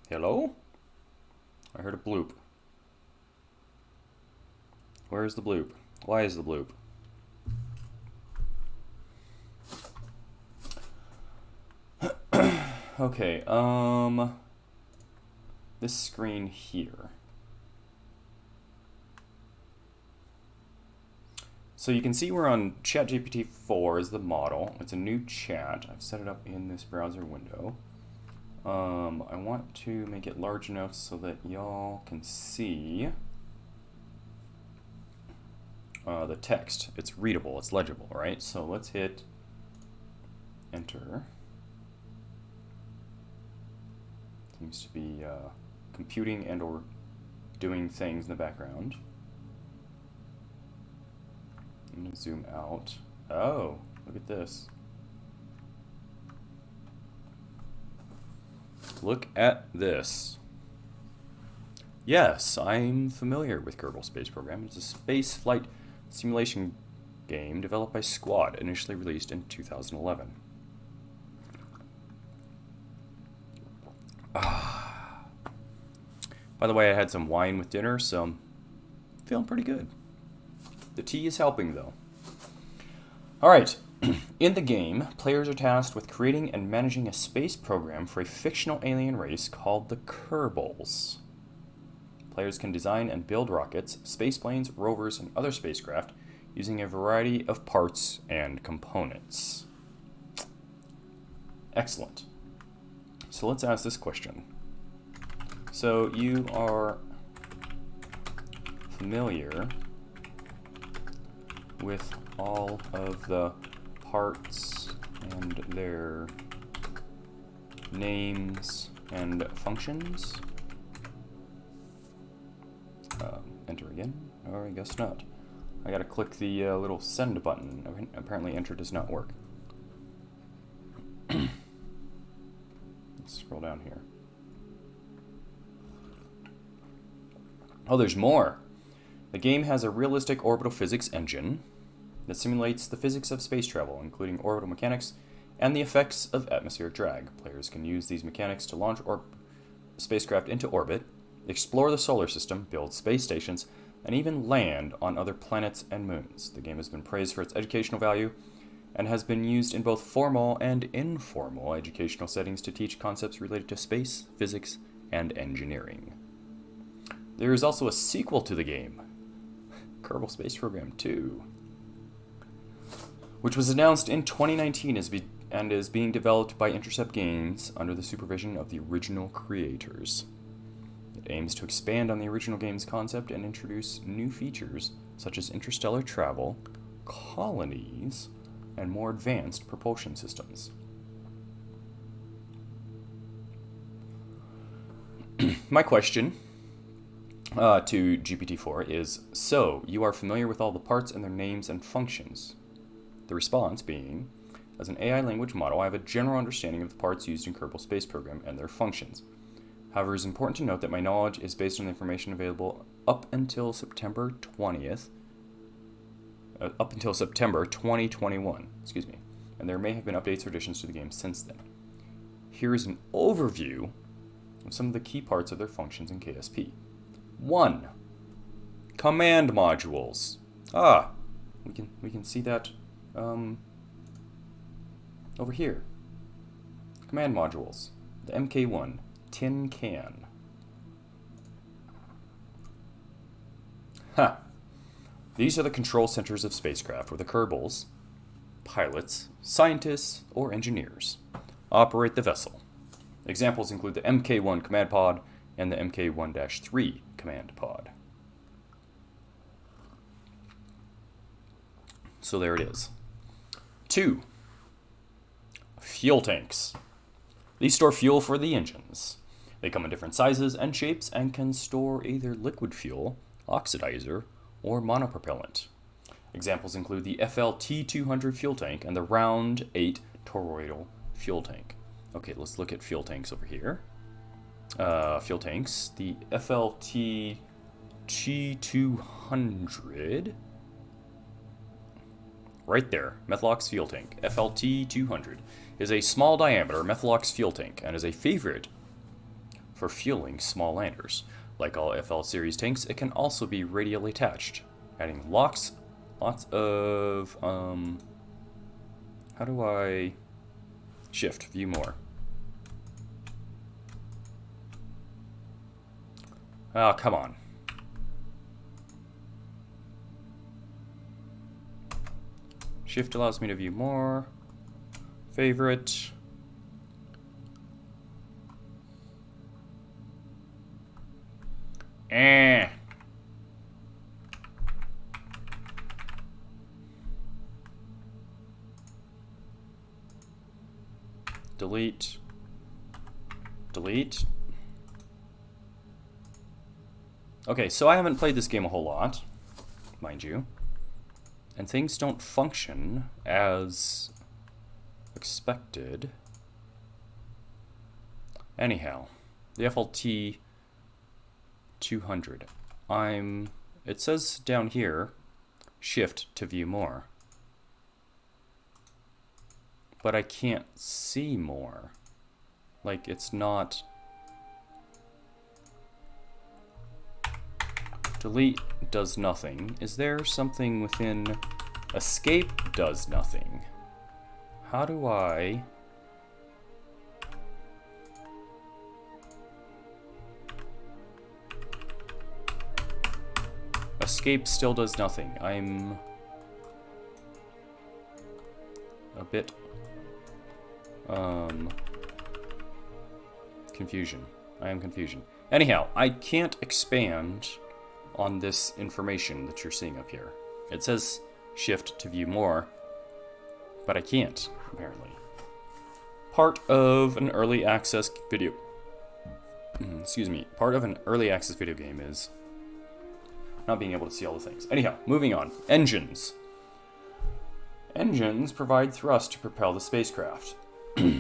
Hello? I heard a bloop. Where is the bloop? Why is the bloop? Okay, this screen here. So you can see we're on ChatGPT4 as the model. It's a new chat. I've set it up in this browser window. I want to make it large enough so that y'all can see the text. It's readable, it's legible, right? So let's hit enter. Seems to be computing and or doing things in the background. I'm going to zoom out. Oh, look at this. Look at this. Yes, I'm familiar with Kerbal Space Program. It's a space flight simulation game developed by Squad, initially released in 2011. By the way, I had some wine with dinner, so I'm feeling pretty good. The tea is helping, though. Alright, in the game, players are tasked with creating and managing a space program for a fictional alien race called the Kerbals. Players can design and build rockets, spaceplanes, rovers, and other spacecraft using a variety of parts and components. Excellent. So let's ask this question. So you are familiar with all of the parts and their names and functions? Enter again? Or I guess not. I gotta click the little send button. Apparently enter does not work. Let's scroll down here. Oh, there's more! The game has a realistic orbital physics engine that simulates the physics of space travel, including orbital mechanics and the effects of atmospheric drag. Players can use these mechanics to launch spacecraft into orbit, explore the solar system, build space stations, and even land on other planets and moons. The game has been praised for its educational value and has been used in both formal and informal educational settings to teach concepts related to space, physics, and engineering. There is also a sequel to the game, Kerbal Space Program 2, which was announced in 2019 and is being developed by Intercept Games under the supervision of the original creators. It aims to expand on the original game's concept and introduce new features such as interstellar travel, colonies, and more advanced propulsion systems. My question to GPT-4 is, so, you are familiar with all the parts and their names and functions? The response being, as an AI language model, I have a general understanding of the parts used in Kerbal Space Program and their functions. However, it is important to note that my knowledge is based on the information available up until September 2021, and there may have been updates or additions to the game since then. Here is an overview of some of the key parts of their functions in KSP. 1. Command modules. We can see that over here. Command modules. The MK1. Tin can. These are the control centers of spacecraft where the Kerbals, pilots, scientists, or engineers, operate the vessel. Examples include the MK1 command pod and the MK1-3 command pod. So there it is. 2. Fuel tanks. These store fuel for the engines. They come in different sizes and shapes and can store either liquid fuel, oxidizer, or monopropellant. Examples include the FLT200 fuel tank and the Round 8 toroidal fuel tank. Okay, let's look at fuel tanks over here. Fuel tanks, the FLT200, right there, Methalox fuel tank, FLT200, is a small diameter Methalox fuel tank and is a favorite for fueling small landers. Like all FL series tanks, it can also be radially attached, adding lots of, how do I shift, view more? Oh, come on. Shift allows me to view more. Favorite. Delete. Delete. Okay, so I haven't played this game a whole lot, mind you. And things don't function as expected. Anyhow, the FLT 200. It says down here, shift to view more. But I can't see more. Like, it's not... Delete does nothing. Is there something within... Escape does nothing. How do I... Escape still does nothing. I'm a bit confusion. I am confusion. Anyhow, I can't expand on this information that you're seeing up here. It says shift to view more, but I can't, apparently. Part of an early access video part of an early access video game is not being able to see all the things. Anyhow, moving on. Engines. Engines provide thrust to propel the spacecraft. They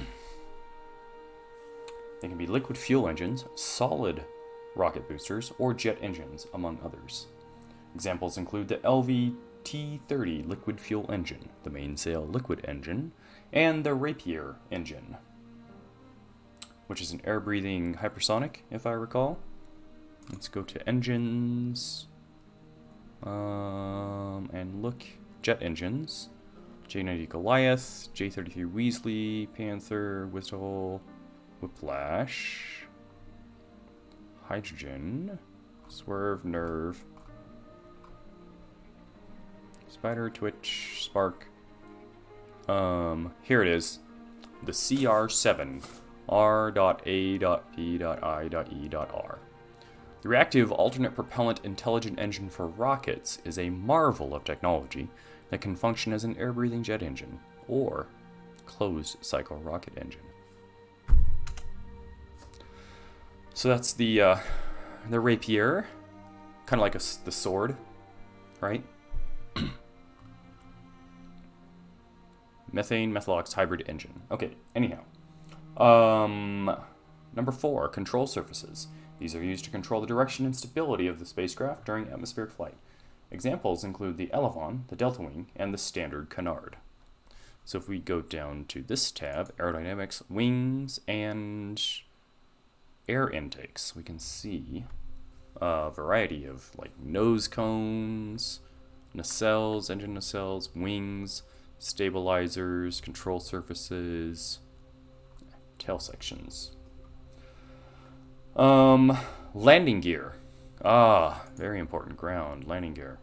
can be liquid fuel engines, solid rocket boosters, or jet engines, among others. Examples include the LVT-30 liquid fuel engine, the mainsail liquid engine, and the Rapier engine, which is an air-breathing hypersonic, if I recall. Let's go to engines, and look. Jet engines. J-90 Goliath, J-33 Weasley, Panther, Whistle, Whiplash, Hydrogen, Swerve, Nerve, Spider, Twitch, Spark. Here it is. The CR7, R.A.P.I.E.R. The reactive alternate propellant intelligent engine for rockets is a marvel of technology that can function as an air-breathing jet engine or closed-cycle rocket engine. So that's the Rapier, kind of like the sword, right? Methane Methalox hybrid engine. Okay, anyhow. Number 4, control surfaces. These are used to control the direction and stability of the spacecraft during atmospheric flight. Examples include the Elevon, the Delta Wing, and the standard Canard. So if we go down to this tab, aerodynamics, wings, and air intakes, we can see a variety of like nose cones, nacelles, engine nacelles, wings, stabilizers, control surfaces, tail sections. Landing gear. Very important. Ground, landing gear.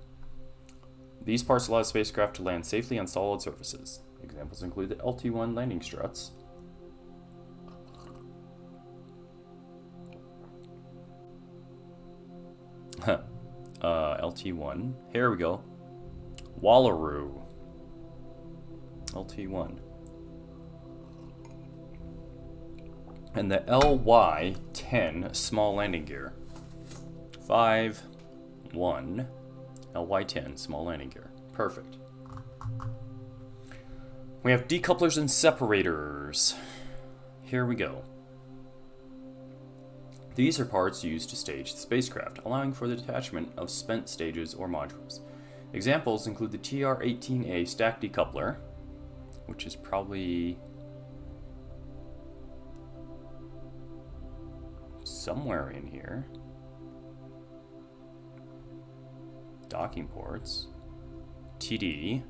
These parts allow the spacecraft to land safely on solid surfaces. Examples include the LT-1 landing struts, LT-1. Here we go. Wallaroo. LT-1. And the LY-10 small landing gear. 5-1 LY-10 small landing gear. Perfect. We have decouplers and separators. Here we go. These are parts used to stage the spacecraft, allowing for the detachment of spent stages or modules. Examples include the TR-18A stack decoupler, which is probably somewhere in here. Docking ports. TD.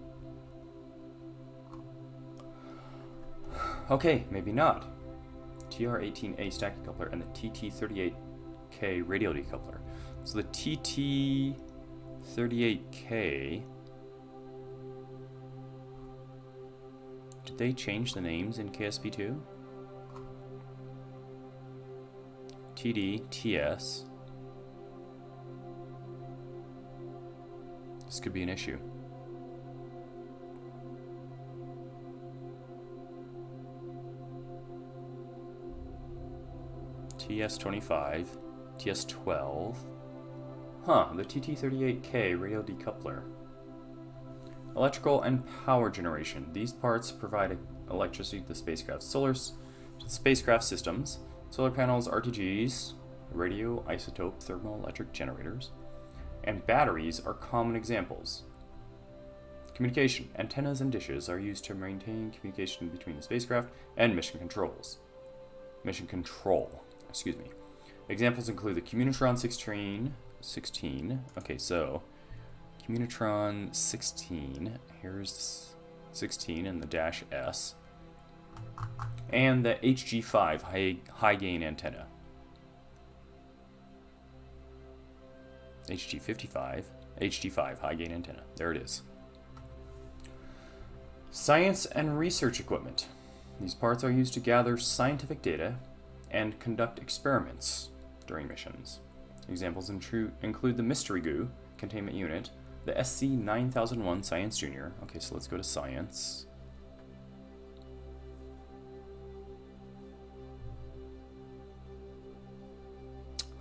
Okay, maybe not. TR18A stacking coupler and the TT38K radial decoupler. So the TT38K, did they change the names in KSP2? TD, TS. This could be an issue. TS25, TS12. Huh, the TT38K radial decoupler. Electrical and power generation. These parts provide electricity to the spacecraft systems. Solar panels, RTGs, radioisotope thermoelectric generators, and batteries are common examples. Communication. Antennas and dishes are used to maintain communication between the spacecraft and mission control. Examples include the Communitron 16. Okay, so Communitron 16. Here's 16 and the dash S. And the HG5 high gain antenna. HG5 high gain antenna. There it is. Science and research equipment. These parts are used to gather scientific data and conduct experiments during missions. Examples include the Mystery Goo containment unit, the SC9001 Science Junior. Okay, so let's go to Science.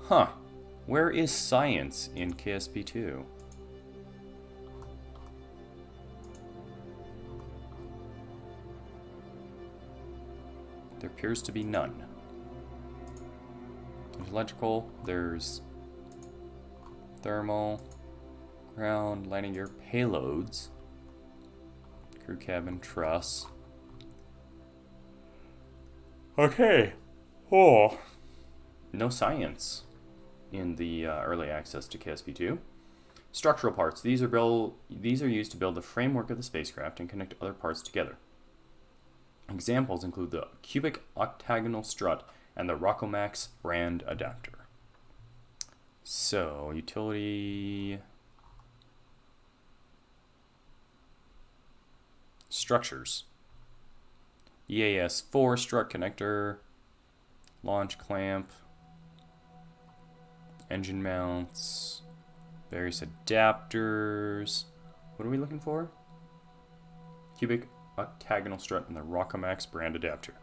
Huh. Where is Science in KSP2? There appears to be none. There's electrical, there's thermal, ground, landing gear, payloads, crew cabin, truss. Okay. Oh. No science in the early access to KSP2. Structural parts. These are used to build the framework of the spacecraft and connect other parts together. Examples include the cubic octagonal strut and the Rockomax brand adapter. So, utility structures. EAS4 strut connector, launch clamp, engine mounts, various adapters. What are we looking for? Cubic octagonal strut and the Rockomax brand adapter.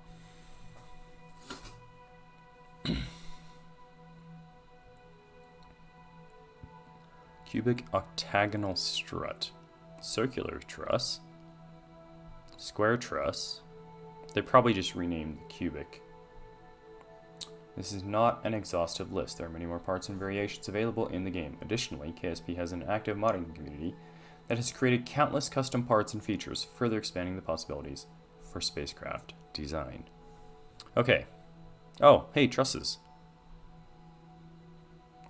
Cubic octagonal strut. Circular truss. Square truss. They probably just renamed the cubic. This is not an exhaustive list. There are many more parts and variations available in the game. Additionally, KSP has an active modding community that has created countless custom parts and features, further expanding the possibilities for spacecraft design. Okay. Oh, hey, trusses.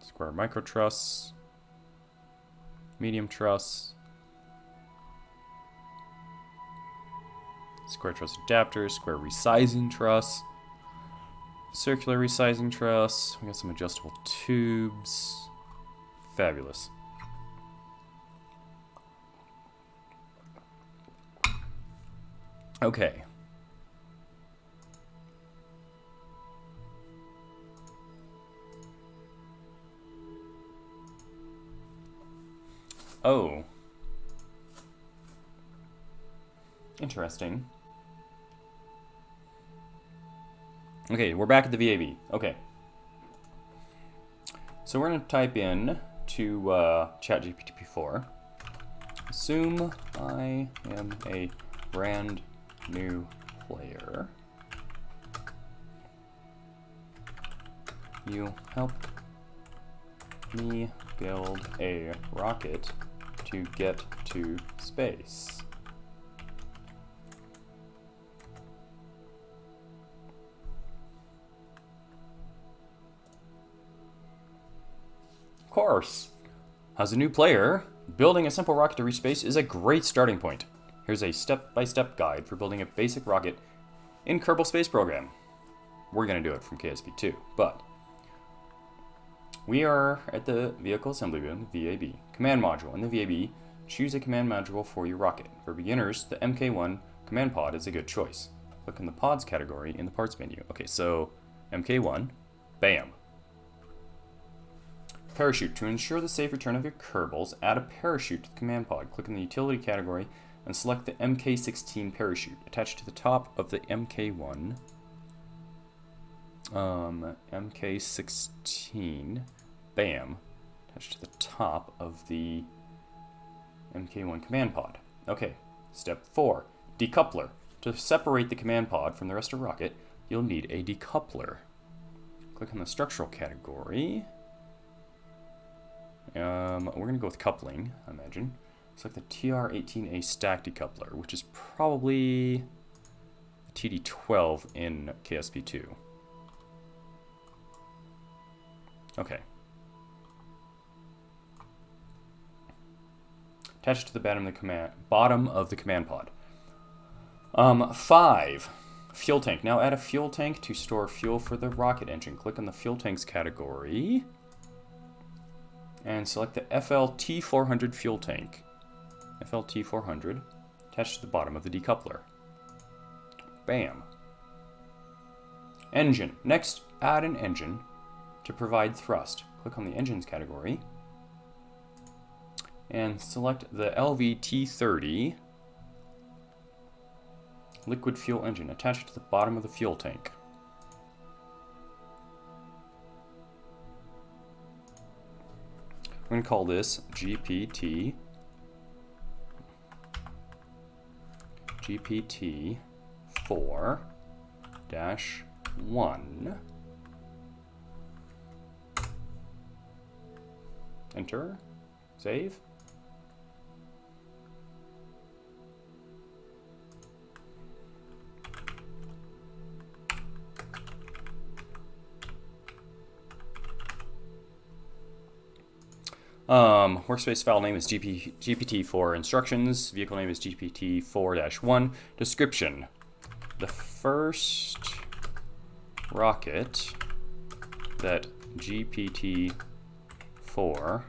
Square micro truss. Medium truss. Square truss adapter. Square resizing truss. Circular resizing truss. We got some adjustable tubes. Fabulous. Okay. Oh. Interesting. Okay, we're back at the VAB. Okay. So we're going to type in to ChatGPT4. Assume I am a brand new player. You help me build a rocket to get to space. course. As a new player, building a simple rocket to reach space is a great starting point. Here's a step-by-step guide for building a basic rocket in Kerbal Space Program. We're going to do it from KSP2, but we are at the Vehicle Assembly Bin, VAB, Command Module. In the VAB, choose a command module for your rocket. For beginners, the MK1 command pod is a good choice. Click in the pods category in the parts menu. Okay, so MK1, bam. Parachute. To ensure the safe return of your Kerbals, add a parachute to the command pod. Click in the utility category and select the MK16 parachute. Attached to the top of the MK1. MK16, bam, attached to the top of the MK1 command pod. Okay, step 4, decoupler. To separate the command pod from the rest of the rocket, you'll need a decoupler. Click on the structural category. We're going to go with coupling, I imagine. Select the TR18A stack decoupler, which is probably the TD12 in KSP2. Okay. Attach it to the bottom of the command pod. 5. Fuel tank. Now add a fuel tank to store fuel for the rocket engine. Click on the fuel tanks category and select the FLT400 fuel tank. FLT400. Attach to the bottom of the decoupler. Bam. Engine. Next, add an engine to provide thrust. Click on the engines category and select the LVT30 liquid fuel engine. Attach it to the bottom of the fuel tank. We're going to call this GPT4-1. Enter. Save. Workspace file name is GPT4 instructions. Vehicle name is GPT4-1. Description. The first rocket that GPT4,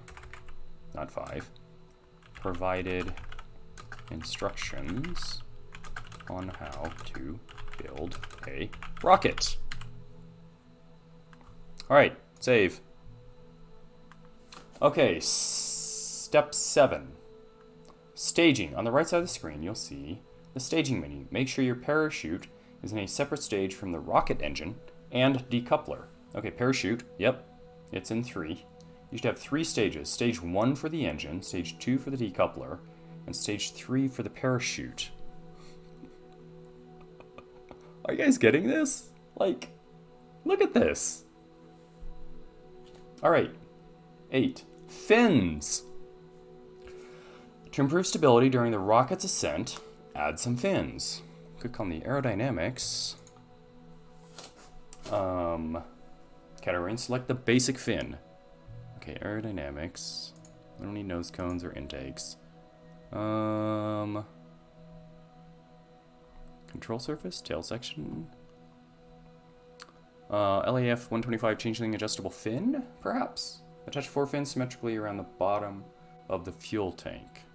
not 5, provided instructions on how to build a rocket. Alright, save. Okay, step 7. Staging. On the right side of the screen, you'll see the staging menu. Make sure your parachute is in a separate stage from the rocket engine and decoupler. Okay, parachute, yep, it's in 3. You should have 3 stages. Stage 1 for the engine, stage 2 for the decoupler, and stage 3 for the parachute. Are you guys getting this? Like, look at this. Alright, 8. Fins. To improve stability during the rocket's ascent, add some fins. Click on the aerodynamics category and select the basic fin. Okay, aerodynamics. I don't need nose cones or intakes. Control surface, tail section. LAF 125 changeling adjustable fin, perhaps? Attach 4 fins symmetrically around the bottom of the fuel tank.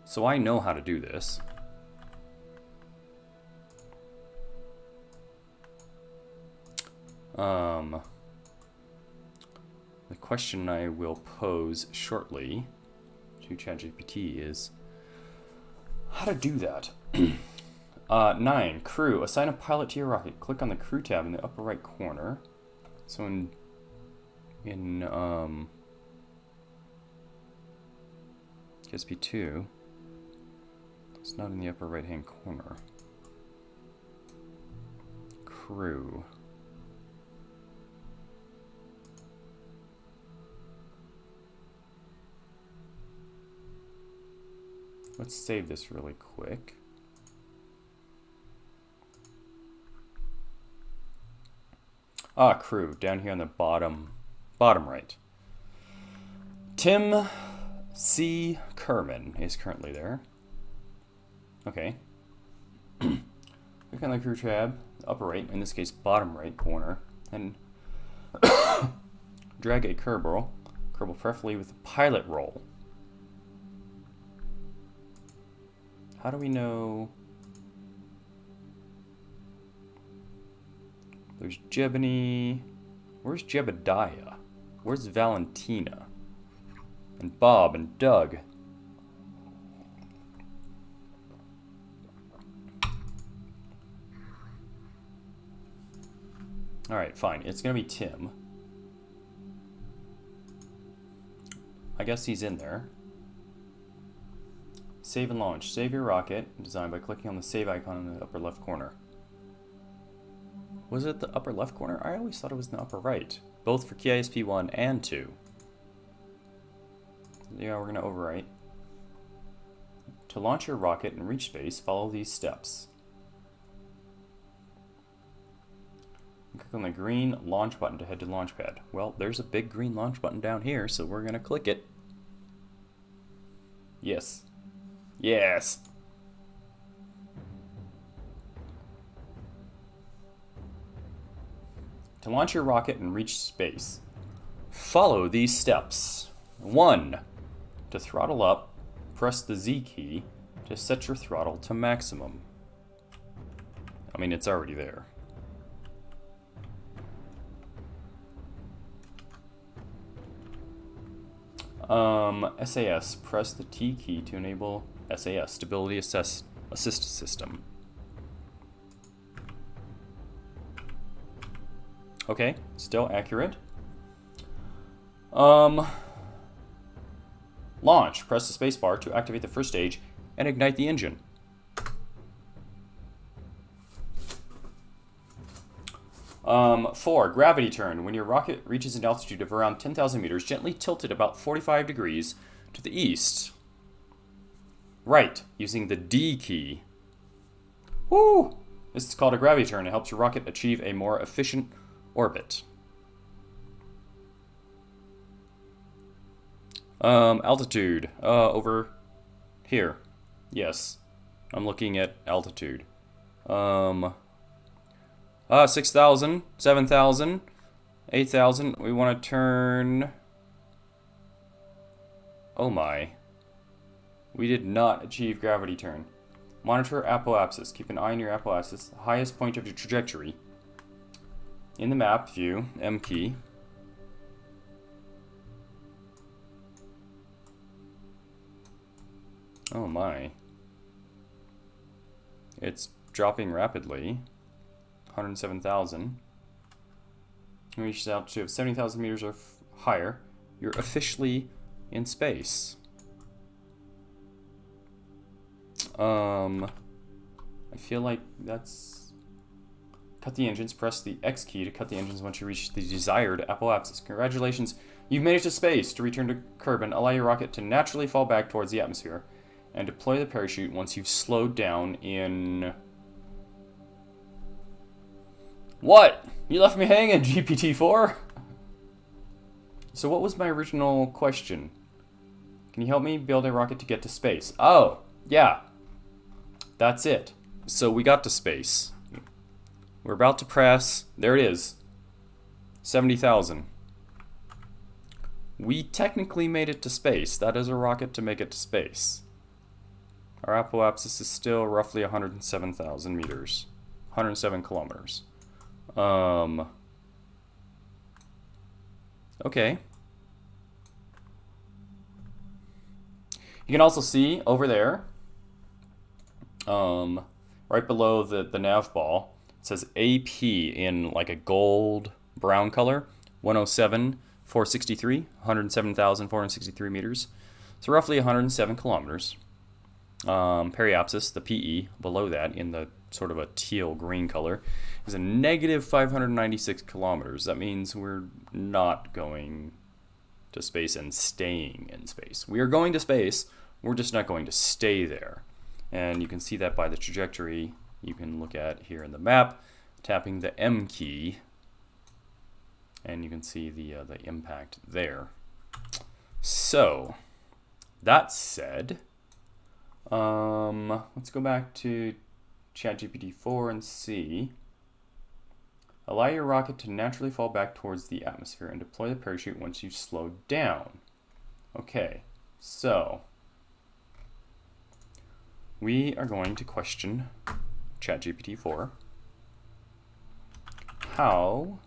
So I know how to do this. The question I will pose shortly to ChatGPT is how to do that. 9. Crew. Assign a pilot to your rocket. Click on the crew tab in the upper right corner. So in KSP2, it's not in the upper right hand corner. Crew. Let's save this really quick. Ah, crew, down here on the bottom right. Tim C. Kerman is currently there. Okay. Click on the crew tab, upper right, in this case bottom right corner, and drag a Kerbal, preferably with a pilot roll. How do we know? There's Jebony. Where's Jebediah? Where's Valentina? And Bob and Doug. Alright, fine. It's gonna be Tim. I guess he's in there. Save and launch. Save your rocket, designed by clicking on the save icon in the upper left corner. Was it the upper left corner? I always thought it was in the upper right. Both for KSP1 and 2. Yeah, we're going to overwrite. To launch your rocket and reach space, follow these steps. Click on the green launch button to head to Launchpad. Well, there's a big green launch button down here, so we're going to click it. Yes. Yes! To launch your rocket and reach space, follow these steps. 1. To throttle up, press the Z key to set your throttle to maximum. I mean, it's already there. SAS, press the T key to enable SAS, Stability Assist System. Okay, still accurate. Launch, press the spacebar to activate the first stage and ignite the engine. Four, gravity turn. When your rocket reaches an altitude of around 10,000 meters, gently tilt it about 45 degrees to the east. Right, using the D key. Woo! This is called a gravity turn. It helps your rocket achieve a more efficient orbit. Altitude. Over here. Yes. I'm looking at altitude. 6,000, 7,000, 8,000. We want to turn... Oh my. We did not achieve gravity turn. Monitor apoapsis. Keep an eye on your apoapsis, the highest point of your trajectory. In the map view, M key. Oh my. It's dropping rapidly. 107,000. When you reach the altitude of 70,000 meters or higher, you're officially in space. I feel like that's... Cut the engines. Press the X key to cut the engines once you reach the desired apoapsis. Congratulations, you've made it to space. To return to Kerbin, allow your rocket to naturally fall back towards the atmosphere and deploy the parachute once you've slowed down in... What? You left me hanging, GPT4? So what was my original question? Can you help me build a rocket to get to space? Oh, yeah. That's it. So we got to space. We're about to press, there it is, 70,000. We technically made it to space. That is a rocket to make it to space. Our apoapsis is still roughly 107,000 meters. 107 kilometers. Okay. You can also see over there, right below the nav ball, it says AP in like a gold brown color, 107,463, 107,463 meters. So roughly 107 kilometers. Periapsis, the PE, below that in the sort of a teal green color, is a negative 596 kilometers. That means we're not going to space and staying in space. We are going to space, We're just not going to stay there. And you can see that by the trajectory you can look at here in the map, tapping the M key, and you can see the impact there. So, that said, let's go back to ChatGPT4 and see. Allow your rocket to naturally fall back towards the atmosphere and deploy the parachute once you slow down. Okay, so we are going to question ChatGPT4. How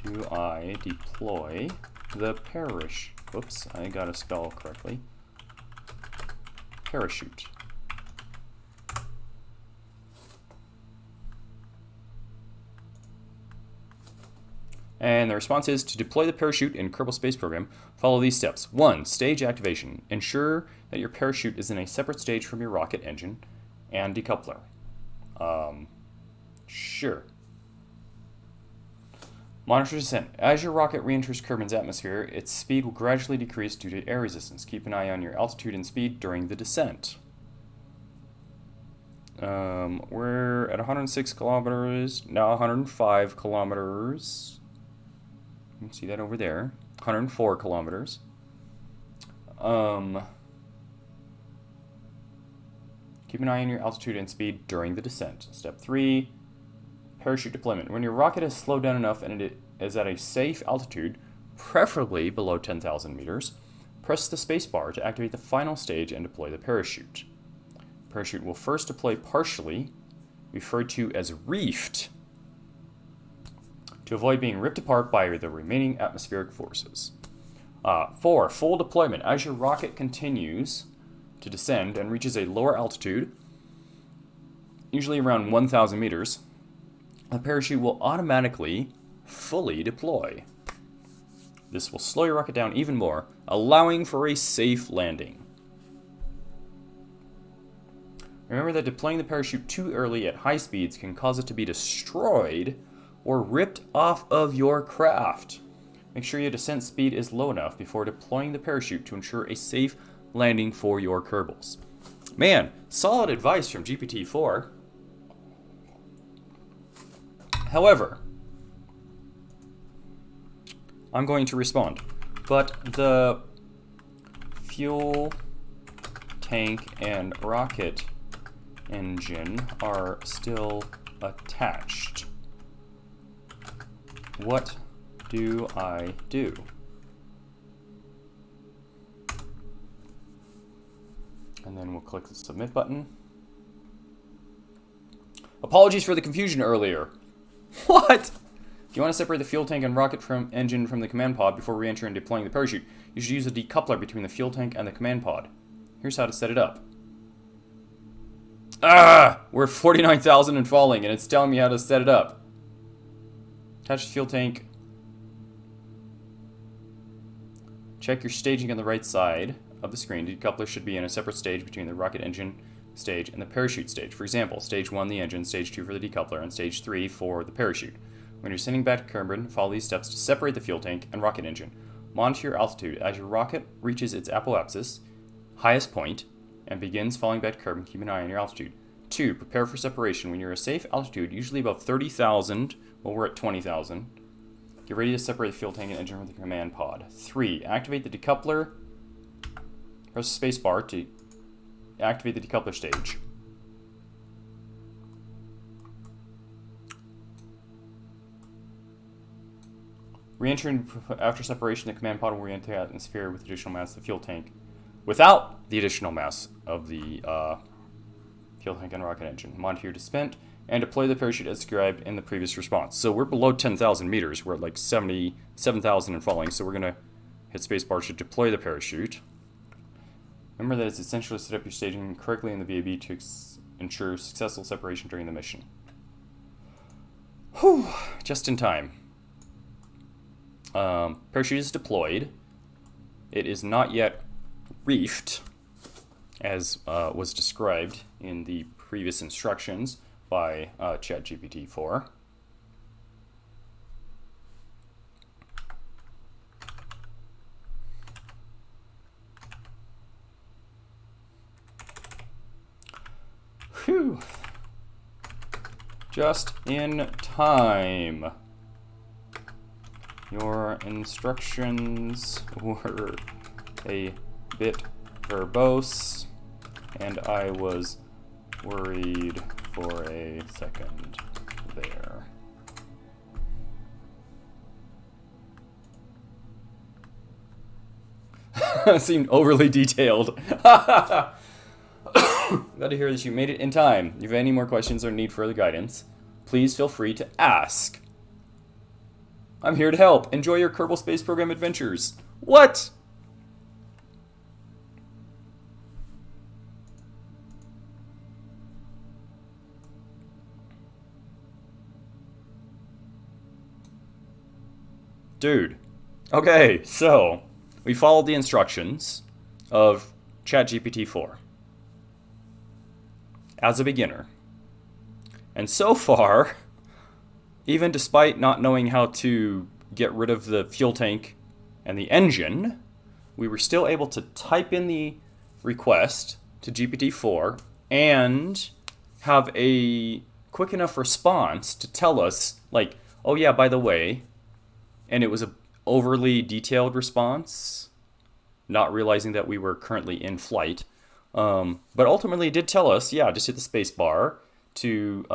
do I deploy the parachute? Whoops, I gotta spell correctly. Parachute. And the response is, to deploy the parachute in Kerbal Space Program, follow these steps. 1. Stage activation. Ensure that your parachute is in a separate stage from your rocket engine and decoupler. Sure. Monitor descent. As your rocket re-enters Kerbin's atmosphere, its speed will gradually decrease due to air resistance. Keep an eye on your altitude and speed during the descent. We're at 106 kilometers, now 105 kilometers. You can see that over there. 104 kilometers. Keep an eye on your altitude and speed during the descent. Step 3, parachute deployment. When your rocket has slowed down enough and it is at a safe altitude, preferably below 10,000 meters, press the space bar to activate the final stage and deploy the parachute. The parachute will first deploy partially, referred to as reefed, to avoid being ripped apart by the remaining atmospheric forces. 4. Full deployment. As your rocket continues to descend and reaches a lower altitude, usually around 1,000 meters, the parachute will automatically fully deploy. This will slow your rocket down even more, allowing for a safe landing. Remember that deploying the parachute too early at high speeds can cause it to be destroyed or ripped off of your craft. Make sure your descent speed is low enough before deploying the parachute to ensure a safe landing for your Kerbals. Man, solid advice from GPT-4. However, I'm going to respond. But the fuel tank and rocket engine are still attached. What do I do? And then we'll click the submit button. Apologies for the confusion earlier. What? If you want to separate the fuel tank and rocket engine from the command pod before re-entering and deploying the parachute, you should use a decoupler between the fuel tank and the command pod. Here's how to set it up. We're at 49,000 and falling, and it's telling me how to set it up. Attach the fuel tank. Check your staging on the right side of the screen. The decoupler should be in a separate stage between the rocket engine stage and the parachute stage. For example, stage 1 the engine, stage 2 for the decoupler, and stage 3 for the parachute. When you're sending back to Kerbin, follow these steps to separate the fuel tank and rocket engine. Monitor your altitude. As your rocket reaches its apoapsis, highest point, and begins falling back to Kerbin, keep an eye on your altitude. 2. Prepare for separation. When you're at a safe altitude, usually above 30,000, well, we're at 20,000, get ready to separate the fuel tank and engine from the command pod. 3. Activate the decoupler. Press the space bar to activate the decoupler stage. Re-entering after separation, the command pod will re-enter the atmosphere with additional mass of the fuel tank. Without the additional mass of the fuel tank and rocket engine. Monitor your descent and deploy the parachute as described in the previous response. So we're below 10,000 meters. We're at like 77,000 and falling. So we're going to hit spacebar to deploy the parachute. Remember that it's essential to set up your staging correctly in the VAB to ensure successful separation during the mission. Whew, just in time. Parachute is deployed. It is not yet reefed, as was described in the previous instructions by ChatGPT4. Woo! Just in time. Your instructions were a bit verbose, and I was worried for a second there. Seemed overly detailed. Glad to hear that you made it in time. If you have any more questions or need further guidance, please feel free to ask. I'm here to help. Enjoy your Kerbal Space Program adventures. What? Dude. Okay, so we followed the instructions of ChatGPT4 as a beginner. And so far, even despite not knowing how to get rid of the fuel tank and the engine, we were still able to type in the request to GPT-4 and have a quick enough response to tell us, like, oh yeah, by the way, and it was a overly detailed response, not realizing that we were currently in flight. But ultimately it did tell us, yeah, just hit the space bar to,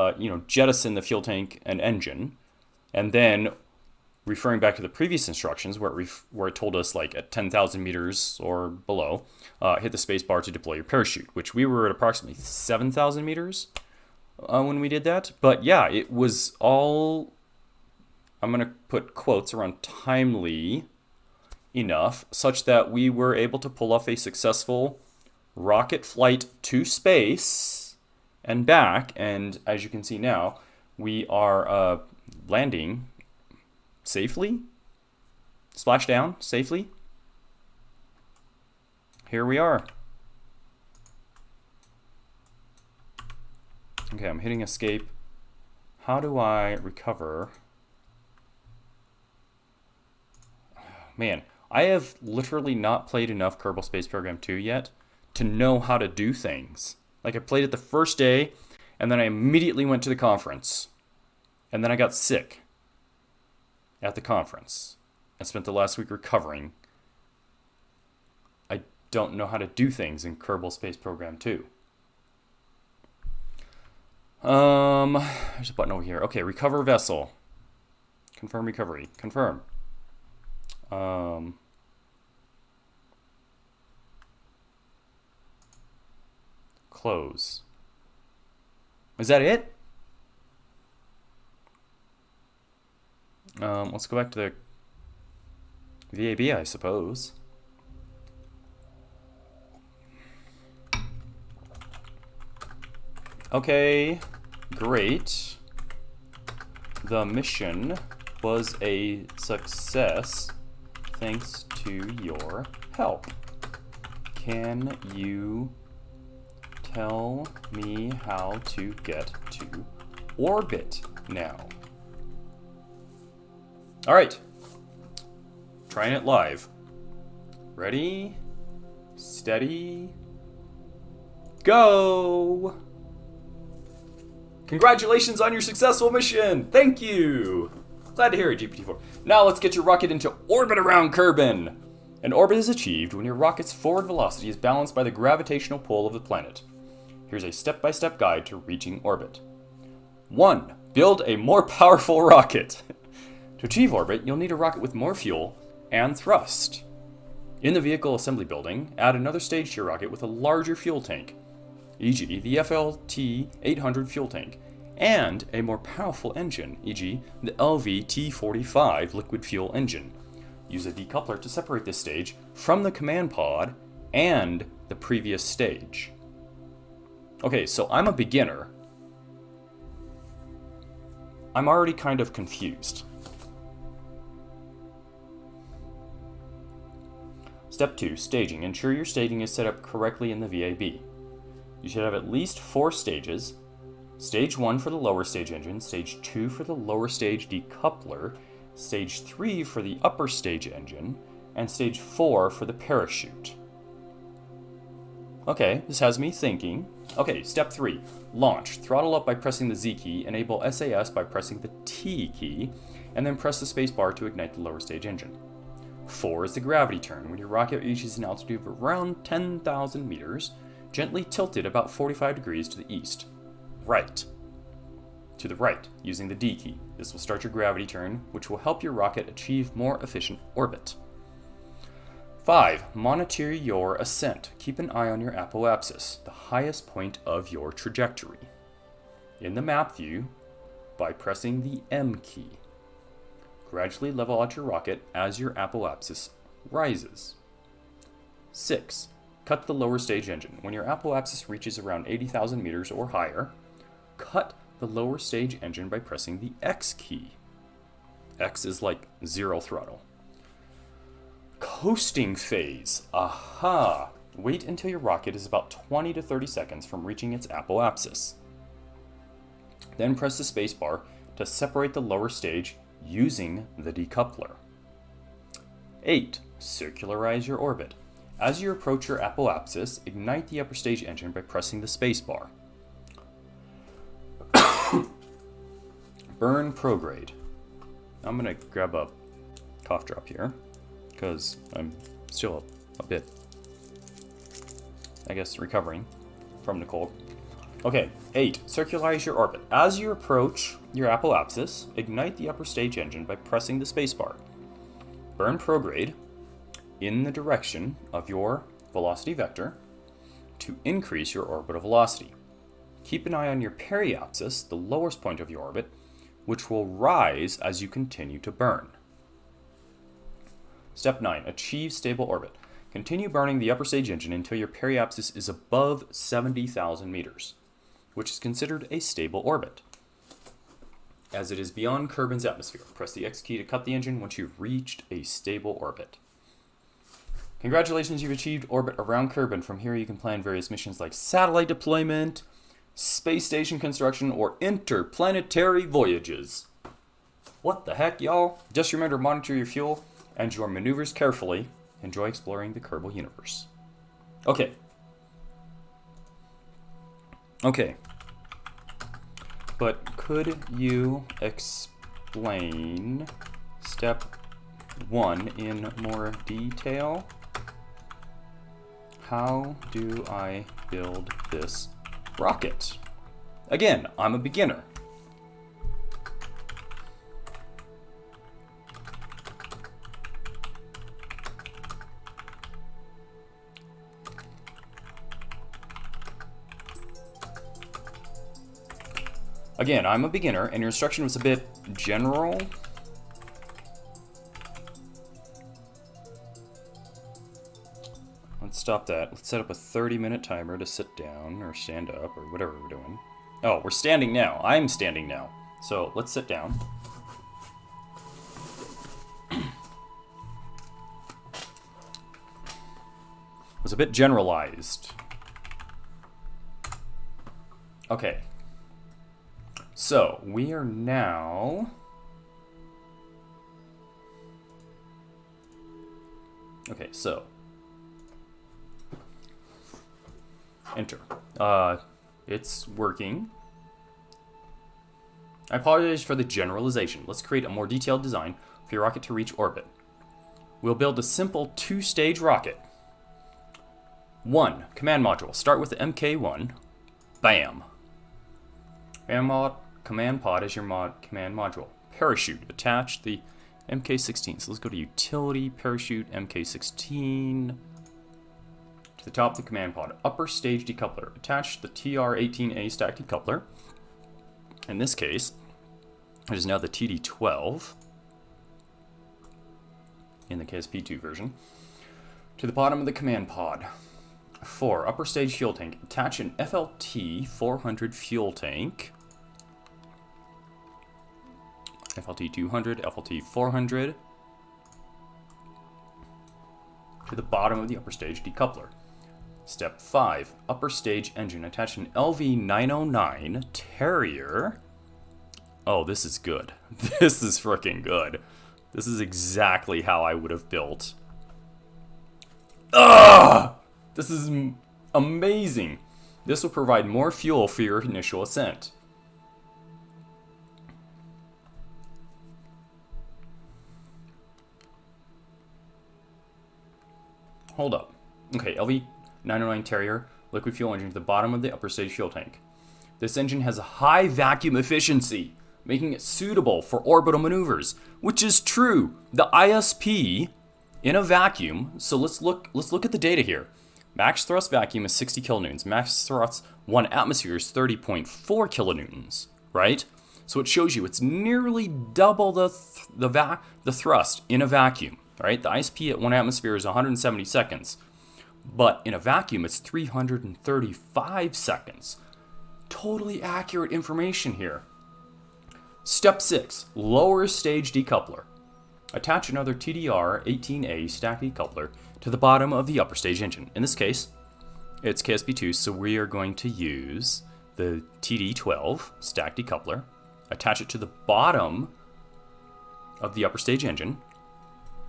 jettison the fuel tank and engine. And then, referring back to the previous instructions where it told us, like, at 10,000 meters or below, hit the space bar to deploy your parachute, which we were at approximately 7,000 meters when we did that. But yeah, it was all, I'm going to put quotes around timely enough such that we were able to pull off a successful rocket flight to space and back. And as you can see now, we are landing safely, splashdown safely. Here we are. Okay, I'm hitting escape. How do I recover? Man, I have literally not played enough Kerbal Space Program 2 yet to know how to do things. Like, I played it the first day, and then I immediately went to the conference. And then I got sick at the conference and spent the last week recovering. I don't know how to do things in Kerbal Space Program 2. There's a button over here. Okay, recover vessel. Confirm recovery. Confirm. Close. Is that it? Let's go back to the VAB, I suppose. Okay, great. The mission was a success thanks to your help. Can you tell me how to get to orbit now? All right, trying it live. Ready, steady, go! Congratulations on your successful mission! Thank you! Glad to hear it, GPT-4. Now let's get your rocket into orbit around Kerbin. An orbit is achieved when your rocket's forward velocity is balanced by the gravitational pull of the planet. Here's a step-by-step guide to reaching orbit. 1. Build a more powerful rocket. To achieve orbit, you'll need a rocket with more fuel and thrust. In the vehicle assembly building, add another stage to your rocket with a larger fuel tank, e.g. the FLT-800 fuel tank, and a more powerful engine, e.g. the LVT-45 liquid fuel engine. Use a decoupler to separate this stage from the command pod and the previous stage. Okay, so I'm a beginner. I'm already kind of confused. Step 2, staging. Ensure your staging is set up correctly in the VAB. You should have at least 4 stages. Stage 1 for the lower stage engine, Stage 2 for the lower stage decoupler, Stage 3 for the upper stage engine, and Stage 4 for the parachute. Okay, this has me thinking. Okay, step 3. Launch. Throttle up by pressing the Z key, enable SAS by pressing the T key, and then press the space bar to ignite the lower stage engine. 4 is the gravity turn. When your rocket reaches an altitude of around 10,000 meters, gently tilt it about 45 degrees to the east. Right. To the right, using the D key. This will start your gravity turn, which will help your rocket achieve more efficient orbit. 5. Monitor your ascent. Keep an eye on your apoapsis, the highest point of your trajectory. In the map view, by pressing the M key. Gradually level out your rocket as your apoapsis rises. 6. Cut the lower stage engine. When your apoapsis reaches around 80,000 meters or higher, cut the lower stage engine by pressing the X key. X is like 0 throttle. Coasting phase. Aha! Wait until your rocket is about 20 to 30 seconds from reaching its apoapsis. Then press the spacebar to separate the lower stage using the decoupler. 8. Circularize your orbit. As you approach your apoapsis, ignite the upper stage engine by pressing the spacebar. Burn prograde. I'm going to grab a cough drop here, because I'm still a bit, I guess, recovering from the cold. Okay, 8. Circularize your orbit. As you approach your apoapsis, ignite the upper stage engine by pressing the spacebar. Burn prograde in the direction of your velocity vector to increase your orbital velocity. Keep an eye on your periapsis, the lowest point of your orbit, which will rise as you continue to burn. Step 9. Achieve stable orbit. Continue burning the upper stage engine until your periapsis is above 70,000 meters, which is considered a stable orbit. As it is beyond Kerbin's atmosphere, press the X key to cut the engine once you've reached a stable orbit. Congratulations, you've achieved orbit around Kerbin. From here you can plan various missions like satellite deployment, space station construction, or interplanetary voyages. What the heck, y'all? Just remember to monitor your fuel and your maneuvers carefully. Enjoy exploring the Kerbal universe. Okay. But could you explain step 1 in more detail? How do I build this rocket? Again, I'm a beginner. Again, I'm a beginner, and your instruction was a bit general. Let's stop that. Let's set up a 30-minute timer to sit down or stand up or whatever we're doing. Oh, we're standing now. I'm standing now. So let's sit down. It was a bit generalized. Okay. So we are now... Okay, so... Enter. It's working. I apologize for the generalization. Let's create a more detailed design for your rocket to reach orbit. We'll build a simple 2-stage rocket. 1. Command module. Start with the MK1. Bam. Command pod is your command module. Parachute. Attach the MK16. So let's go to Utility, Parachute, MK16. To the top of the command pod. Upper stage decoupler. Attach the TR18A stack decoupler. In this case, it is now the TD12 in the KSP2 version. To the bottom of the command pod. 4. Upper stage fuel tank. Attach an FLT400 fuel tank. FLT200, FLT400. To the bottom of the upper stage decoupler. Step 5. Upper stage engine. Attach an LV909 Terrier. Oh, this is good. This is freaking good. This is exactly how I would have built. Ugh! This is Amazing! This will provide more fuel for your initial ascent. Hold up. Okay, LV909 Terrier liquid fuel engine to the bottom of the upper stage fuel tank. This engine has a high vacuum efficiency, making it suitable for orbital maneuvers, which is true. The ISP in a vacuum, so let's look at the data here. Max thrust vacuum is 60 kilonewtons. Max thrust 1 atmosphere is 30.4 kilonewtons, right? So it shows you it's nearly double the thrust in a vacuum, right? The ISP at 1 atmosphere is 170 seconds, but in a vacuum it's 335 seconds. Totally accurate information here. Step 6, lower stage decoupler. Attach another TDR-18A stack decoupler to the bottom of the upper stage engine. In this case, it's KSP2, so we are going to use the TD12 stack decoupler, attach it to the bottom of the upper stage engine.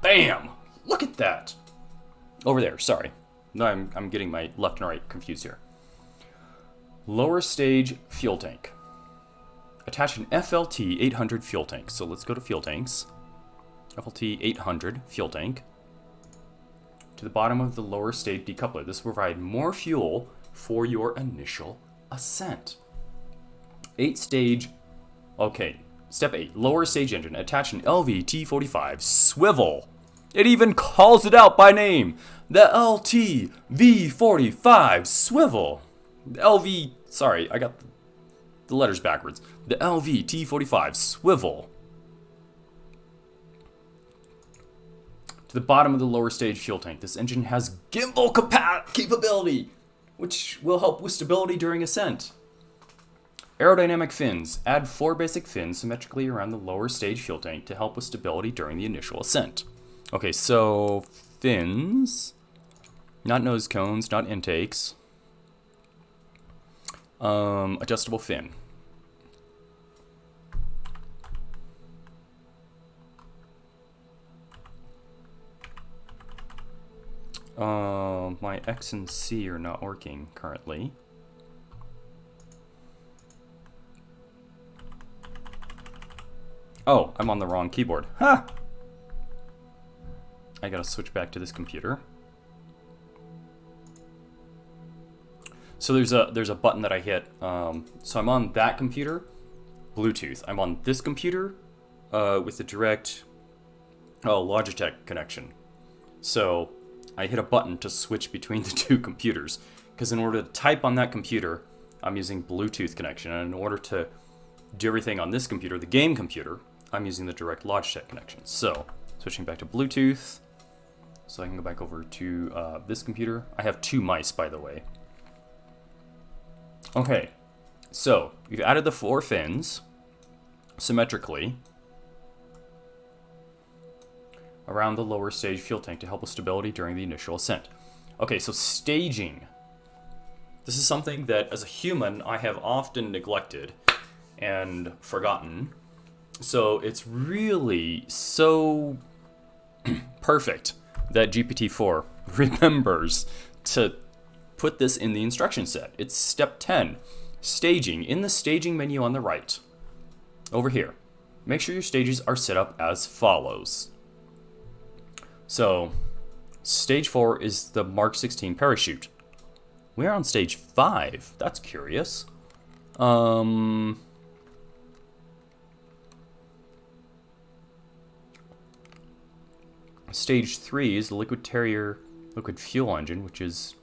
Bam! Look at that! Over there, sorry. No, I'm getting my left and right confused here. Lower stage fuel tank. Attach an FLT 800 fuel tank. So let's go to fuel tanks. FLT 800 fuel tank to the bottom of the lower stage decoupler. This will provide more fuel for your initial ascent. 8 stage. Okay, step 8. Lower stage engine. Attach an LV-T45 swivel. It even calls it out by name. The LT-V45 swivel. The LV, sorry, I got the letters backwards. The LV-T45 swivel to the bottom of the lower stage fuel tank. This engine has gimbal capability, which will help with stability during ascent. Aerodynamic fins. Add 4 basic fins symmetrically around the lower stage fuel tank to help with stability during the initial ascent. Okay, so fins, not nose cones, not intakes. Adjustable fin. My X and C are not working currently. Oh, I'm on the wrong keyboard. Ha! I gotta switch back to this computer. So there's a button that I hit. So I'm on that computer, Bluetooth. I'm on this computer with the direct logitech connection. So I hit a button to switch between the two computers, because in order to type on that computer, I'm using Bluetooth connection, and in order to do everything on this computer, the game computer, I'm using the direct logitech connection. So switching back to Bluetooth, so I can go back over to this computer. I have 2 mice, by the way. Okay, so we've added the 4 fins symmetrically around the lower stage fuel tank to help with stability during the initial ascent. Okay, so staging. This is something that, as a human, I have often neglected and forgotten. So it's really so perfect that GPT-4 remembers to put this in the instruction set. It's step 10, staging. In the staging menu on the right, over here, make sure your stages are set up as follows. So, stage 4 is the Mark 16 parachute. We're on stage 5. That's curious. Stage 3 is the liquid Terrier liquid fuel engine, which is...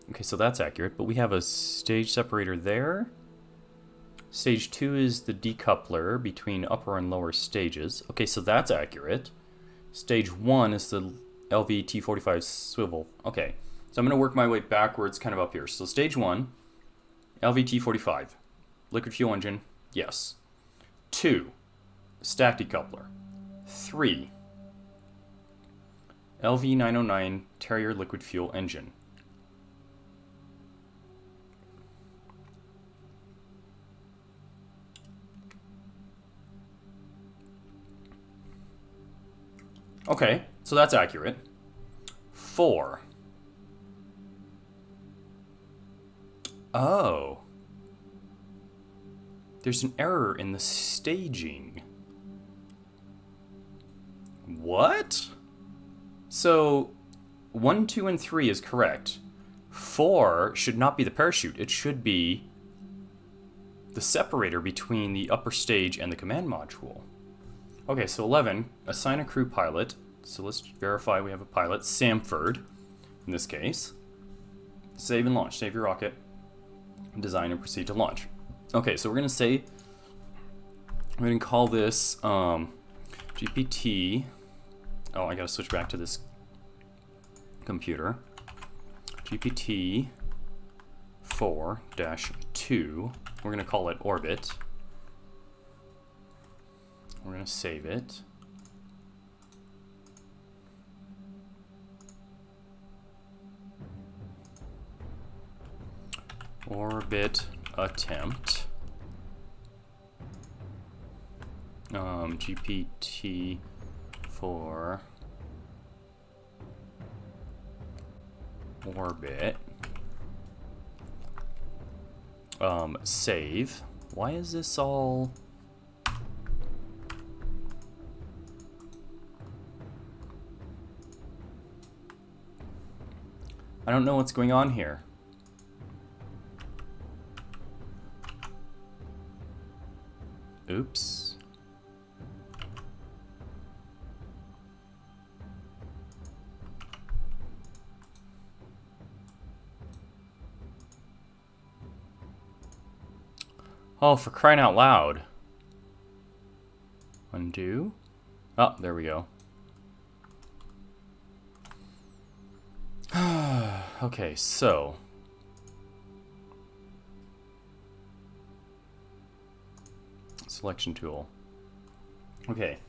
Okay, so that's accurate, but we have a stage separator there. Stage 2 is the decoupler between upper and lower stages. Okay, so that's accurate. Stage 1 is the LV-T45 swivel. Okay, so I'm going to work my way backwards kind of up here. So stage 1, LV-T45, liquid fuel engine, yes. 2, stack decoupler. 3, LV909 Terrier liquid fuel engine. Okay, so that's accurate. 4. Oh. There's an error in the staging. What? So, 1, 2, and 3 is correct. 4 should not be the parachute. It should be the separator between the upper stage and the command module. Okay, so 11, assign a crew pilot. So let's verify we have a pilot, Samford, in this case. Save and launch. Save your rocket. Design and proceed to launch. Okay, so we're going to call this GPT. Oh, I got to switch back to this computer. GPT4-2. We're going to call it orbit. We're going to save it. Orbit attempt. GPT4 orbit. Save. Why is this all... I don't know what's going on here. Oops. Oh, for crying out loud. Undo. Oh, there we go. Okay, so... Selection tool. Okay.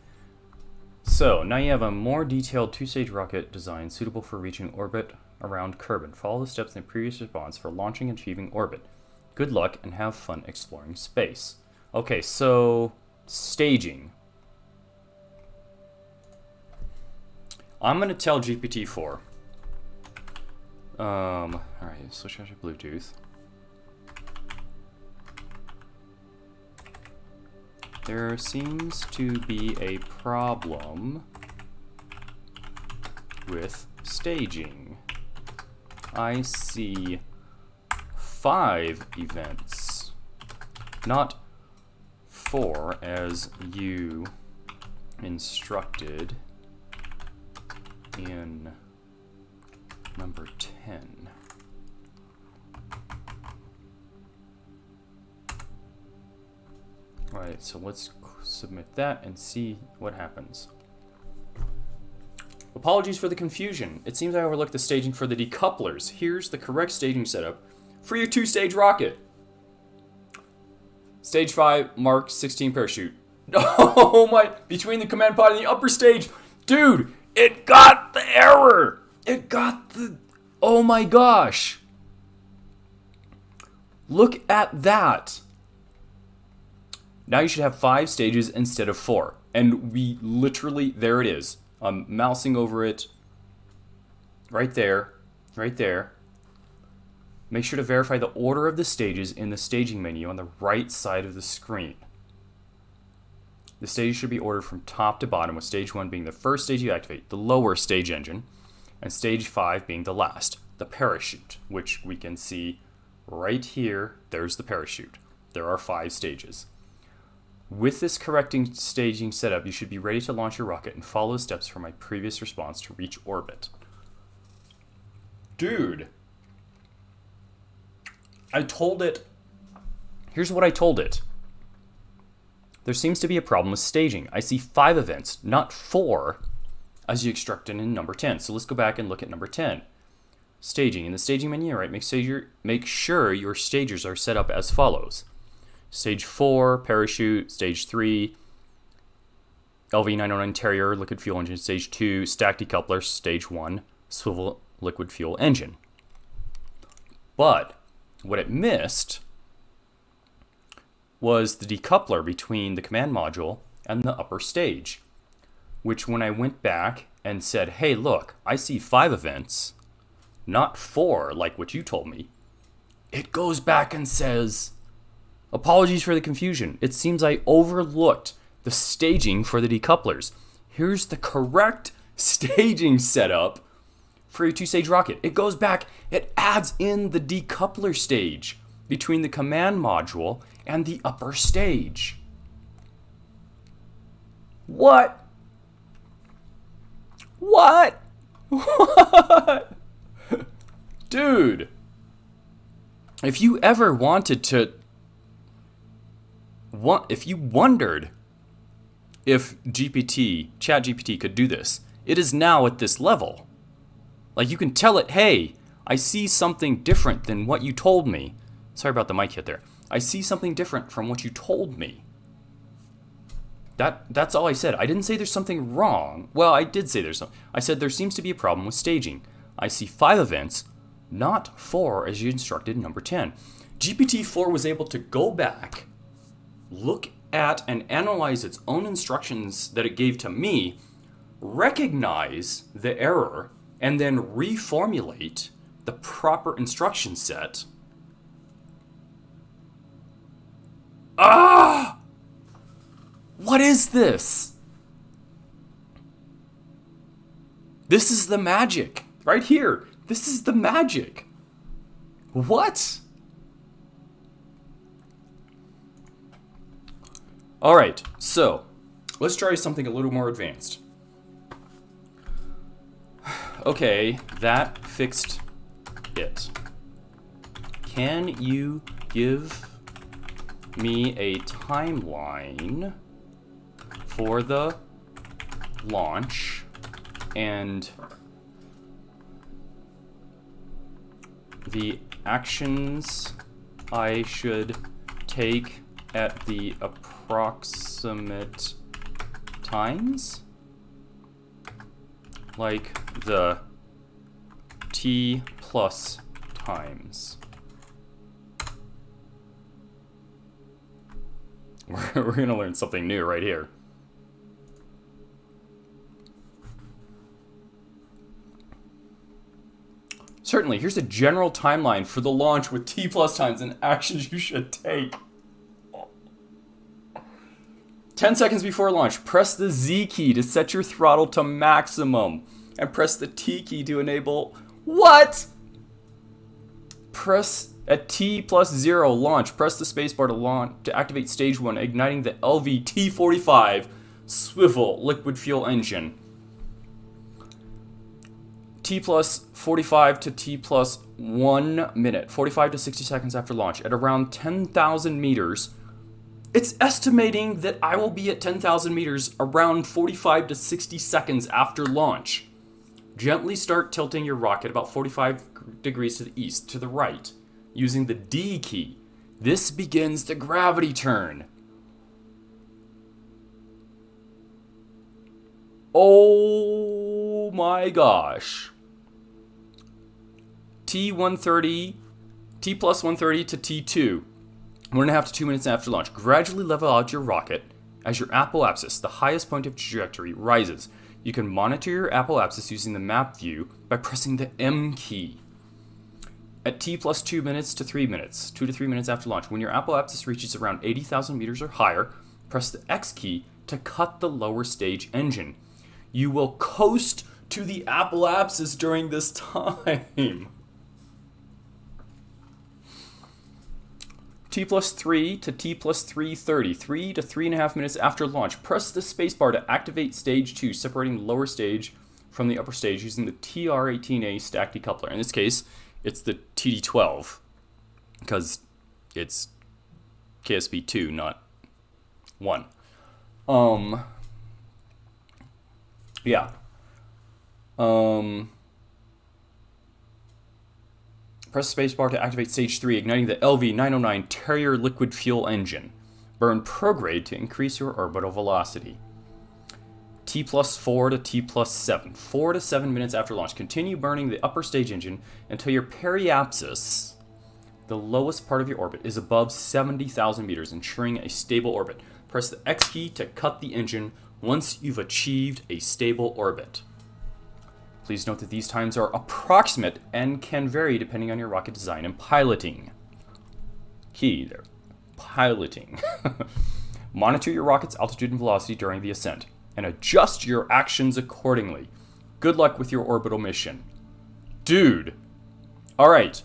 So, now you have a more detailed two-stage rocket design suitable for reaching orbit around Kerbin. Follow the steps in the previous response for launching and achieving orbit. Good luck and have fun exploring space. Okay, so... Staging. I'm going to tell GPT-4. Alright, switch out to Bluetooth. There seems to be a problem with staging. I see 5 events, not 4 as you instructed in number 10. Alright, so let's submit that and see what happens. Apologies for the confusion. It seems I overlooked the staging for the decouplers. Here's the correct staging setup for your two-stage rocket. Stage 5, Mark 16 parachute. Oh my, between the command pod and the upper stage. Dude, it got the error. It got the, oh my gosh. Look at that. Now you should have 5 stages instead of 4. And we literally, there it is. I'm mousing over it. Right there. Right there. Make sure to verify the order of the stages in the staging menu on the right side of the screen. The stages should be ordered from top to bottom, with stage 1 being the first stage you activate, the lower stage engine, and stage 5 being the last, the parachute, which we can see right here. There's the parachute. There are 5 stages. With this correcting staging setup, you should be ready to launch your rocket and follow the steps from my previous response to reach orbit. Dude. I told it. Here's what I told it. There seems to be a problem with staging. I see 5 events, not 4, as you instructed in number 10. So let's go back and look at number 10. Staging. In the staging menu, right, make sure your stagers are set up as follows. Stage 4, parachute. Stage 3, LV909 Terrier, liquid fuel engine. Stage 2, stack decoupler. Stage 1, swivel liquid fuel engine. But what it missed was the decoupler between the command module and the upper stage, which when I went back and said, hey, look, I see 5 events, not 4 like what you told me, it goes back and says, apologies for the confusion. It seems I overlooked the staging for the decouplers. Here's the correct staging setup for a two-stage rocket. It goes back, it adds in the decoupler stage between the command module and the upper stage. What? What? What? Dude. If you ever wanted to... If you wondered if ChatGPT could do this, it is now at this level. Like, you can tell it, hey, I see something different than what you told me. Sorry about the mic hit there. I see something different from what you told me. That's all I said. I didn't say there's something wrong. Well, I did say there's something. I said there seems to be a problem with staging. I see 5 events, not 4 as you instructed in number 10. GPT-4 was able to go back, look at and analyze its own instructions that it gave to me, recognize the error, and then reformulate the proper instruction set. Ah! What is this? This is the magic. Right here. This is the magic. What? Alright, so let's try something a little more advanced. Okay, that fixed it. Can you give me a timeline for the launch and the actions I should take at the approximate times? Like the t plus times. We're going to learn something new right here. Certainly, here's a general timeline for the launch with t plus times and actions you should take. 10 seconds before launch, press the Z key to set your throttle to maximum. And press the T key to enable... What? Press at T plus 0, launch. Press the spacebar to activate stage 1, igniting the LVT-45 swivel liquid fuel engine. T plus 45 to T plus 1 minute, 45 to 60 seconds after launch. At around 10,000 meters, it's estimating that I will be at 10,000 meters around 45 to 60 seconds after launch. Gently start tilting your rocket about 45 degrees to the east, to the right, using the D key. This begins the gravity turn. Oh my gosh. T130, T plus 130 to T2, 1.5 to 2 minutes after launch. Gradually level out your rocket as your apoapsis, the highest point of trajectory, rises. You can monitor your apoapsis using the map view by pressing the M key. At T plus 2 minutes to 3 minutes, 2 to 3 minutes after launch, when your apoapsis reaches around 80,000 meters or higher, press the X key to cut the lower stage engine. You will coast to the apoapsis during this time. T plus 3 to T plus 330, 3 to 3.5 minutes after launch. Press the spacebar to activate stage 2, separating the lower stage from the upper stage using the TR18A stack decoupler. In this case, it's the TD12, because it's KSP2, not 1. Yeah. Press spacebar to activate stage 3, igniting the LV909 Terrier liquid fuel engine. Burn prograde to increase your orbital velocity. T plus 4 to T plus 7, 4 to 7 minutes after launch. Continue burning the upper stage engine until your periapsis, the lowest part of your orbit, is above 70,000 meters, ensuring a stable orbit. Press the X key to cut the engine once you've achieved a stable orbit. Please note that these times are approximate and can vary depending on your rocket design and piloting. Key there. Piloting. Monitor your rocket's altitude and velocity during the ascent, and adjust your actions accordingly. Good luck with your orbital mission. Dude. Alright.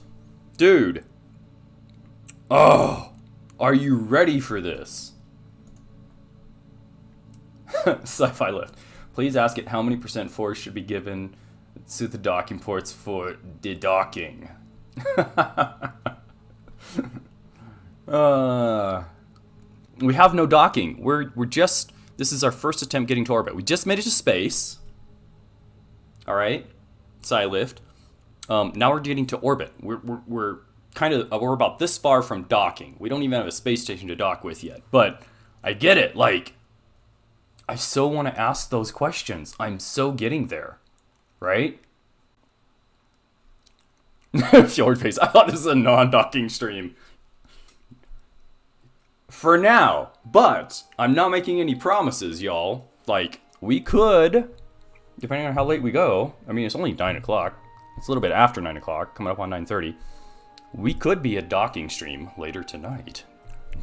Dude. Oh. Are you ready for this? Sci-fi lift. Please ask it how many % force should be given to the docking ports for de-docking. We have no docking. We're just... This is our first attempt getting to orbit. We just made it to space. Alright. Sci-lift. Now we're getting to orbit. We're about this far from docking. We don't even have a space station to dock with yet. But I get it. Like, I so want to ask those questions. I'm so getting there. Right? Fjord face. I thought this was a non-docking stream. For now. But I'm not making any promises, y'all. Like, we could, depending on how late we go. I mean, it's only 9 o'clock. It's a little bit after 9 o'clock, coming up on 9:30. We could be a docking stream later tonight.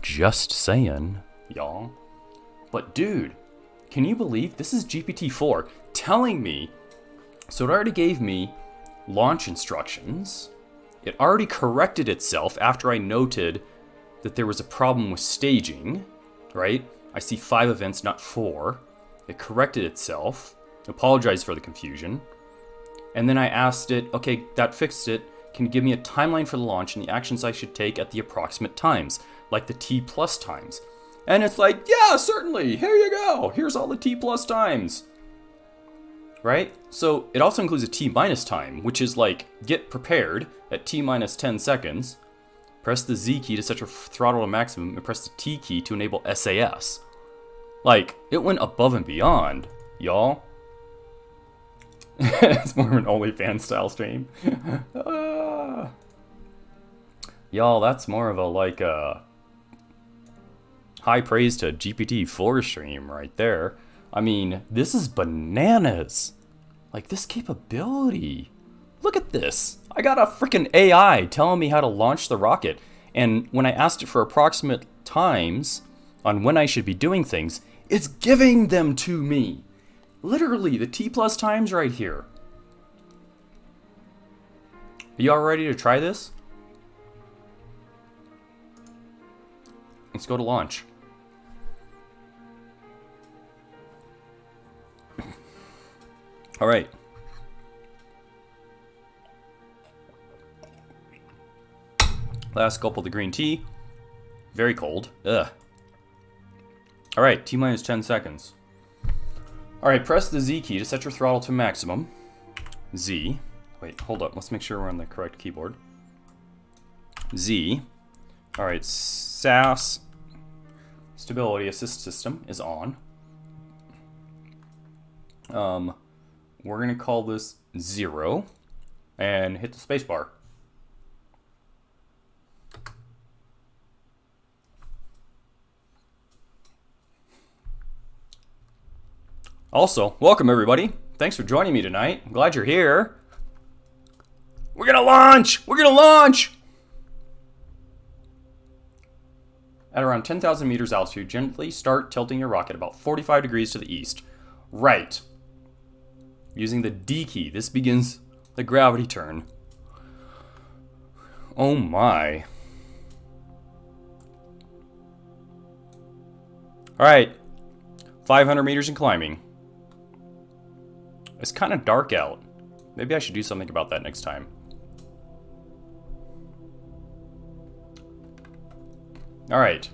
Just saying, y'all. But dude, can you believe this is GPT-4 telling me, so it already gave me launch instructions. It already corrected itself after I noted that there was a problem with staging, right? I see 5 events, not 4. It corrected itself, apologized for the confusion. And then I asked it, okay, that fixed it. Can you give me a timeline for the launch and the actions I should take at the approximate times, like the T+ times? And it's like, yeah, certainly, here you go. Here's all the T+ times. Right? So it also includes a T- time, which is like, get prepared at T- 10 seconds. Press the Z key to set your throttle to maximum, and press the T key to enable SAS. Like, it went above and beyond, y'all. It's more of an OnlyFans style stream. Y'all, that's more of a, like, high praise to GPT-4 stream right there. I mean, this is bananas. Like, this capability. Look at this. I got a freaking AI telling me how to launch the rocket. And when I asked it for approximate times on when I should be doing things, it's giving them to me. Literally, the T+ times right here. Are y'all ready to try this? Let's go to launch. All right. Last gulp of the green tea. Very cold. Ugh. All right, T- 10 seconds. All right, press the Z key to set your throttle to maximum. Z. Wait, hold up. Let's make sure we're on the correct keyboard. Z. All right, SAS stability assist system is on. We're gonna call this 0 and hit the space bar. Also, welcome everybody. Thanks for joining me tonight. I'm glad you're here. We're gonna launch! We're gonna launch! At around 10,000 meters altitude, gently start tilting your rocket about 45 degrees to the east. Right. Using the D key, this begins the gravity turn. Oh my. Alright. 500 meters and climbing. It's kind of dark out. Maybe I should do something about that next time. Alright.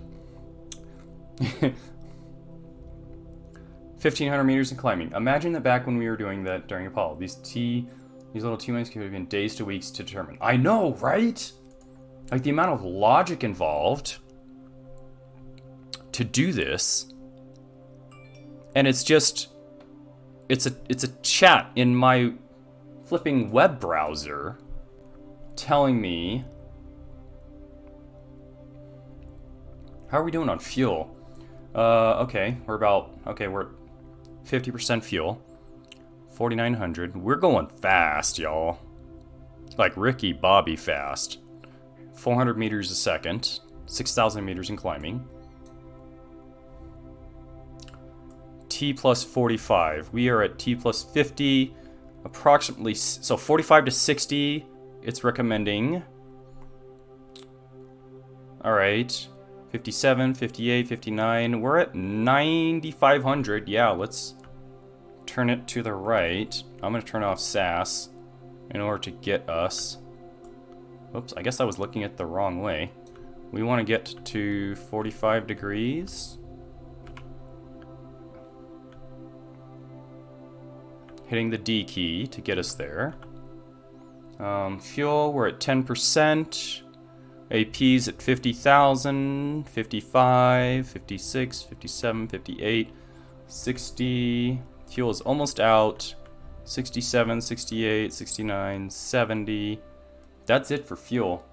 1,500 meters and climbing. Imagine that back when we were doing that during Apollo. These little T-minus could have been days to weeks to determine. I know, right? Like the amount of logic involved to do this. And it's just... It's a chat in my flipping web browser telling me... How are we doing on fuel? Okay, we're at 50% fuel. 4,900. We're going fast, y'all. Like Ricky Bobby fast. 400 meters a second. 6,000 meters in climbing. T plus 45. We are at T plus 50, approximately, so 45 to 60, it's recommending. All right, 57, 58, 59. We're at 9,500. Yeah, let's turn it to the right. I'm gonna turn off SAS in order to get us. Oops, I guess I was looking at the wrong way. We want to get to 45 degrees. Hitting the D key to get us there. Fuel, we're at 10%. AP's at 50,000, 55, 56, 57, 58, 60. Fuel is almost out. 67, 68, 69, 70. That's it for fuel.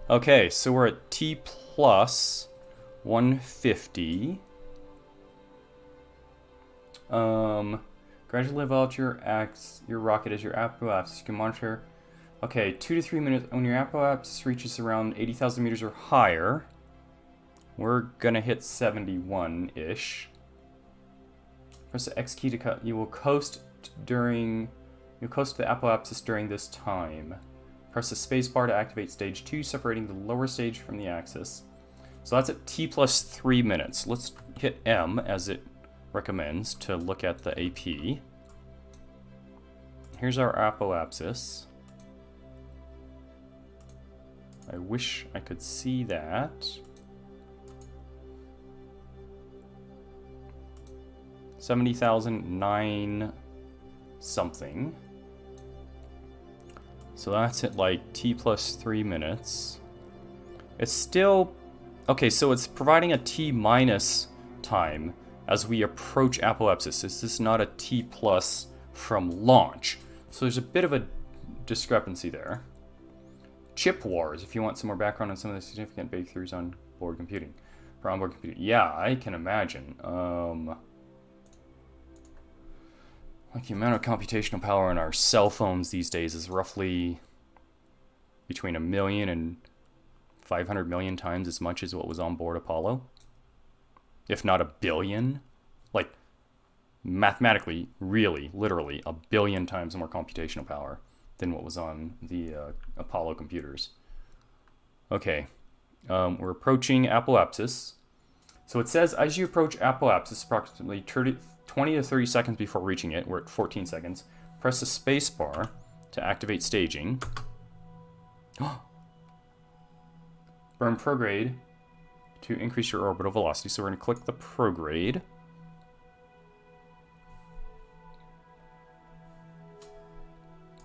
Okay, so we're at T plus 150. Gradually level out your rocket as your apoapsis. You can monitor. Okay, 2 to 3 minutes. When your apoapsis reaches around 80,000 meters or higher, we're gonna hit 71-ish. Press the X key to cut. You will coast to the apoapsis during this time. Press the space bar to activate stage 2, separating the lower stage from the axis. So that's at T plus 3 minutes. Let's hit M as it recommends to look at the AP. Here's our apoapsis. I wish I could see that. 70,009 something. So that's at like T plus 3 minutes. It's still... Okay, so it's providing a T minus time as we approach apoapsis. This is not a T plus from launch. So there's a bit of a discrepancy there. Chip wars, if you want some more background on some of the significant breakthroughs on board computing. For onboard computing. Yeah, I can imagine. Like the amount of computational power in our cell phones these days is roughly between 1 million and 500 million times as much as what was on board Apollo. If not 1 billion. Like, mathematically, really, literally, 1 billion times more computational power than what was on the Apollo computers. Okay, we're approaching apoapsis. So it says as you approach apoapsis, approximately 20 to 30 seconds before reaching it, we're at 14 seconds, press the space bar to activate staging. Burn prograde to increase your orbital velocity. So we're going to click the prograde.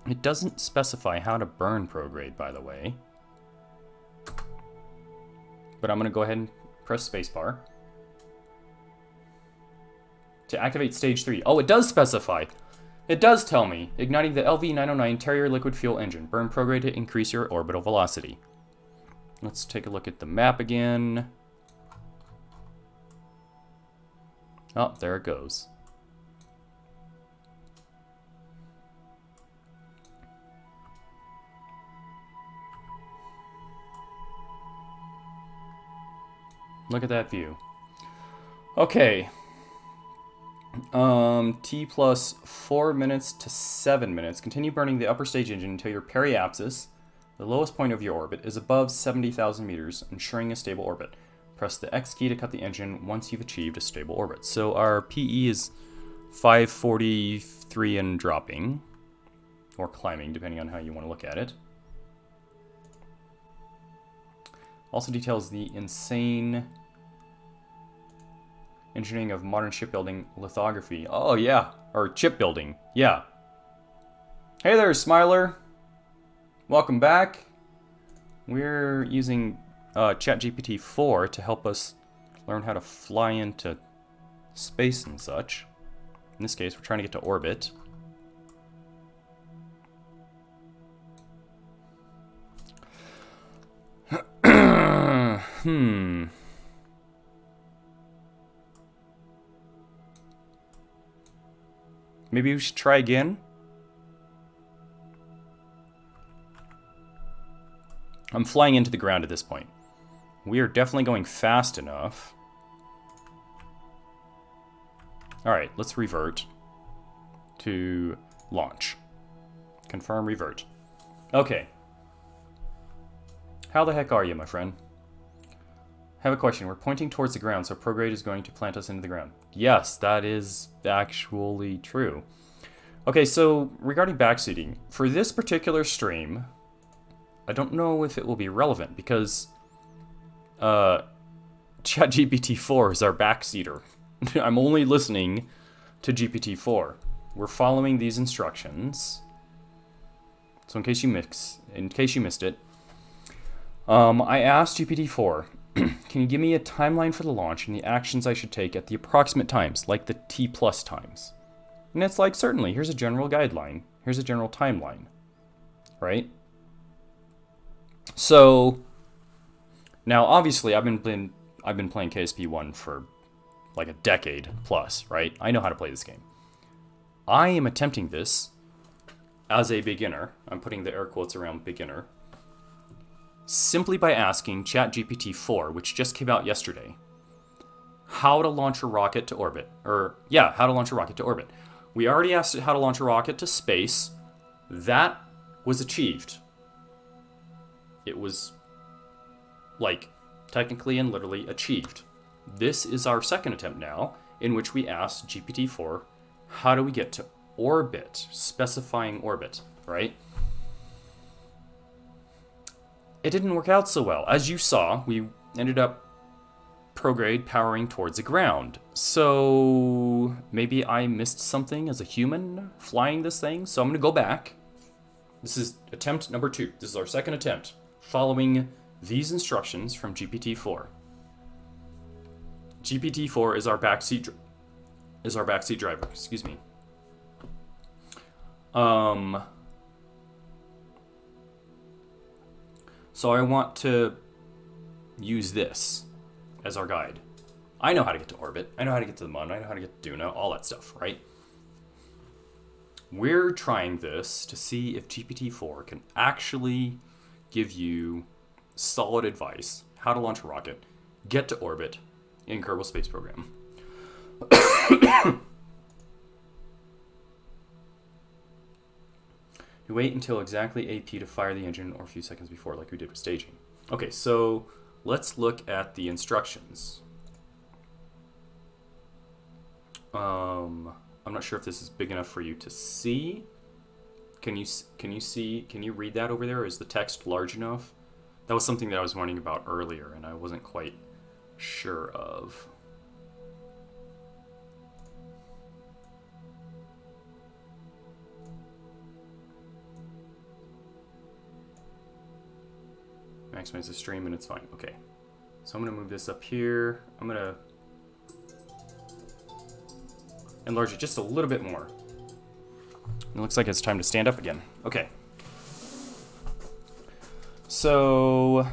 It doesn't specify how to burn prograde, by the way. But I'm going to go ahead and press spacebar to activate stage 3. Oh, it does specify. It does tell me. Igniting the LV-909 Terrier liquid fuel engine. Burn prograde to increase your orbital velocity. Let's take a look at the map again. Oh, there it goes. Look at that view. Okay. T plus 4 minutes to 7 minutes. Continue burning the upper stage engine until your periapsis, the lowest point of your orbit, is above 70,000 meters, ensuring a stable orbit. Press the X key to cut the engine once you've achieved a stable orbit. So our PE is 543 and dropping, or climbing, depending on how you want to look at it. Also details the insane engineering of modern shipbuilding lithography. Oh yeah, or chip building, yeah. Hey there, Smiler. Welcome back. We're using ChatGPT4 to help us learn how to fly into space and such. In this case, we're trying to get to orbit. Maybe we should try again. I'm flying into the ground at this point. We are definitely going fast enough. Alright, let's revert to launch. Confirm, revert. Okay. How the heck are you, my friend? Have a question. We're pointing towards the ground, so prograde is going to plant us into the ground. Yes, that is actually true. Okay, so regarding backseating, for this particular stream, I don't know if it will be relevant because ChatGPT4 is our backseater. I'm only listening to GPT-4. We're following these instructions. So in case you missed it, I asked GPT-4, can you give me a timeline for the launch and the actions I should take at the approximate times, like the T+ times? And it's like, certainly, here's a general guideline. Here's a general timeline, right? So now, obviously, I've been playing KSP1 for like a decade plus, right? I know how to play this game. I am attempting this as a beginner. I'm putting the air quotes around beginner. Simply by asking ChatGPT4, which just came out yesterday, how to launch a rocket to orbit. How to launch a rocket to orbit. We already asked it how to launch a rocket to space. That was achieved. It was, like, technically and literally achieved. This is our second attempt now, in which we asked GPT-4, how do we get to orbit? Specifying orbit, right? It didn't work out so well. As you saw, we ended up prograde powering towards the ground. So maybe I missed something as a human flying this thing. So I'm going to go back. This is attempt number 2. This is our second attempt following these instructions from GPT-4. GPT-4 is our backseat driver. Excuse me. So I want to use this as our guide. I know how to get to orbit. I know how to get to the moon. I know how to get to Duna, all that stuff, right? We're trying this to see if GPT-4 can actually give you solid advice, how to launch a rocket, get to orbit in Kerbal Space Program. You wait until exactly AP to fire the engine or a few seconds before, like we did with staging. Okay, so let's look at the instructions. I'm not sure if this is big enough for you to see. Can you read that over there? Is the text large enough? That was something that I was wondering about earlier, and I wasn't quite sure of. Maximize the stream and it's fine. Okay. So I'm going to move this up here. I'm going to enlarge it just a little bit more. It looks like it's time to stand up again. Okay. So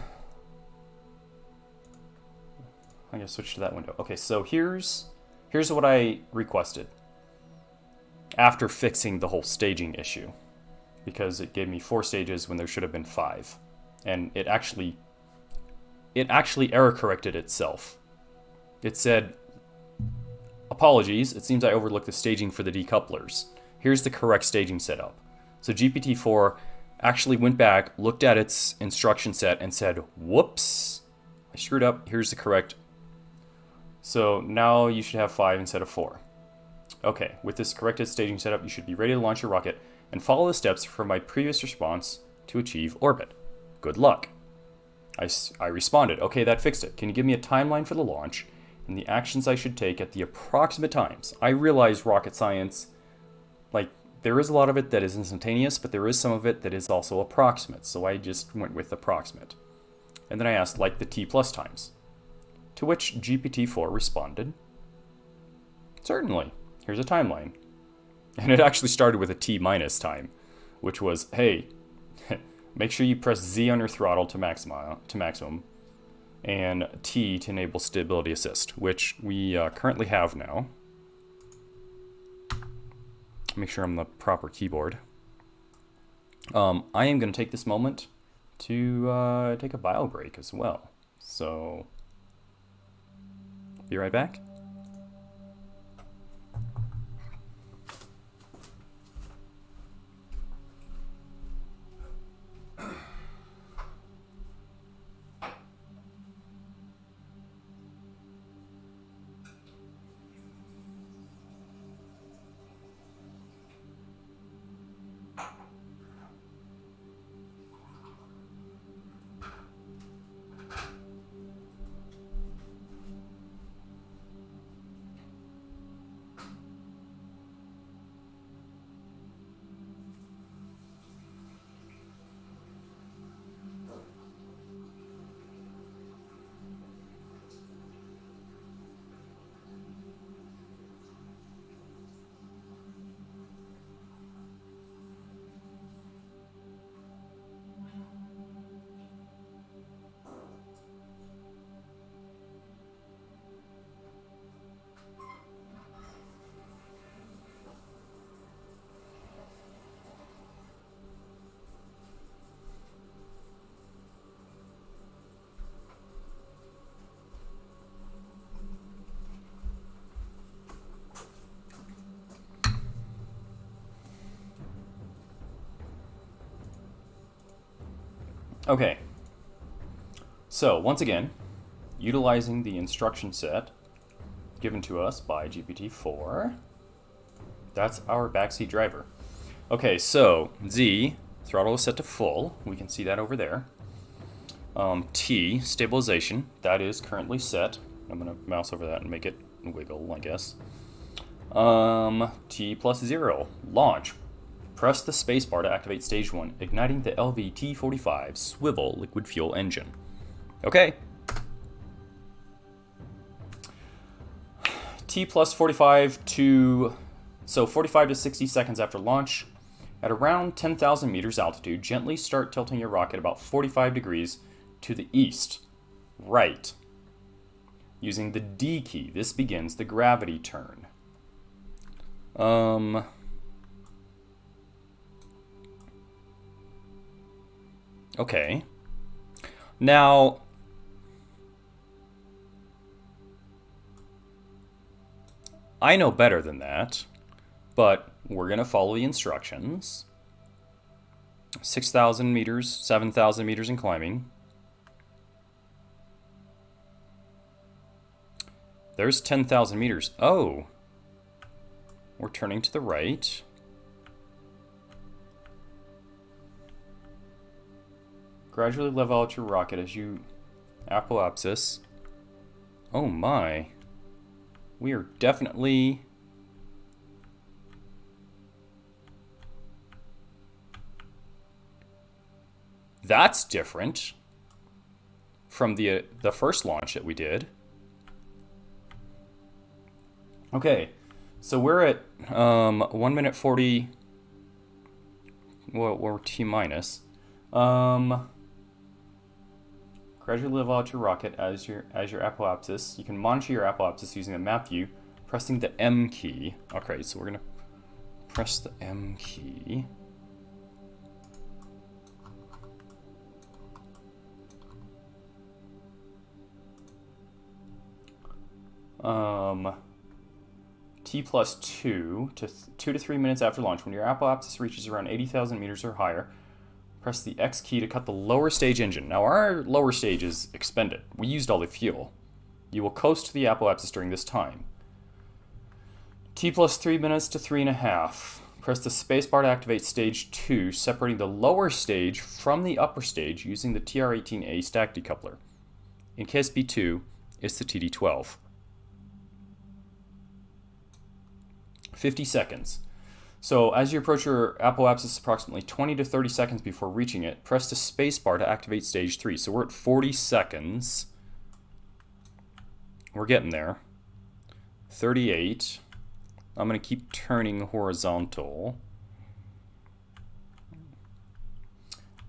I'm going to switch to that window. Okay, so here's what I requested after fixing the whole staging issue, because it gave me 4 stages when there should have been 5. And it actually error corrected itself. It said, apologies, it seems I overlooked the staging for the decouplers. Here's the correct staging setup. So GPT-4 actually went back, looked at its instruction set, and said, whoops, I screwed up, here's the correct. So now you should have 5 instead of 4. Okay, with this corrected staging setup, you should be ready to launch your rocket and follow the steps from my previous response to achieve orbit. Good luck. I responded, okay, that fixed it. Can you give me a timeline for the launch and the actions I should take at the approximate times? I realize rocket science, like, there is a lot of it that is instantaneous, but there is some of it that is also approximate, so I just went with approximate. And then I asked, like, the T+ times, to which GPT-4 responded, certainly, here's a timeline. And it actually started with a T- time, which was, hey, make sure you press Z on your throttle to maximum, and T to enable stability assist, which we currently have now. Make sure I'm on the proper keyboard. I am going to take this moment to take a bio break as well. So, be right back. Okay, so once again, utilizing the instruction set given to us by GPT-4, that's our backseat driver. Okay, so Z, throttle is set to full. We can see that over there. T, stabilization, that is currently set. I'm going to mouse over that and make it wiggle, I guess. T plus 0, launch. Press the spacebar to activate stage 1, igniting the LVT-45 swivel liquid fuel engine. Okay. T plus 45 to 45 to 60 seconds after launch. At around 10,000 meters altitude, gently start tilting your rocket about 45 degrees to the east. Right. Using the D key, this begins the gravity turn. Okay. Now, I know better than that, but we're going to follow the instructions. 6,000 meters, 7,000 meters in climbing. There's 10,000 meters. Oh. We're turning to the right. Gradually level out your rocket as you apoapsis. Oh my. We are definitely... That's different from the first launch that we did. Okay, so we're at 1 minute 40. Well, we're T minus. Gradually level out your rocket as your apoapsis. You can monitor your apoapsis using the map view, pressing the M key. Okay, so we're gonna press the M key. T plus 2 to 2 to 3 minutes after launch. When your apoapsis reaches around 80,000 meters or higher, press the X key to cut the lower stage engine. Now our lower stage is expended. We used all the fuel. You will coast to the apoapsis during this time. T plus 3 minutes to 3.5. Press the spacebar to activate stage 2, separating the lower stage from the upper stage using the TR18A stack decoupler. In KSP2, it's the TD12. 50 seconds. So as you approach your apoapsis approximately 20 to 30 seconds before reaching it, press the spacebar to activate stage 3. So we're at 40 seconds. We're getting there. 38. I'm going to keep turning horizontal.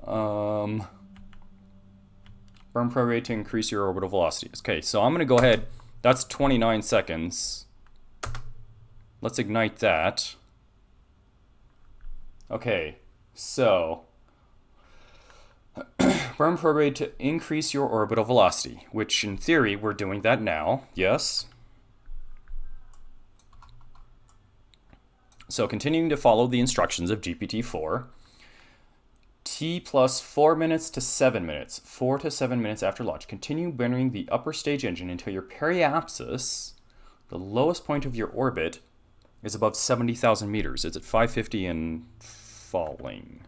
Burn pro rate to increase your orbital velocity. Okay, so I'm going to go ahead. That's 29 seconds. Let's ignite that. Okay, so burn prograde to increase your orbital velocity, which in theory we're doing that now, yes. So continuing to follow the instructions of GPT-4, T plus 4 minutes to 7 minutes, 4 to 7 minutes after launch, continue burning the upper stage engine until your periapsis, the lowest point of your orbit, is above 70,000 meters. It's at 550 and falling.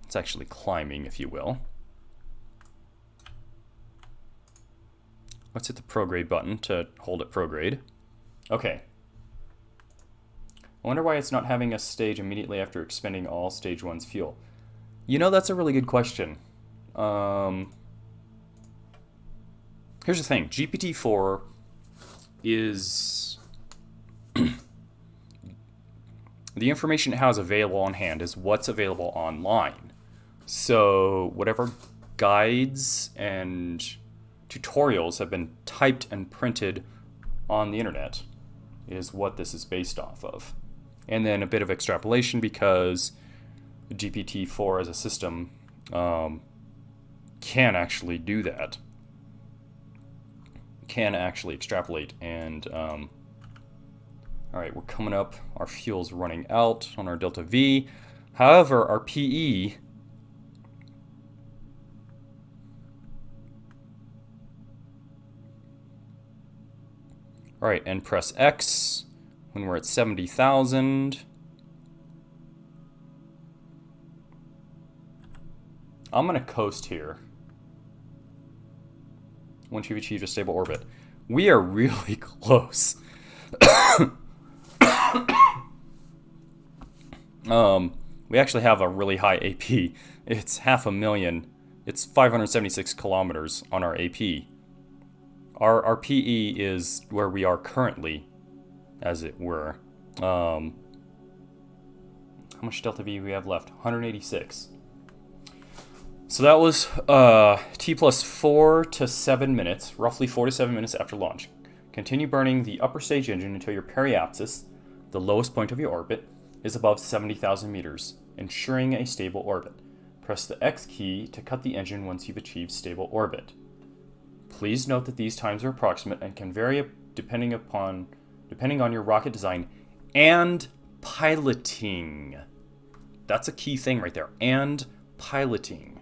It's actually climbing, if you will. Let's hit the prograde button to hold it prograde. Okay. I wonder why it's not having a stage immediately after expending all stage 1's fuel. You know, that's a really good question. Here's the thing. GPT-4 is... the information it has available on hand is what's available online. So whatever guides and tutorials have been typed and printed on the internet is what this is based off of. And then a bit of extrapolation because GPT-4 as a system can actually do that. Can actually extrapolate. And all right, we're coming up. Our fuel's running out on our delta V. However, our PE all right, and press X when we're at 70,000. I'm going to coast here once you've achieved a stable orbit. We are really close. We actually have a really high AP. It's 500,000. It's 576 kilometers on our AP. Our PE is where we are currently, as it were. How much delta V we have left? 186. So that was T plus 4 to 7 minutes, roughly 4 to 7 minutes after launch. Continue burning the upper stage engine until your periapsis, the lowest point of your orbit, is above 70,000 meters, ensuring a stable orbit. Press the X key to cut the engine once you've achieved stable orbit. Please note that these times are approximate and can vary depending on your rocket design and piloting. That's a key thing right there. And piloting.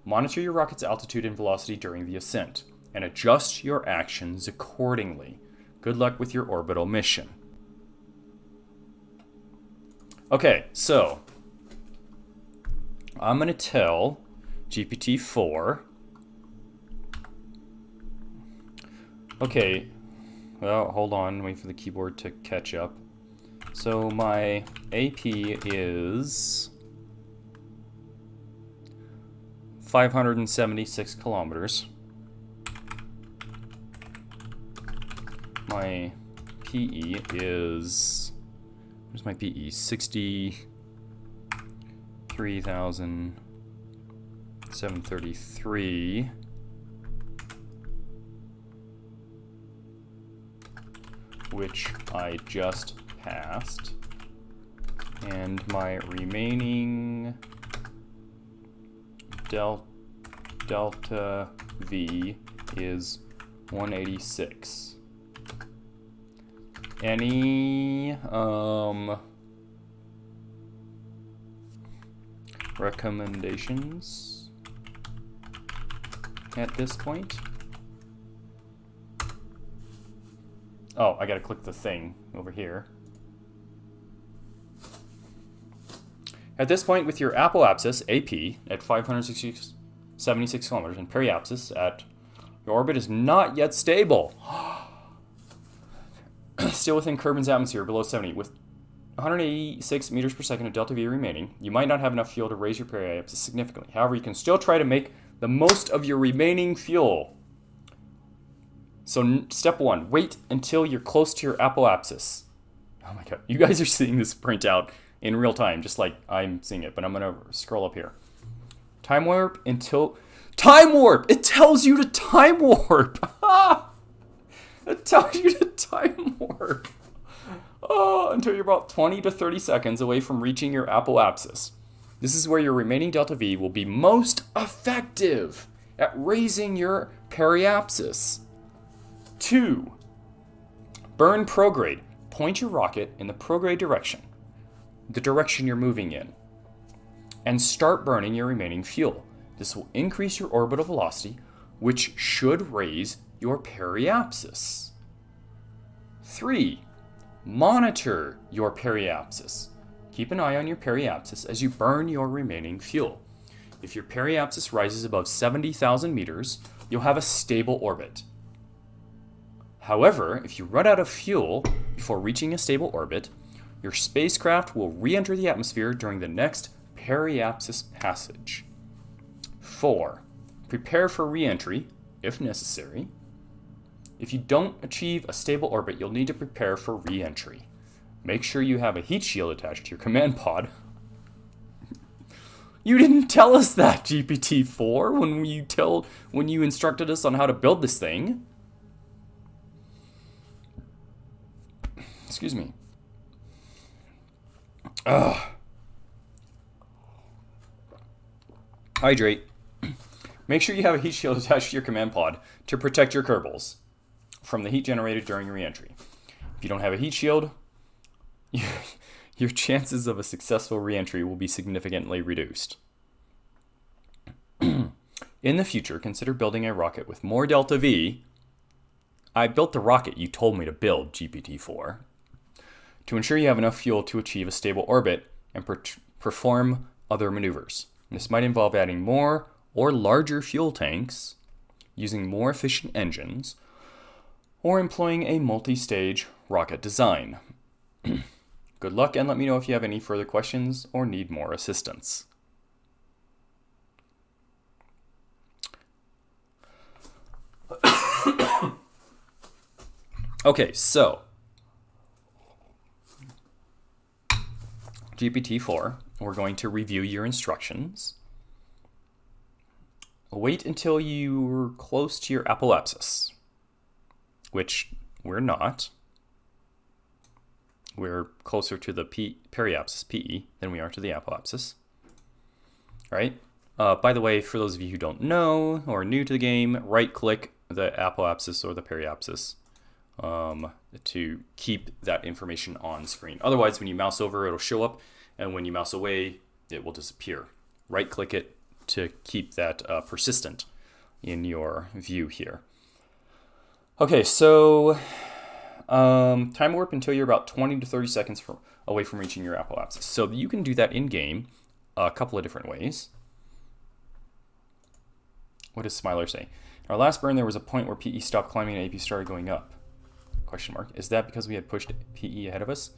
Monitor your rocket's altitude and velocity during the ascent, and adjust your actions accordingly. Good luck with your orbital mission. Okay, so I'm going to tell GPT-4. Okay, well, hold on, wait for the keyboard to catch up. So my AP is 576 kilometers. My PE is, where's my PE? 63,733. Which I just passed. And my remaining delta V is 186. Any recommendations at this point? Oh, I gotta click the thing over here. At this point, with your apoapsis, AP, at 576 kilometers, and periapsis at your orbit is not yet stable. Still within Kerbin's atmosphere, below 70, with 186 meters per second of delta V remaining, you might not have enough fuel to raise your periapsis significantly. However, you can still try to make the most of your remaining fuel. So step 1, wait until you're close to your apoapsis. Oh my god, you guys are seeing this print out in real time, just like I'm seeing it, but I'm gonna scroll up here. Time warp until... Time warp! It tells you to time warp! It tells you to time warp. Oh, until you're about 20 to 30 seconds away from reaching your apoapsis. This is where your remaining delta V will be most effective at raising your periapsis. 2. Burn prograde. Point your rocket in the prograde direction, the direction you're moving in, and start burning your remaining fuel. This will increase your orbital velocity, which should raise your periapsis. 3. Monitor your periapsis. Keep an eye on your periapsis as you burn your remaining fuel. If your periapsis rises above 70,000 meters, you'll have a stable orbit. However, if you run out of fuel before reaching a stable orbit, your spacecraft will re-enter the atmosphere during the next periapsis passage. 4. Prepare for re-entry, if necessary. If you don't achieve a stable orbit, you'll need to prepare for re-entry. Make sure you have a heat shield attached to your command pod. You didn't tell us that, GPT-4, when you instructed us on how to build this thing. Excuse me. Hydrate. Make sure you have a heat shield attached to your command pod to protect your Kerbals from the heat generated during re-entry. If you don't have a heat shield, your chances of a successful re-entry will be significantly reduced. In the future, consider building a rocket with more delta V. I built the rocket you told me to build, GPT-4, to ensure you have enough fuel to achieve a stable orbit and perform other maneuvers. This might involve adding more or larger fuel tanks, using more efficient engines, or employing a multi-stage rocket design. Good luck, and let me know if you have any further questions or need more assistance. Okay, so GPT-4, we're going to review your instructions. Wait until you're close to your apoapsis, which we're not. We're closer to the periapsis, PE, than we are to the apoapsis. All right? By the way, for those of you who don't know or are new to the game, right-click the apoapsis or the periapsis to keep that information on screen. Otherwise, when you mouse over, it'll show up, and when you mouse away, it will disappear. Right-click it to keep that persistent in your view here. Okay, so time warp until you're about 20 to 30 seconds away from reaching your apoapsis. So you can do that in-game a couple of different ways. What does Smiler say? Our last burn, there was a point where PE stopped climbing and AP started going up. Question mark. Is that because we had pushed PE ahead of us?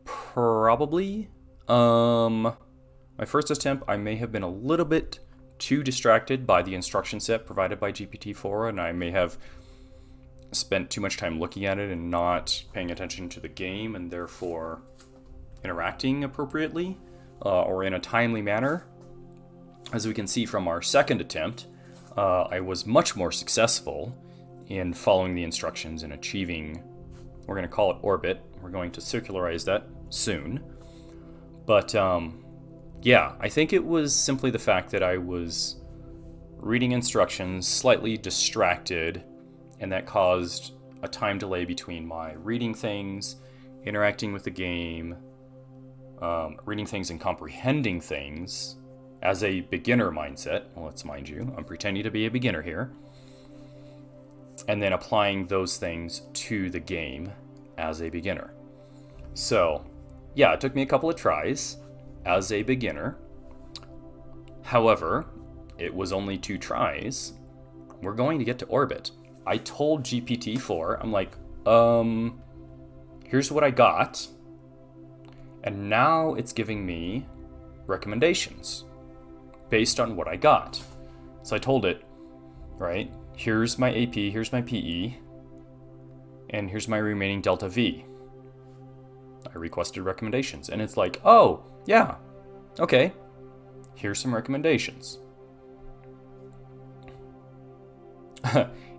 Probably. My first attempt, I may have been a little bit too distracted by the instruction set provided by GPT-4, and I may have spent too much time looking at it and not paying attention to the game, and therefore interacting appropriately or in a timely manner. As we can see from our second attempt, I was much more successful in following the instructions and achieving, we're going to call it orbit. We're going to circularize that soon. But yeah, I think it was simply the fact that I was reading instructions, slightly distracted, and that caused a time delay between my reading things, interacting with the game, reading things and comprehending things as a beginner mindset. Well, let's mind you, I'm pretending to be a beginner here. And then applying those things to the game as a beginner. So, yeah, it took me a couple of tries as a beginner. However, it was only 2 tries. We're going to get to orbit. I told GPT-4, I'm like, here's what I got. And now it's giving me recommendations based on what I got. So I told it, right, here's my AP, here's my PE, and here's my remaining delta V. I requested recommendations, and it's like, oh, yeah, okay, here's some recommendations.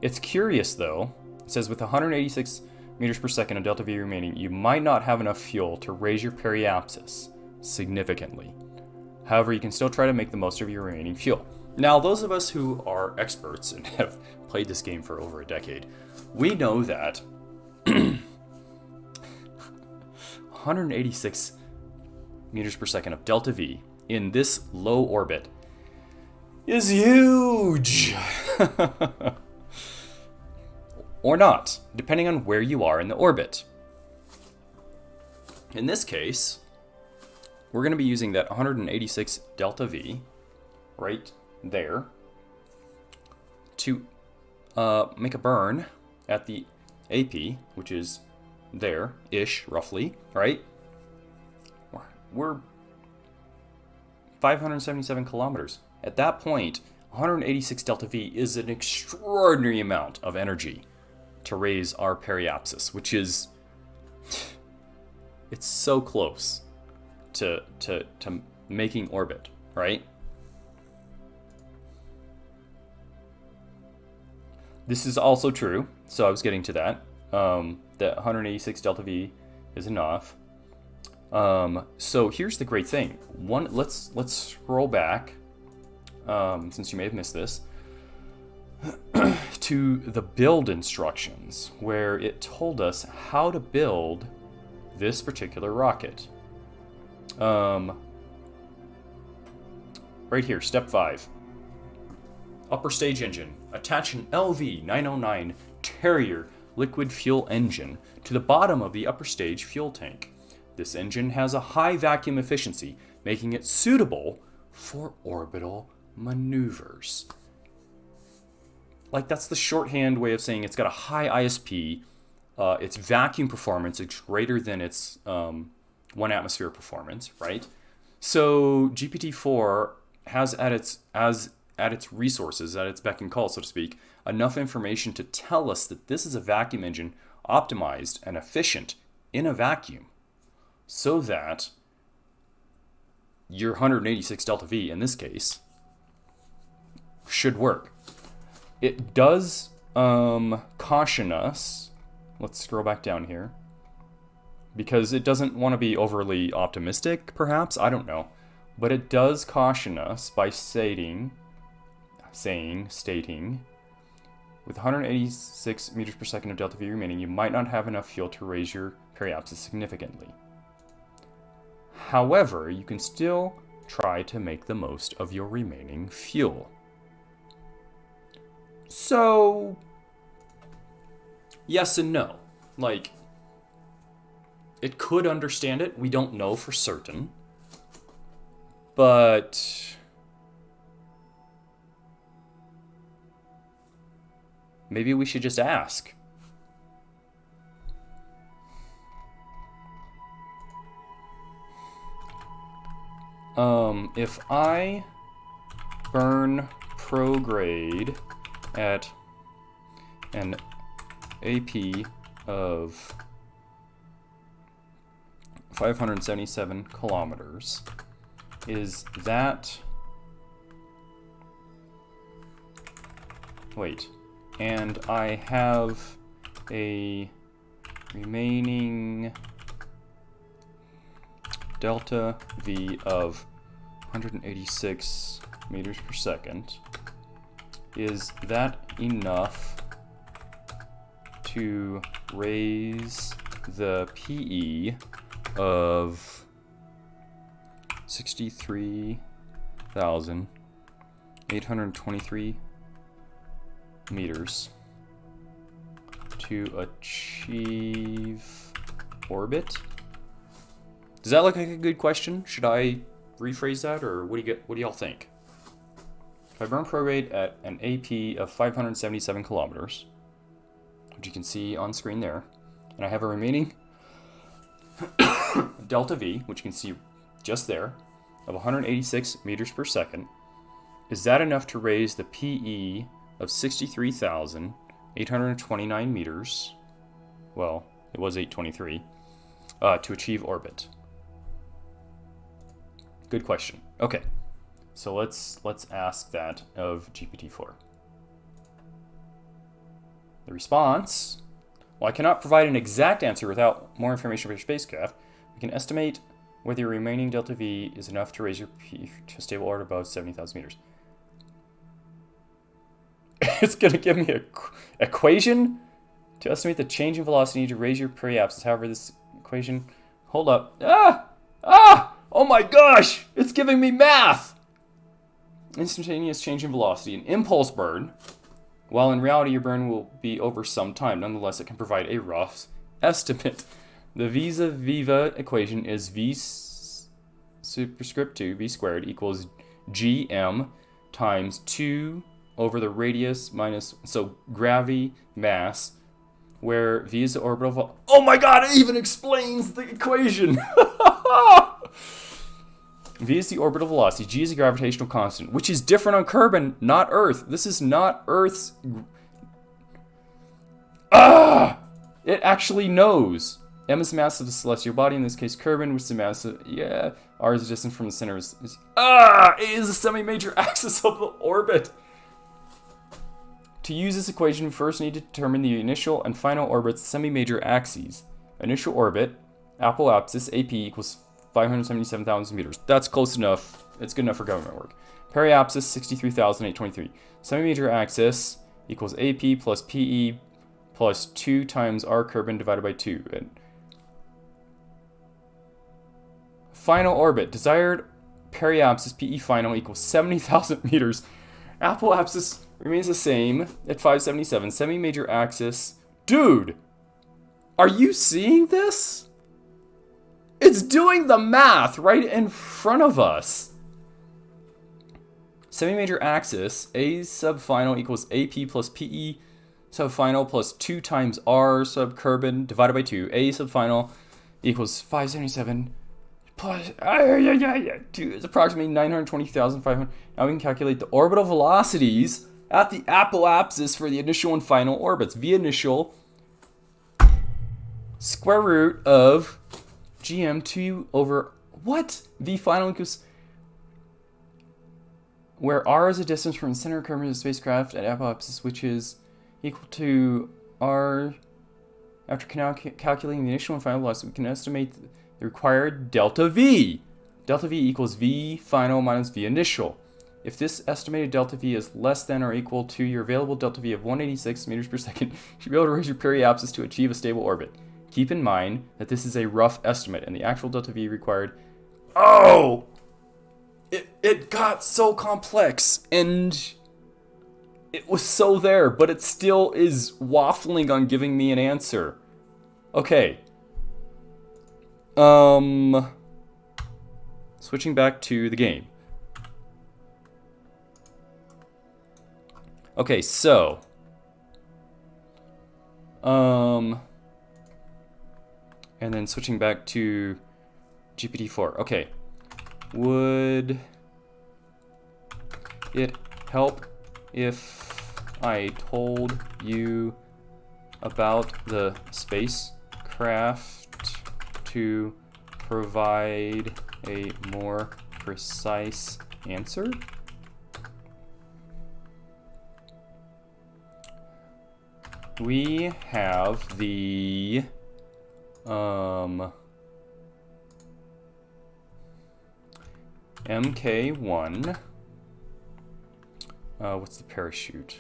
It's curious, though. It says with 186 meters per second of delta V remaining, you might not have enough fuel to raise your periapsis significantly. However, you can still try to make the most of your remaining fuel. Now, those of us who are experts and have played this game for over a decade, we know that 186 meters per second of delta V in this low orbit is huge. Or not, depending on where you are in the orbit. In this case, we're going to be using that 186 delta V right there to make a burn at the AP, which is there-ish, roughly, right? We're 577 kilometers. At that point, 186 delta V is an extraordinary amount of energy to raise our periapsis, which is... it's so close to making orbit, right? This is also true, so I was getting to that. That 186 delta V is enough. So here's the great thing. Let's scroll back, since you may have missed this, to the build instructions, where it told us how to build this particular rocket. Right here, step 5. Upper stage engine. Attach an LV909 Terrier liquid fuel engine to the bottom of the upper stage fuel tank. This engine has a high vacuum efficiency, making it suitable for orbital maneuvers. Like, that's the shorthand way of saying it's got a high ISP. Its vacuum performance is greater than its 1 atmosphere performance, right? So GPT-4 has at its resources, at its beck and call, so to speak, enough information to tell us that this is a vacuum engine optimized and efficient in a vacuum, so that your 186 delta V, in this case, should work. It does caution us. Let's scroll back down here, because it doesn't want to be overly optimistic, perhaps, I don't know. But it does caution us by stating, with 186 meters per second of delta V remaining, you might not have enough fuel to raise your periapsis significantly. However, you can still try to make the most of your remaining fuel. So, yes and no. Like, it could understand it. We don't know for certain. But maybe we should just ask. If I burn prograde at an AP of 577 kilometers, is that... Wait. And I have a remaining delta V of 186 meters per second. Is that enough to raise the PE of 63,823 meters to achieve orbit? Does that look like a good question? Should I rephrase that, or what do y'all think? If I burn prograde at an AP of 577 kilometers, which you can see on screen there, and I have a remaining delta V, which you can see just there, of 186 meters per second, is that enough to raise the PE of 63,829 meters? Well, it was 823, to achieve orbit? Good question. Okay, so let's ask that of GPT-4. The response: while I cannot provide an exact answer without more information about your spacecraft, we can estimate whether your remaining delta V is enough to raise your P to a stable orbit above 70,000 meters. It's going to give me an equation to estimate the change in velocity to raise your periapsis. However, this equation... Hold up. Oh my gosh! It's giving me math! Instantaneous change in velocity. An impulse burn, while in reality your burn will be over some time. Nonetheless, it can provide a rough estimate. The Viva equation is V superscript 2, V squared, equals GM times 2 over the radius minus, so gravity, mass, where V is the orbital oh my god, it even explains the equation! V is the orbital velocity, G is the gravitational constant, which is different on Kerbin, not Earth. This is not Earth's... It actually knows. M is the mass of the celestial body, in this case Kerbin, which is the mass of... R is the distance from the center. A is the semi-major axis of the orbit. To use this equation, we first need to determine the initial and final orbit's semi-major axes. Initial orbit, apoapsis, AP equals 577,000 meters. That's close enough. It's good enough for government work. Periapsis, 63,823. Semi-major axis equals AP plus PE plus 2 times R Kerbin divided by 2. And final orbit, desired periapsis PE final equals 70,000 meters. Apoapsis remains the same at 577. Semi-major axis. Dude! Are you seeing this? It's doing the math right in front of us. Semi-major axis, A sub final equals AP plus PE sub final plus 2 times R sub Kerbin divided by 2. A sub final equals 577 plus is approximately 920,500. Now we can calculate the orbital velocities at the apoapsis for the initial and final orbits. V initial square root of GM2 over what? V final equals where R is a distance from the center of Kerbin to the spacecraft at apoapsis, which is equal to R. After calculating the initial and final velocity, we can estimate the required delta V. Delta V equals V final minus V initial. If this estimated delta V is less than or equal to your available delta V of 186 meters per second, you should be able to raise your periapsis to achieve a stable orbit. Keep in mind that this is a rough estimate, and the actual delta V required... Oh! It got so complex, and it was so there, but it still is waffling on giving me an answer. Okay. Switching back to the game. Okay, so... and then switching back to GPT-4. Okay. Would it help if I told you about the spacecraft to provide a more precise answer? We have the MK1. What's the parachute?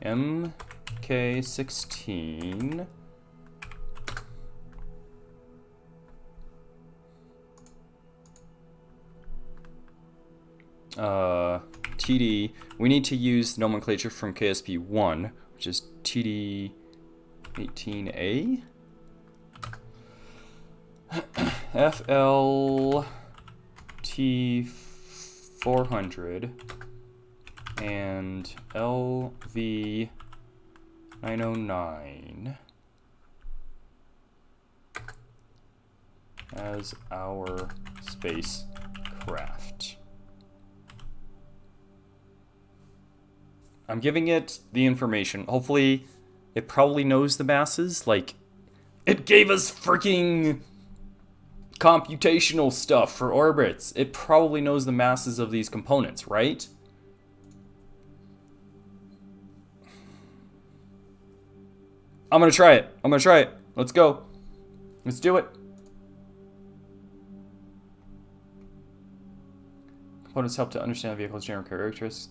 MK16. TD. We need to use nomenclature from KSP1, which is TD18A. FLT400 and LV909 as our spacecraft. I'm giving it the information. Hopefully, it probably knows the masses. Like, it gave us freaking computational stuff for orbits. It probably knows the masses of these components, right? I'm gonna try it. Let's go. Let's do it. Components help to understand the vehicle's general characteristics.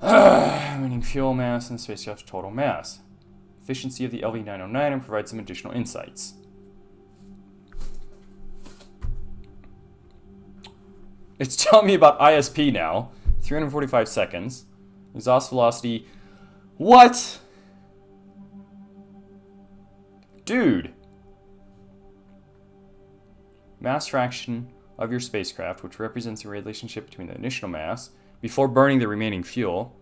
Meaning fuel mass and spacecraft's total mass. Efficiency of the LV-909 and provide some additional insights. It's telling me about ISP now. 345 seconds. Exhaust velocity. What? Dude. Mass fraction of your spacecraft, which represents the relationship between the initial mass before burning the remaining fuel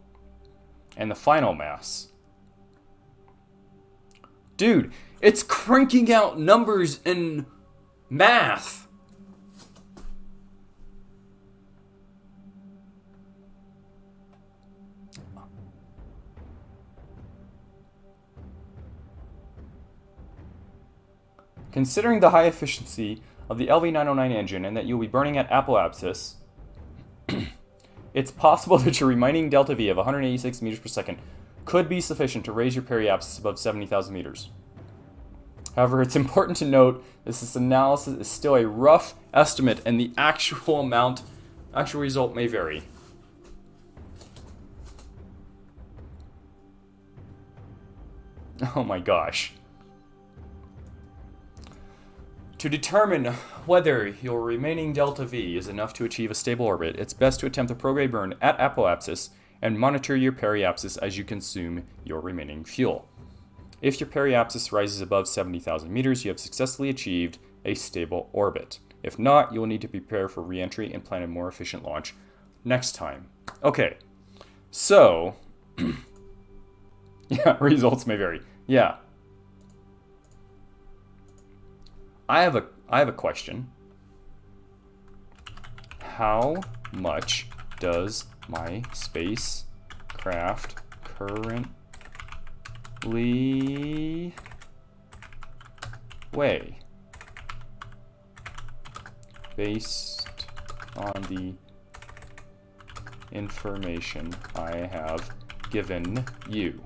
and the final mass. Dude, it's cranking out numbers in math. Considering the high efficiency of the LV-909 engine and that you'll be burning at apoapsis, it's possible that your remaining delta V of 186 meters per second could be sufficient to raise your periapsis above 70,000 meters. However, it's important to note that this analysis is still a rough estimate and the actual result may vary. Oh my gosh. To determine whether your remaining delta V is enough to achieve a stable orbit, it's best to attempt a prograde burn at apoapsis and monitor your periapsis as you consume your remaining fuel. If your periapsis rises above 70,000 meters, you have successfully achieved a stable orbit. If not, you will need to prepare for re-entry and plan a more efficient launch next time. Okay, so, yeah, results may vary. Yeah. I have a question. How much does my spacecraft currently weigh? Based on the information I have given you.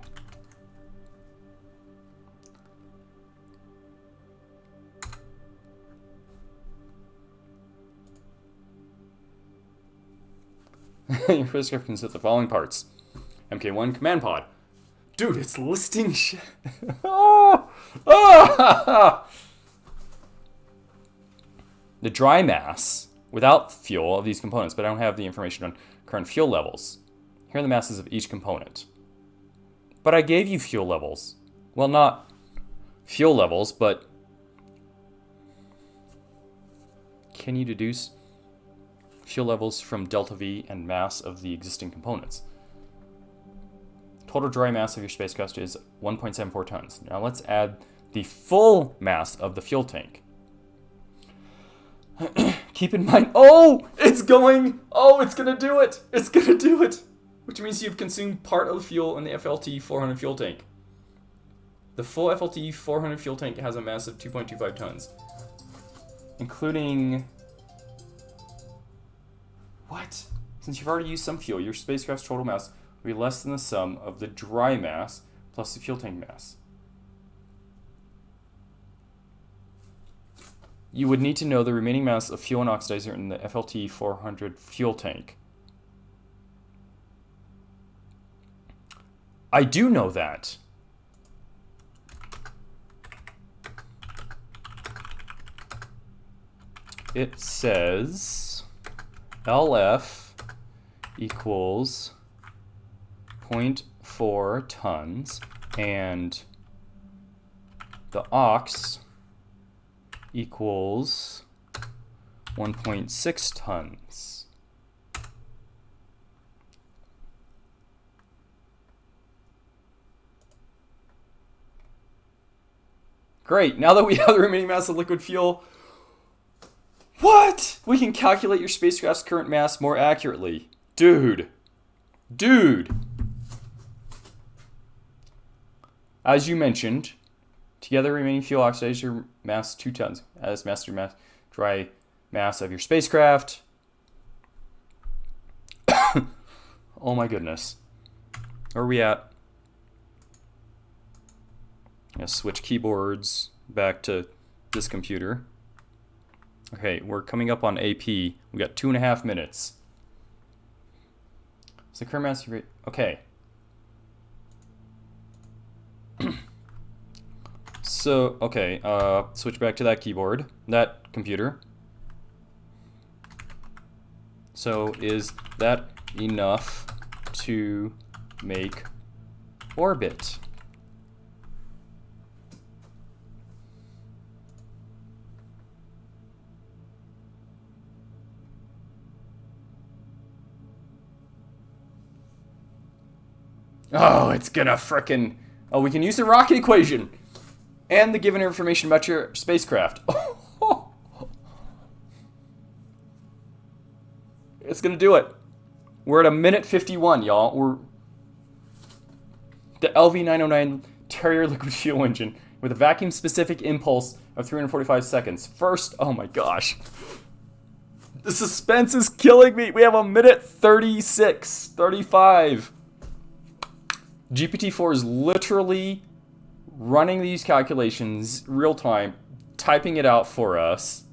Your spacecraft consists of the following parts. MK1 command pod. Dude, it's listing shit. The dry mass without fuel of these components, but I don't have the information on current fuel levels. Here are the masses of each component. But I gave you fuel levels. Well, not fuel levels, but can you deduce fuel levels from delta V and mass of the existing components? Total dry mass of your spacecraft is 1.74 tons. Now let's add the full mass of the fuel tank. Keep in mind, it's gonna do it. It's gonna do it. Which means you've consumed part of the fuel in the FLT400 fuel tank. The full FLT400 fuel tank has a mass of 2.25 tons. Including... What? Since you've already used some fuel, your spacecraft's total mass will be less than the sum of the dry mass plus the fuel tank mass. You would need to know the remaining mass of fuel and oxidizer in the FLT400 fuel tank. I do know that. It says LF equals 0.4 tons and the ox equals 1.6 tons. Great, now that we have the remaining mass of liquid fuel, what? We can calculate your spacecraft's current mass more accurately. Dude. As you mentioned, together remaining fuel oxidizer mass 2 tons as master mass dry mass of your spacecraft. Oh my goodness. Where are we at? switch keyboards back to this computer. Okay, we're coming up on AP. We got 2.5 minutes. So current mass rate. Okay. So, okay, switch back to that keyboard, that computer. So, is that enough to make orbit? Oh, it's gonna frickin'... Oh, we can use the rocket equation! And the given information about your spacecraft. It's gonna do it. We're at 1:51, y'all. We're the LV909 Terrier liquid fuel engine with a vacuum-specific impulse of 345 seconds. First, oh my gosh. The suspense is killing me. We have 1:36, 35. GPT-4 is literally running these calculations real time, typing it out for us.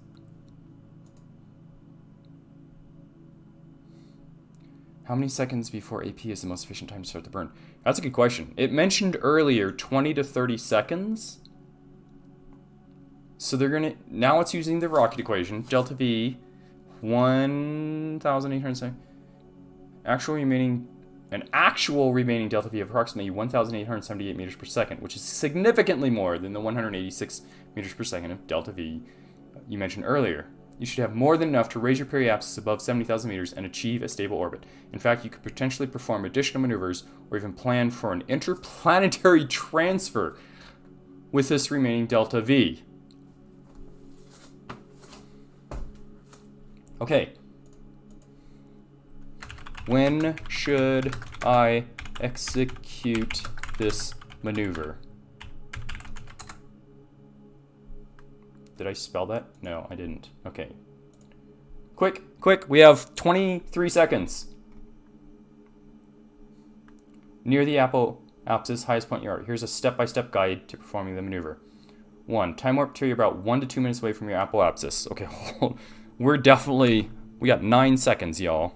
How many seconds before AP is the most efficient time to start the burn? That's a good question. It mentioned earlier 20 to 30 seconds. So they're gonna, now it's using the rocket equation, delta V, 1,800 seconds. An actual remaining delta V of approximately 1,878 meters per second, which is significantly more than the 186 meters per second of delta V you mentioned earlier. You should have more than enough to raise your periapsis above 70,000 meters and achieve a stable orbit. In fact, you could potentially perform additional maneuvers or even plan for an interplanetary transfer with this remaining delta V. Okay. When should I execute this maneuver? Did I spell that? No, I didn't. Okay. Quick, we have 23 seconds. Near the apophysis, highest point you are. Here's a step-by-step guide to performing the maneuver. 1. Time warp till you're about 1 to 2 minutes away from your apophysis. Okay, we got 9 seconds, y'all.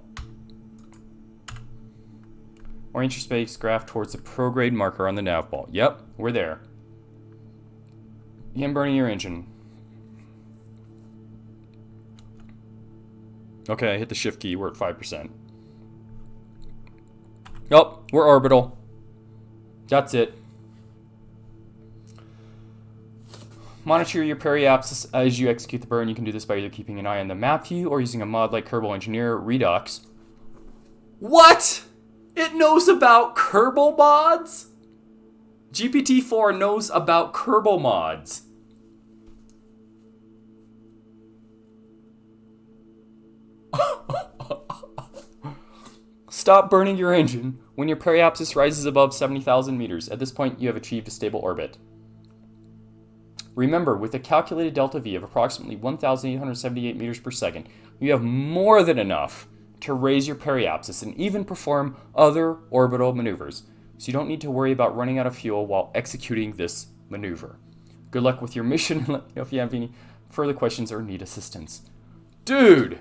Orient your spacecraft towards the prograde marker on the nav ball. Yep, we're there. Begin burning your engine. Okay, I hit the shift key. We're at 5%. Oh, we're orbital. That's it. Monitor your periapsis as you execute the burn. You can do this by either keeping an eye on the map view or using a mod like Kerbal Engineer Redux. What? It knows about Kerbal mods? GPT-4 knows about Kerbal mods. Stop burning your engine when your periapsis rises above 70,000 meters. At this point, you have achieved a stable orbit. Remember, with a calculated delta V of approximately 1,878 meters per second, you have more than enough to raise your periapsis and even perform other orbital maneuvers, so you don't need to worry about running out of fuel while executing this maneuver. Good luck with your mission. Let me know if you have any further questions or need assistance. Dude!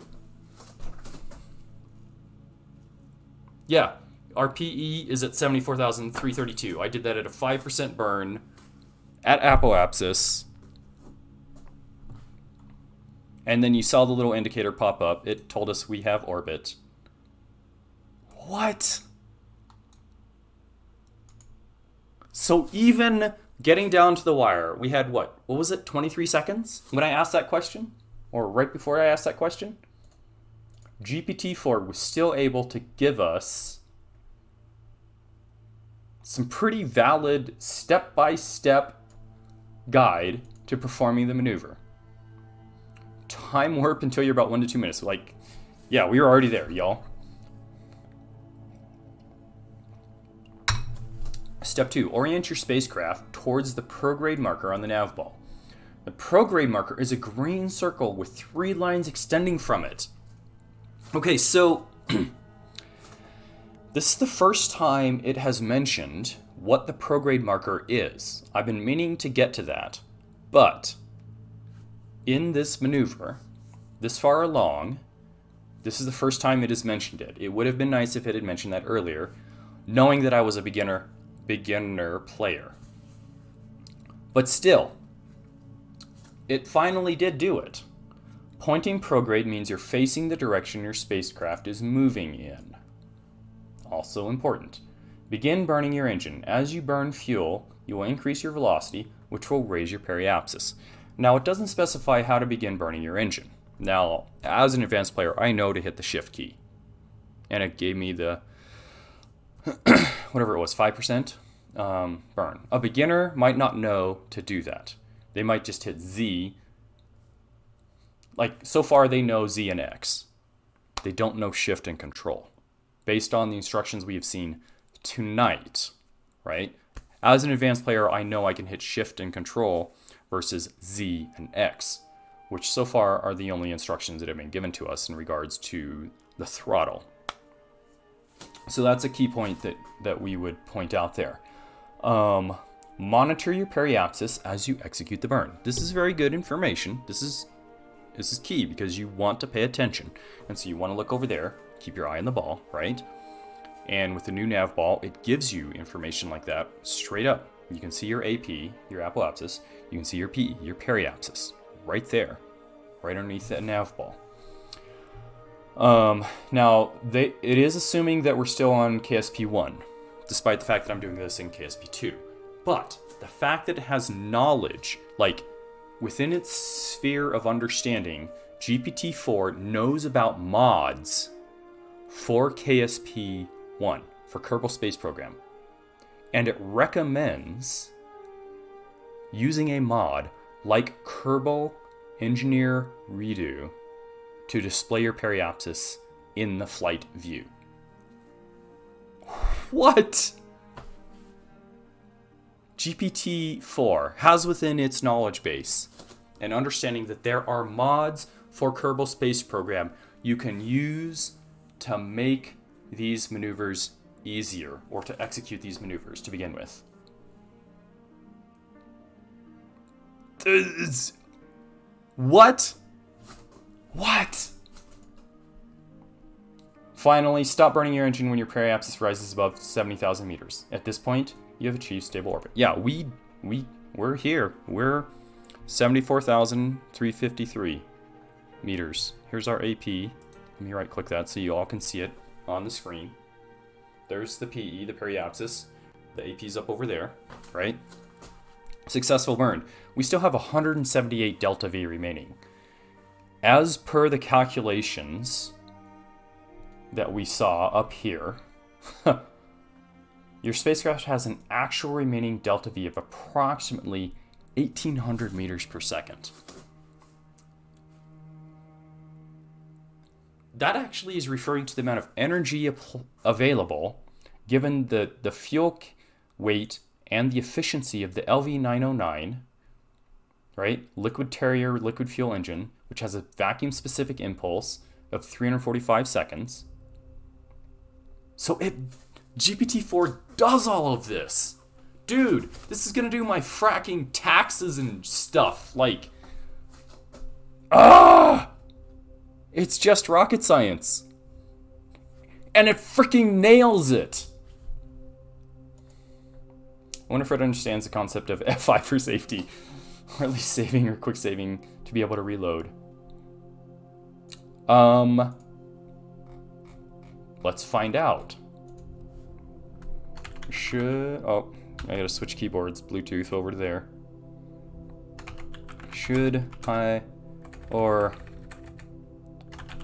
Yeah, our PE is at 74,332. I did that at a 5% burn at apoapsis. And then you saw the little indicator pop up. It told us we have orbit. What? So even getting down to the wire, we had what? What was it, 23 seconds when I asked that question? Or right before I asked that question? GPT-4 was still able to give us some pretty valid step-by-step guide to performing the maneuver. Time warp until you're about 1 to 2 minutes. Like, yeah, we were already there, y'all. Step 2, orient your spacecraft towards the prograde marker on the nav ball. The prograde marker is a green circle with 3 lines extending from it. Okay, so this is the first time it has mentioned what the prograde marker is. I've been meaning to get to that, but in this maneuver, this far along, this is the first time it has mentioned it. It would have been nice if it had mentioned that earlier, knowing that I was a beginner player. But still, it finally did do it. Pointing prograde means you're facing the direction your spacecraft is moving in. Also important. Begin burning your engine. As you burn fuel, you will increase your velocity, which will raise your periapsis. Now, it doesn't specify how to begin burning your engine. Now, as an advanced player, I know to hit the shift key. And it gave me the, whatever it was, 5% burn. A beginner might not know to do that. They might just hit Z. Like, so far they know Z and X. They don't know shift and control. Based on the instructions we have seen tonight, right? As an advanced player, I know I can hit shift and control versus Z and X, which so far are the only instructions that have been given to us in regards to the throttle. So that's a key point that we would point out there. Monitor your periapsis as you execute the burn. This is very good information. This is key because you want to pay attention. And so you want to look over there, keep your eye on the ball, right? And with the new nav ball, it gives you information like that straight up. You can see your AP, your apoapsis. You can see your PE, your periapsis, right there, right underneath that nav ball. Now, it is assuming that we're still on KSP1, despite the fact that I'm doing this in KSP2. But the fact that it has knowledge, like within its sphere of understanding, GPT-4 knows about mods for KSP1, for Kerbal Space Program. And it recommends using a mod like Kerbal Engineer Redo to display your periapsis in the flight view. What? GPT-4 has within its knowledge base an understanding that there are mods for Kerbal Space Program you can use to make these maneuvers easier, or to execute these maneuvers to begin with. What? Finally, stop burning your engine when your periapsis rises above 70,000 meters. At this point, you have achieved stable orbit. Yeah, we're here. We're 74,353 meters. Here's our AP. Let me right-click that so you all can see it on the screen. There's the PE, the periapsis. The AP's up over there, right? Successful burn. We still have 178 delta V remaining. As per the calculations that we saw up here, your spacecraft has an actual remaining delta V of approximately 1,800 meters per second. That actually is referring to the amount of energy available given the fuel weight and the efficiency of the LV909, right? Liquid Terrier liquid fuel engine, which has a vacuum specific impulse of 345 seconds. So GPT-4 does all of this. Dude, this is gonna do my fracking taxes and stuff. Like, it's just rocket science. And it freaking nails it. I wonder if it understands the concept of F5 for safety, or at least saving or quick saving to be able to reload. Let's find out. I gotta switch keyboards, Bluetooth over to there.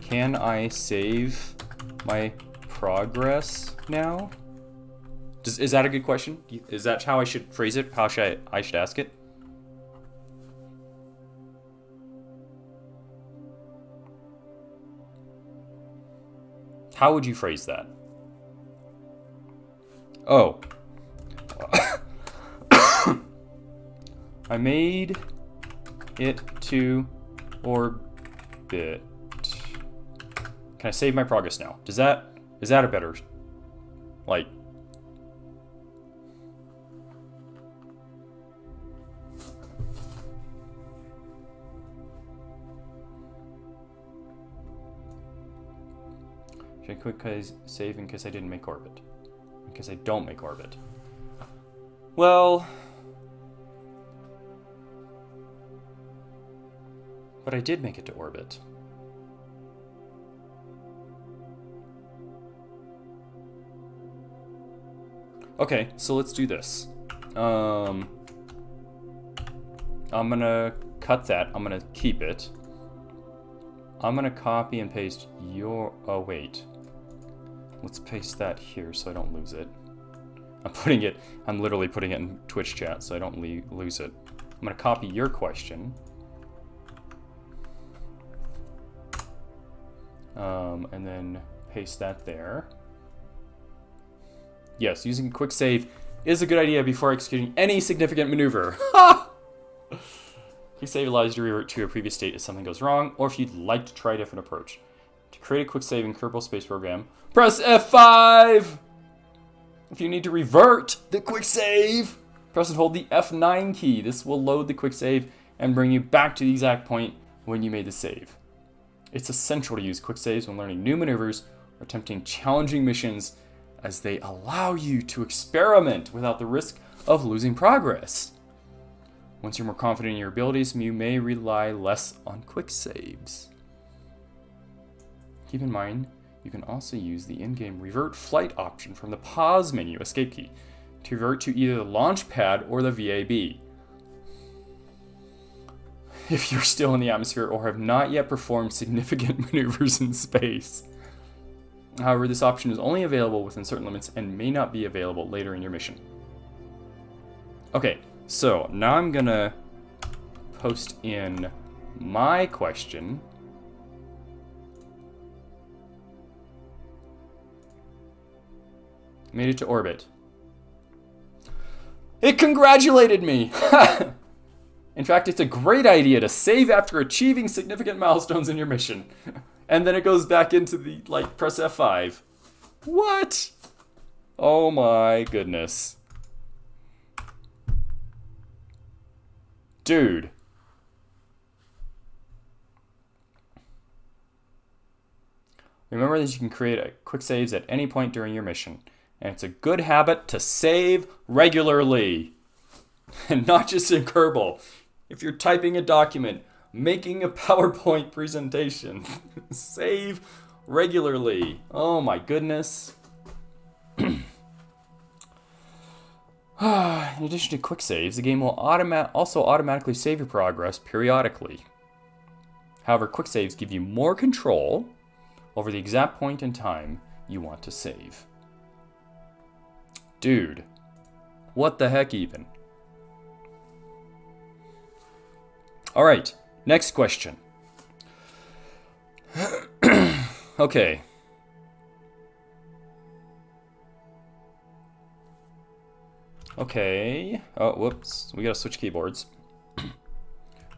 Can I save my progress now? Is that a good question? Is that how I should phrase it? How should I should ask it? How would you phrase that? Oh. I made it to orbit. Can I save my progress now? Is that a better, like, Should I quick save in case I didn't make orbit? In case I don't make orbit? Well... But I did make it to orbit. Okay, so let's do this. I'm gonna cut that. I'm gonna keep it. I'm gonna copy and paste your... Oh, wait. Let's paste that here so I don't lose it. I'm literally putting it in Twitch chat so I don't lose it. I'm gonna copy your question. And then paste that there. Yes, using quick save is a good idea before executing any significant maneuver. Quick save allows you to revert to a previous state if something goes wrong, or if you'd like to try a different approach. To create a quick save in Kerbal Space Program, press F5! If you need to revert the quick save, press and hold the F9 key. This will load the quick save and bring you back to the exact point when you made the save. It's essential to use quick saves when learning new maneuvers or attempting challenging missions, as they allow you to experiment without the risk of losing progress. Once you're more confident in your abilities, you may rely less on quick saves. Keep in mind, you can also use the in-game revert flight option from the pause menu escape key to revert to either the launch pad or the VAB. If you're still in the atmosphere or have not yet performed significant maneuvers in space. However, this option is only available within certain limits and may not be available later in your mission. Okay, so now I'm gonna post in my question. Made it to orbit. It congratulated me! In fact, it's a great idea to save after achieving significant milestones in your mission. And then it goes back into the, press F5. What? Oh my goodness. Dude. Remember that you can create quick saves at any point during your mission. And it's a good habit to save regularly. And not just in Kerbal. If you're typing a document, making a PowerPoint presentation, save regularly. Oh my goodness. In addition to quick saves, the game will also automatically save your progress periodically. However, quick saves give you more control over the exact point in time you want to save. Dude, what the heck even? All right, next question. Okay. Okay. Oh, whoops. We gotta switch keyboards.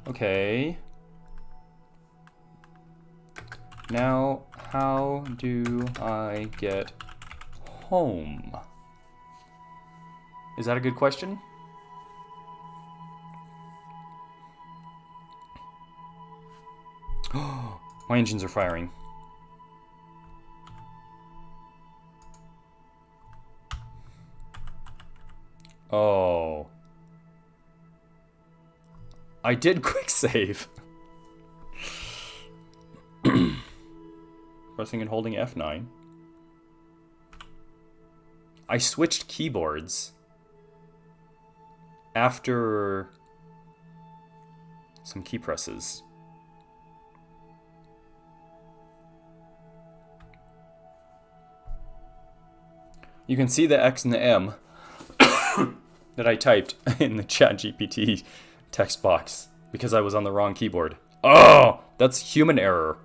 Okay. Now, how do I get home? Is that a good question? My engines are firing. Oh. I did quick save. Pressing and holding F9. I switched keyboards after some key presses. You can see the X and the M that I typed in the ChatGPT text box because I was on the wrong keyboard. Oh, that's human error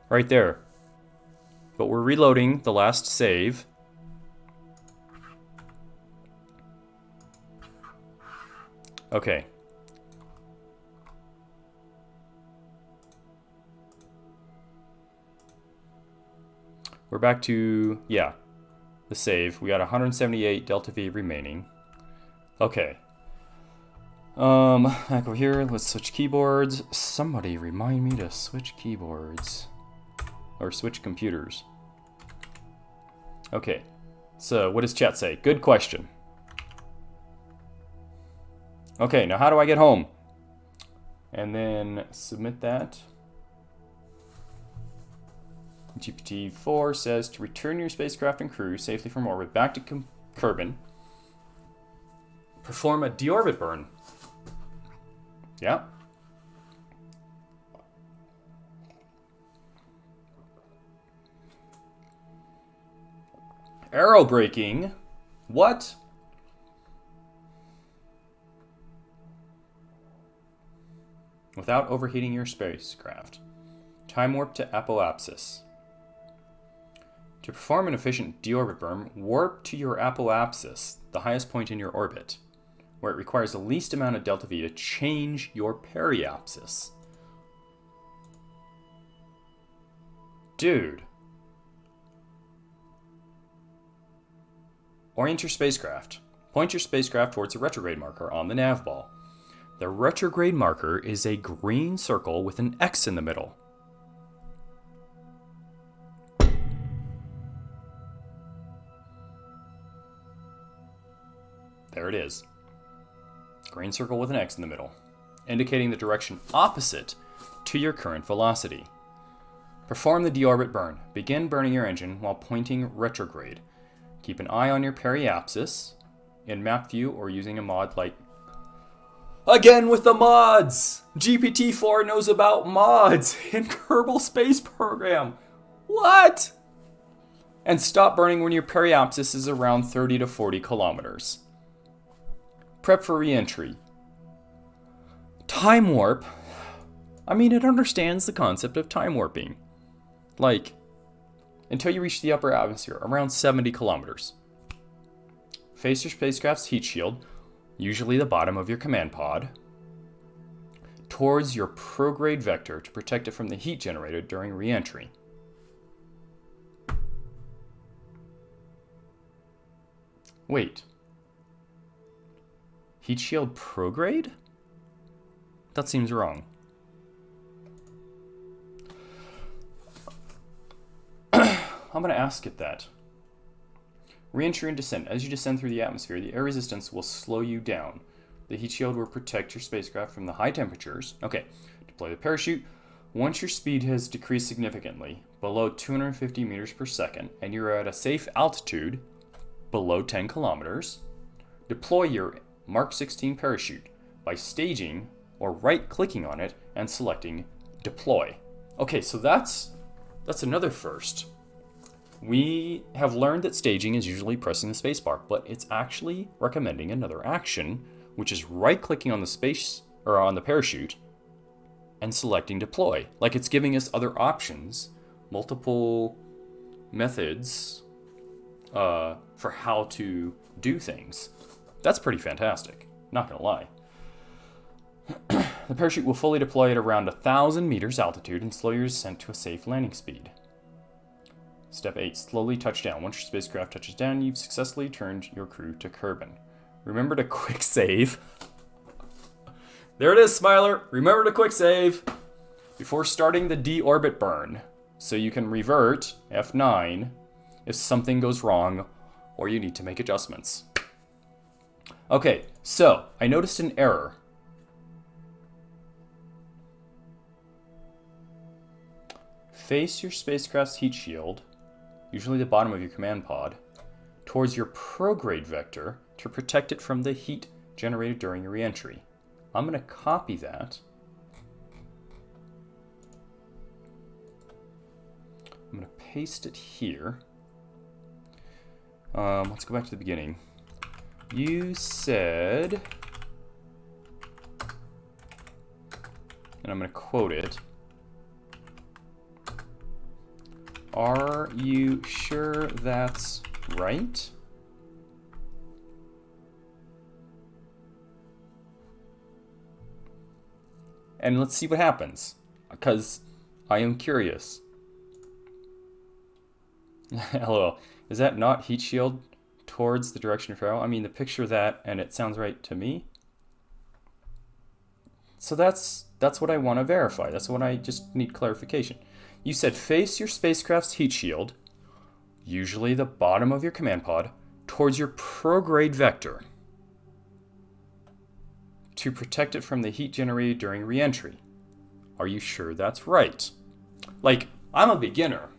right there. But we're reloading the last save. Okay. We're back to, yeah, the save. We got 178 delta V remaining. Okay. Back over here, let's switch keyboards. Somebody remind me to switch keyboards. Or switch computers. Okay, so what does chat say? Good question. Okay, now how do I get home? And then submit that. GPT4 says to return your spacecraft and crew safely from orbit back to Kerbin. Perform a deorbit burn. Yeah. Aerobraking? What? Without overheating your spacecraft. Time warp to apoapsis. To perform an efficient deorbit burn, warp to your apoapsis, the highest point in your orbit, where it requires the least amount of delta V to change your periapsis. Dude. Orient your spacecraft. Point your spacecraft towards the retrograde marker on the nav ball. The retrograde marker is a green circle with an X in the middle. There it is. Green circle with an X in the middle, indicating the direction opposite to your current velocity. Perform the deorbit burn. Begin burning your engine while pointing retrograde. Keep an eye on your periapsis in map view or using a mod like... Again with the mods! GPT-4 knows about mods in Kerbal Space Program. What? And stop burning when your periapsis is around 30 to 40 kilometers. Prep for re-entry. Time warp. I mean, it understands the concept of time warping. Like, until you reach the upper atmosphere, around 70 kilometers. Face your spacecraft's heat shield, usually the bottom of your command pod, towards your prograde vector to protect it from the heat generated during re-entry. Wait. Heat shield prograde? That seems wrong. I'm going to ask it that. Re-entry and descent. As you descend through the atmosphere, the air resistance will slow you down. The heat shield will protect your spacecraft from the high temperatures. Okay, deploy the parachute. Once your speed has decreased significantly, below 250 meters per second, and you're at a safe altitude, below 10 kilometers, deploy your Mark 16 parachute by staging or right-clicking on it and selecting deploy. Okay, so that's another first. We have learned that staging is usually pressing the spacebar, but it's actually recommending another action, which is right-clicking on the space or on the parachute and selecting deploy. Like it's giving us other options, multiple methods for how to do things. That's pretty fantastic, not gonna lie. The parachute will fully deploy at around 1,000 meters altitude and slow your descent to a safe landing speed. Step 8. Slowly touch down. Once your spacecraft touches down, you've successfully turned your crew to Kerbin. Remember to quick save. There it is, Smiler. Remember to quick save before starting the deorbit burn, so you can revert F9 if something goes wrong or you need to make adjustments. Okay, so I noticed an error. Face your spacecraft's heat shield, usually the bottom of your command pod, towards your prograde vector to protect it from the heat generated during your re-entry. I'm going to copy that. I'm going to paste it here. Let's go back to the beginning. You said, and I'm going to quote it, "Are you sure that's right?" And let's see what happens, because I am curious. LOL. Is that not heat shield towards the direction of travel? I mean, the picture that, and it sounds right to me. So that's what I want to verify. That's what I just need clarification. You said face your spacecraft's heat shield, usually the bottom of your command pod, towards your prograde vector to protect it from the heat generated during re-entry. Are you sure that's right? Like, I'm a beginner.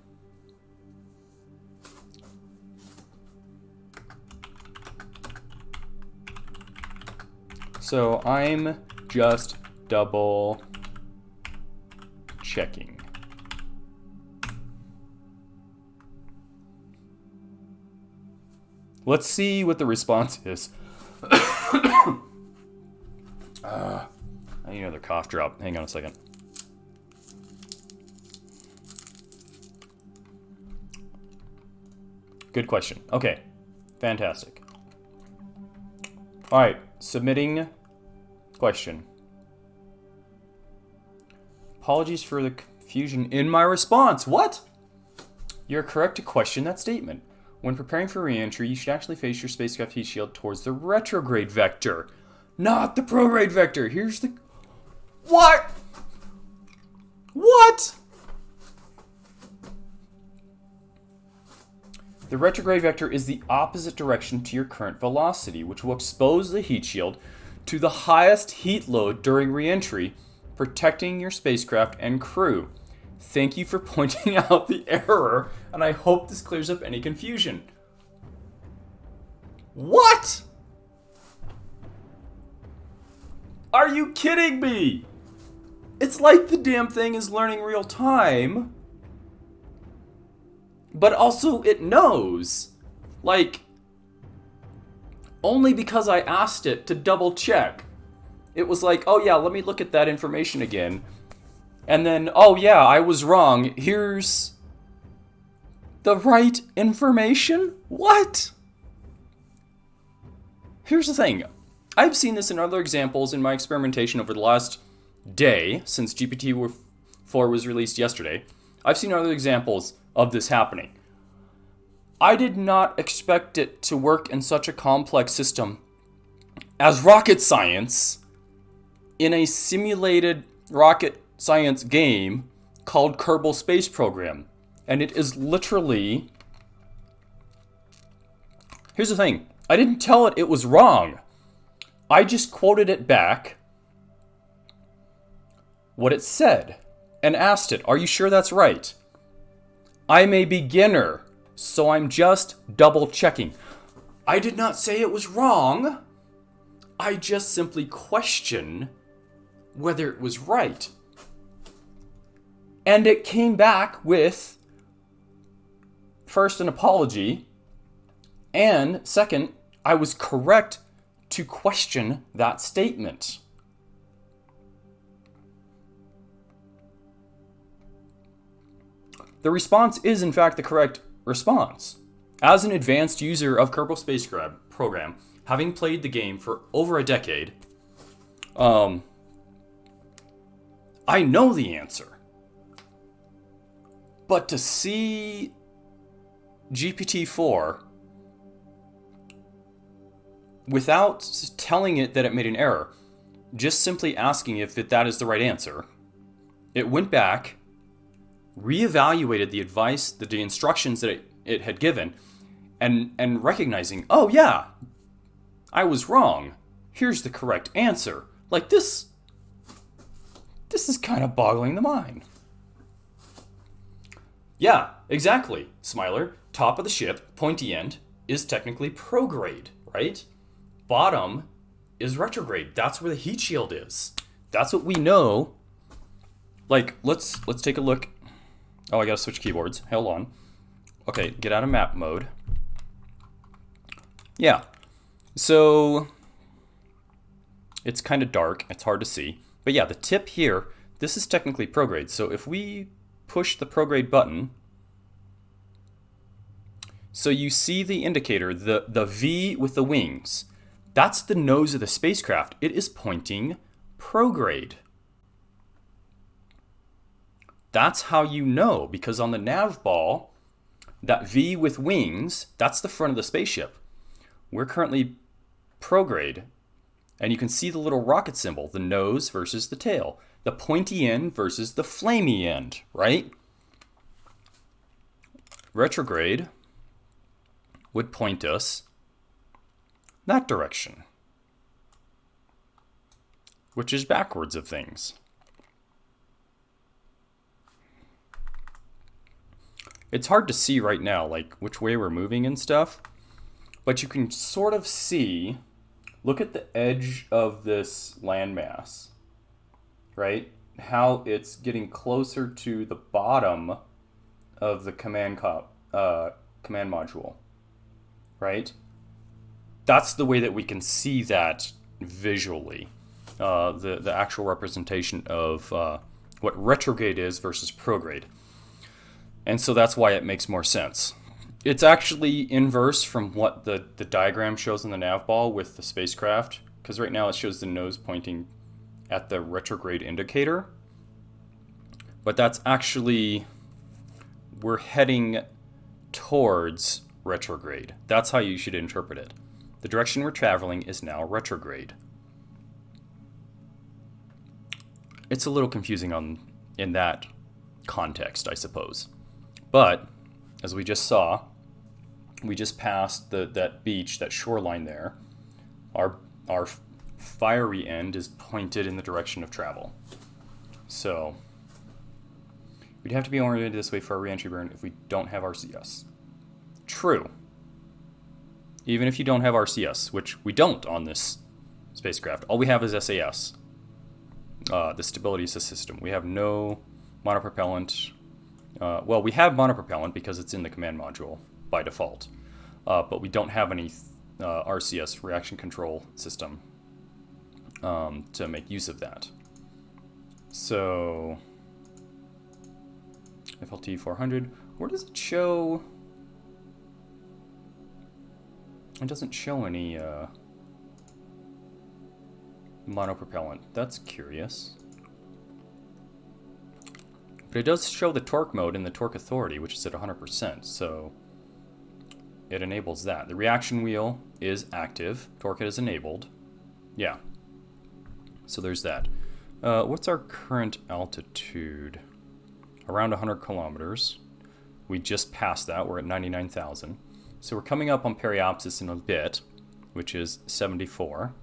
So I'm just double checking. Let's see what the response is. I need another cough drop. Hang on a second. Good question. Okay, fantastic. All right, submitting question. Apologies for the confusion in my response. What? You're correct to question that statement. When preparing for re-entry, you should actually face your spacecraft heat shield towards the retrograde vector, not the prograde vector. Here's the... What? What? The retrograde vector is the opposite direction to your current velocity, which will expose the heat shield to the highest heat load during re-entry, protecting your spacecraft and crew. Thank you for pointing out the error, and I hope this clears up any confusion. What? Are you kidding me? It's like the damn thing is learning real time, but also it knows. Like, only because I asked it to double check. It was like, oh yeah, let me look at that information again. And then, oh yeah, I was wrong. Here's the right information? What? Here's the thing. I've seen this in other examples in my experimentation over the last day, since GPT4 was released yesterday. I've seen other examples of this happening. I did not expect it to work in such a complex system as rocket science in a simulated rocket science game called Kerbal Space Program. And it is literally... Here's the thing. I didn't tell it it was wrong. I just quoted it back what it said and asked it, are you sure that's right? I'm a beginner, so I'm just double checking. I did not say it was wrong. I just simply question whether it was right. And it came back with, first, an apology, and second, I was correct to question that statement. The response is, in fact, the correct response. As an advanced user of Kerbal Space Program, having played the game for over a decade, I know the answer. But to see GPT-4 without telling it that it made an error, just simply asking if that is the right answer, it went back, reevaluated the advice, the instructions that it had given, and recognizing, oh yeah, I was wrong. Here's the correct answer. Like this is kind of boggling the mind. Yeah, exactly, Smiler. Top of the ship, pointy end, is technically prograde, right? Bottom is retrograde. That's where the heat shield is. That's what we know. Like, let's take a look. Oh, I gotta switch keyboards. Hold on. Okay, get out of map mode. Yeah. So it's kind of dark. It's hard to see. But yeah, the tip here, this is technically prograde. So if we push the prograde button, so you see the indicator, the V with the wings. That's the nose of the spacecraft. It is pointing prograde. That's how you know, because on the nav ball, that V with wings, that's the front of the spaceship. We're currently prograde, and you can see the little rocket symbol, the nose versus the tail, the pointy end versus the flamey end, right? Retrograde would point us that direction, which is backwards of things. It's hard to see right now, like which way we're moving and stuff, but you can sort of see, look at the edge of this landmass, right? How it's getting closer to the bottom of the command module, right? That's the way that we can see that visually, the actual representation of what retrograde is versus prograde. And so that's why it makes more sense. It's actually inverse from what the diagram shows in the nav ball with the spacecraft, because right now it shows the nose pointing at the retrograde indicator. But that's actually, we're heading towards retrograde. That's how you should interpret it. The direction we're traveling is now retrograde. It's a little confusing in that context, I suppose. But, as we just saw, we just passed that beach, that shoreline there. Our fiery end is pointed in the direction of travel. So, we'd have to be oriented this way for our reentry burn if we don't have RCS. True. Even if you don't have RCS, which we don't on this spacecraft. All we have is SAS, the stability assist system. We have no monopropellant. Well, we have monopropellant because it's in the command module by default. But we don't have any RCS, reaction control system, to make use of that. So, FLT400, where does it show? It doesn't show any monopropellant. That's curious. But it does show the torque mode and the torque authority, which is at 100%, so it enables that. The reaction wheel is active. Torque is enabled. Yeah. So there's that. What's our current altitude? Around 100 kilometers. We just passed that. We're at 99,000. So we're coming up on periapsis in a bit, which is 74.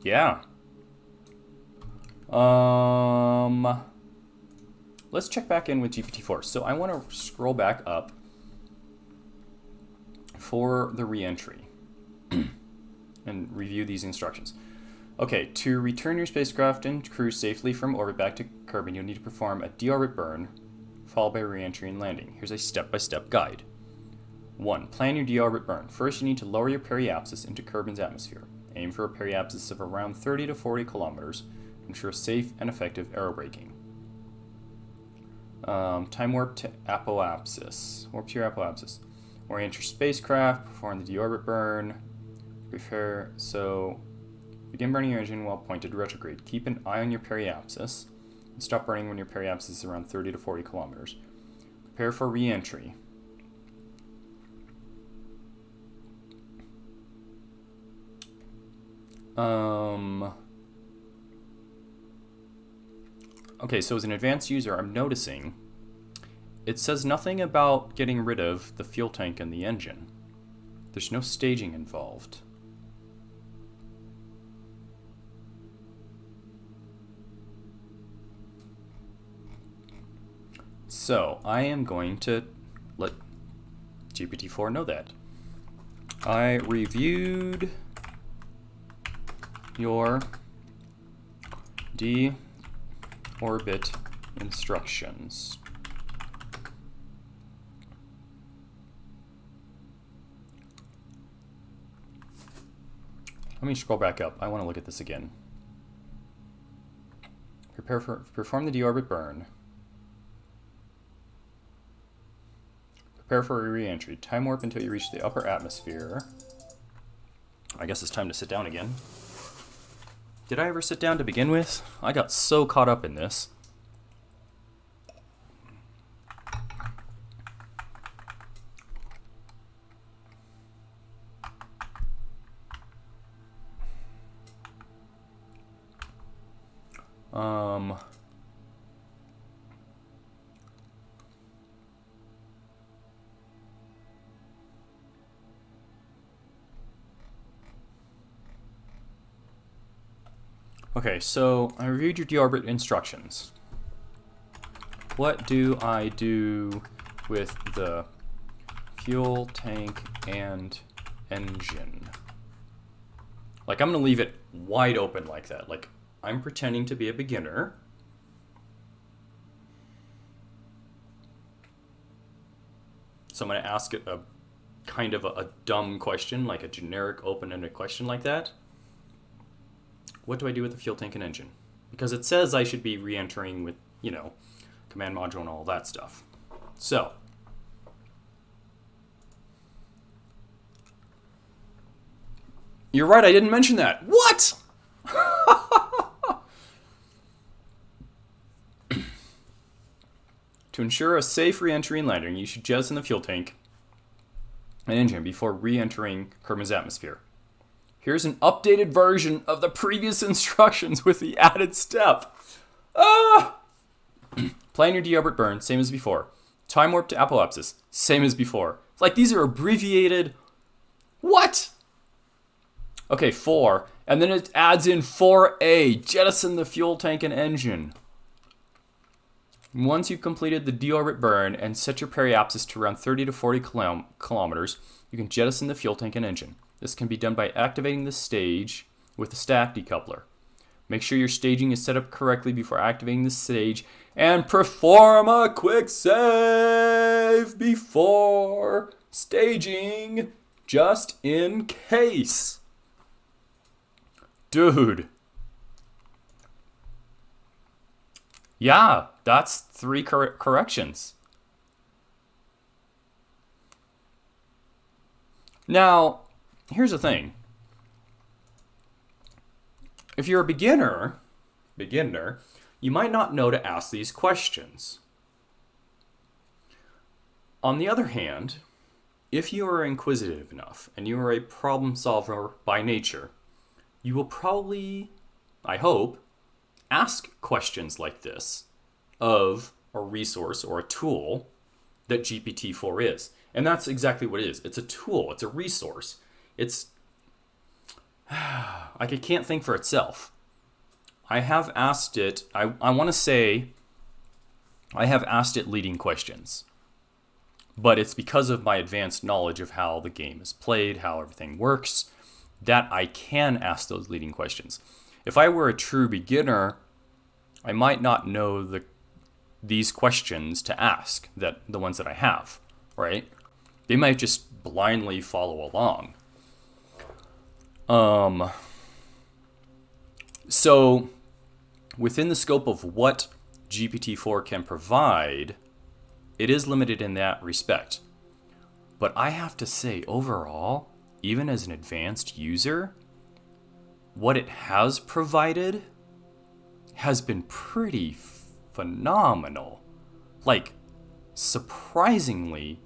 Yeah. Let's check back in with GPT-4. So I want to scroll back up for the reentry and review these instructions. Okay, to return your spacecraft and crew safely from orbit back to Kerbin, you'll need to perform a deorbit burn, followed by reentry and landing. Here's a step-by-step guide. 1. Plan your deorbit burn. First, you need to lower your periapsis into Kerbin's atmosphere. Aim for a periapsis of around 30 to 40 kilometers. Ensure safe and effective aerobraking. Time warp to apoapsis. Warp to your apoapsis. Orient your spacecraft. Perform the deorbit burn. Begin burning your engine while pointed retrograde. Keep an eye on your periapsis. And stop burning when your periapsis is around 30 to 40 kilometers. Prepare for re-entry. Okay, so as an advanced user, I'm noticing it says nothing about getting rid of the fuel tank and the engine. There's no staging involved. So, I am going to let GPT-4 know that. I reviewed your deorbit instructions. Let me scroll back up. I want to look at this again. Perform the deorbit burn. Prepare for a re-entry. Time warp until you reach the upper atmosphere. I guess it's time to sit down again. Did I ever sit down to begin with? I got so caught up in this. Okay, so I reviewed your deorbit instructions. What do I do with the fuel tank and engine? Like, I'm gonna leave it wide open like that. Like, I'm pretending to be a beginner. So I'm gonna ask it a kind of a dumb question, like a generic open-ended question like that. What do I do with the fuel tank and engine? Because it says I should be re-entering with, command module and all that stuff. So, you're right, I didn't mention that. What? To ensure a safe re-entry and landing, you should jettison the fuel tank and engine before re-entering Kerman's atmosphere. Here's an updated version of the previous instructions with the added step. Plan your deorbit burn, same as before. Time warp to apoapsis, same as before. It's like these are abbreviated. What? Okay, 4. And then it adds in 4A, jettison the fuel tank and engine. Once you've completed the deorbit burn and set your periapsis to around 30 to 40 kilometers, you can jettison the fuel tank and engine. This can be done by activating the stage with the stack decoupler. Make sure your staging is set up correctly before activating the stage, and perform a quick save before staging, just in case. Dude. Yeah, that's 3 corrections. Now, here's the thing. If you're a beginner, you might not know to ask these questions. On the other hand, if you are inquisitive enough and you are a problem solver by nature, you will probably, I hope, ask questions like this of a resource or a tool that GPT-4 is. And that's exactly what it is. It's a tool. It's a resource. It's like it can't think for itself. I have asked it, I want to say I have asked it leading questions. But it's because of my advanced knowledge of how the game is played, how everything works, that I can ask those leading questions. If I were a true beginner, I might not know these questions to ask, the ones that I have, right? They might just blindly follow along. So, within the scope of what GPT-4 can provide, it is limited in that respect. But I have to say, overall, even as an advanced user, what it has provided has been pretty phenomenal. Like, surprisingly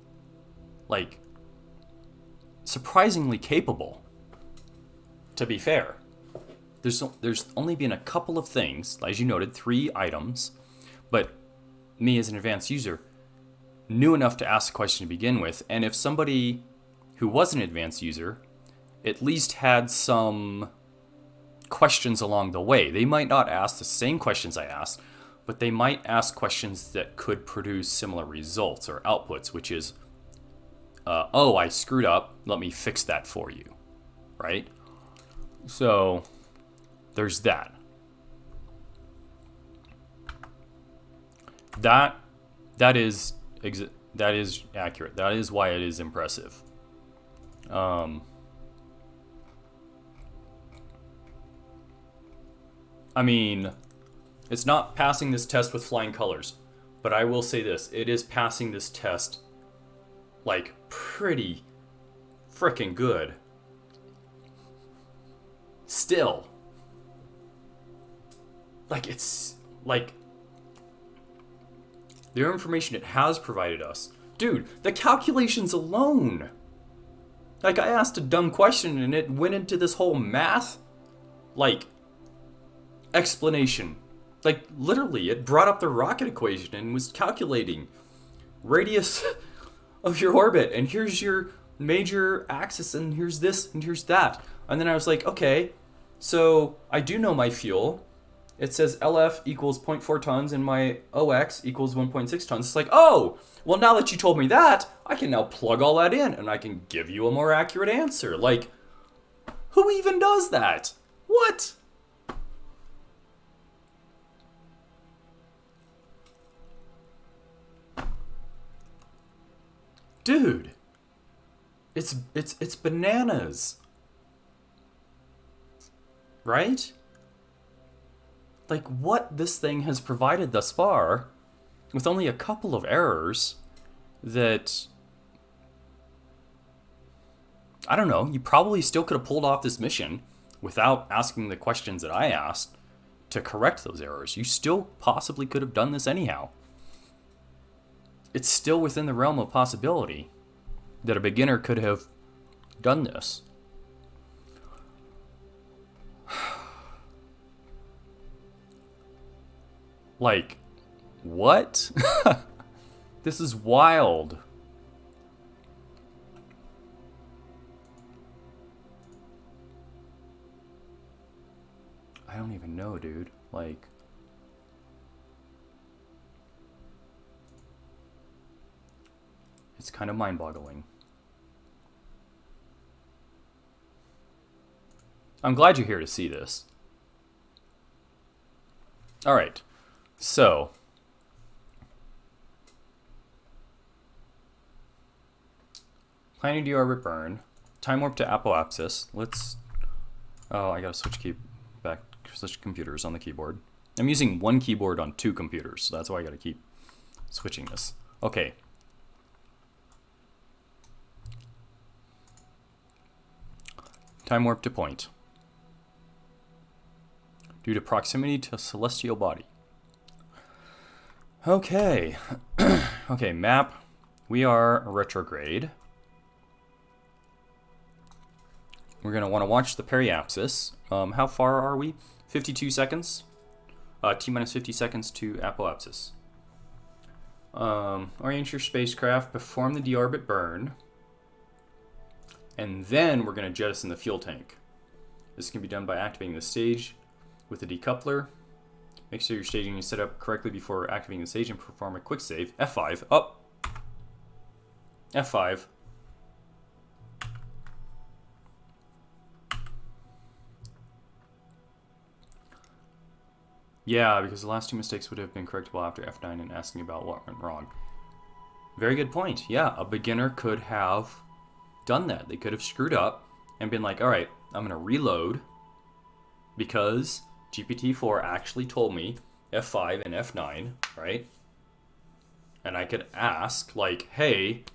capable, to be fair. There's only been a couple of things, as you noted, 3 items, but me as an advanced user knew enough to ask a question to begin with, and if somebody who was an advanced user at least had some questions along the way, they might not ask the same questions I asked, but they might ask questions that could produce similar results or outputs, which is, I screwed up, let me fix that for you, right? So there's that. That is accurate. That is why it is impressive. I mean, it's not passing this test with flying colors, but I will say this: it is passing this test like pretty freaking good. Still, like, it's like the information it has provided us, dude, the calculations alone. Like, I asked a dumb question and it went into this whole math explanation. Like, literally, it brought up the rocket equation and was calculating radius of your orbit, and here's your major axis, and here's this, and here's that. And then I was like, okay, So I do know my fuel. It says LF equals zero point 0.4 tons and my OX equals 1.6 tons. It's like, oh, well, now that you told me that, I can now plug all that in and I can give you a more accurate answer. Like, who even does that? What? Dude, it's bananas. Right? Like, what this thing has provided thus far, with only a couple of errors, that, I don't know, you probably still could have pulled off this mission without asking the questions that I asked to correct those errors. You still possibly could have done this anyhow. It's still within the realm of possibility that a beginner could have done this. Like, what? This is wild. I don't even know, dude. Like, it's kind of mind-boggling. I'm glad you're here to see this. All right. So, planning deorbit burn, time warp to apoapsis. Let's. Oh, I gotta switch computers on the keyboard. I'm using one keyboard on two computers, so that's why I gotta keep switching this. Okay. Time warp to point. Due to proximity to celestial body. Okay. Okay, map. We are retrograde. We're going to want to watch the periapsis. How far are we? 52 seconds. T minus 50 seconds to apoapsis. Orient your spacecraft, perform the deorbit burn, and then we're going to jettison the fuel tank. This can be done by activating the stage with the decoupler. Make sure your staging is set up correctly before activating the stage and perform a quick save. F5. Up. F5. Yeah, because the last two mistakes would have been correctable after F9 and asking about what went wrong. Very good point. Yeah, a beginner could have done that. They could have screwed up and been like, all right, I'm going to reload because GPT-4 actually told me F5 and F9, right? And I could ask, like, hey,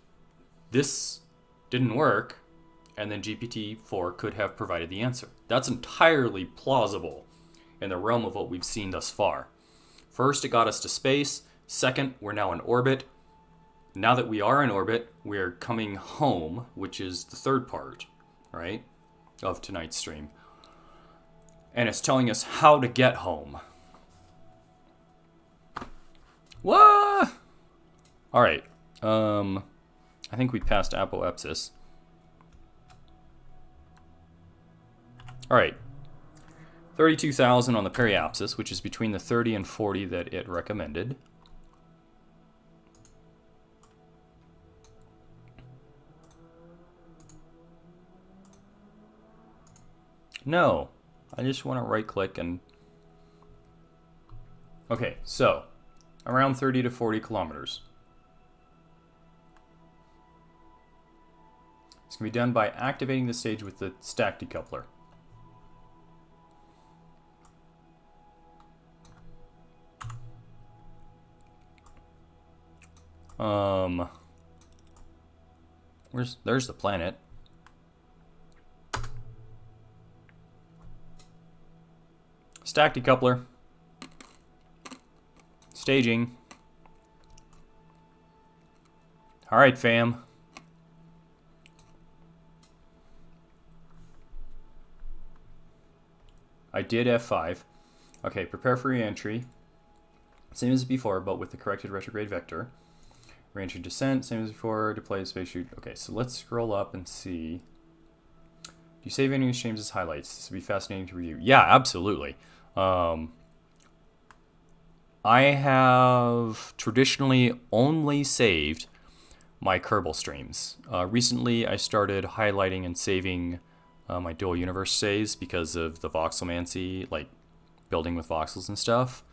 this didn't work, and then GPT-4 could have provided the answer. That's entirely plausible in the realm of what we've seen thus far. First, it got us to space. Second, we're now in orbit. Now that we are in orbit, we're coming home, which is the third part, right, of tonight's stream. And it's telling us how to get home. What? All right. I think we passed apoapsis. All right. 32,000 on the periapsis, which is between the 30 and 40 that it recommended. No, I just want to right click and... Okay, so around 30 to 40 kilometers. It's going to be done by activating the stage with the stack decoupler. There's the planet. Stack decoupler. Staging. All right, fam. I did F5. Okay, prepare for re-entry. Same as before, but with the corrected retrograde vector. Re-entry descent, same as before, deploy space chute. Okay, so let's scroll up and see. you save any of your streams as highlights? This would be fascinating to review. Yeah, absolutely. I have traditionally only saved my Kerbal streams. Recently, I started highlighting and saving my dual universe saves because of the voxelmancy, like building with voxels and stuff.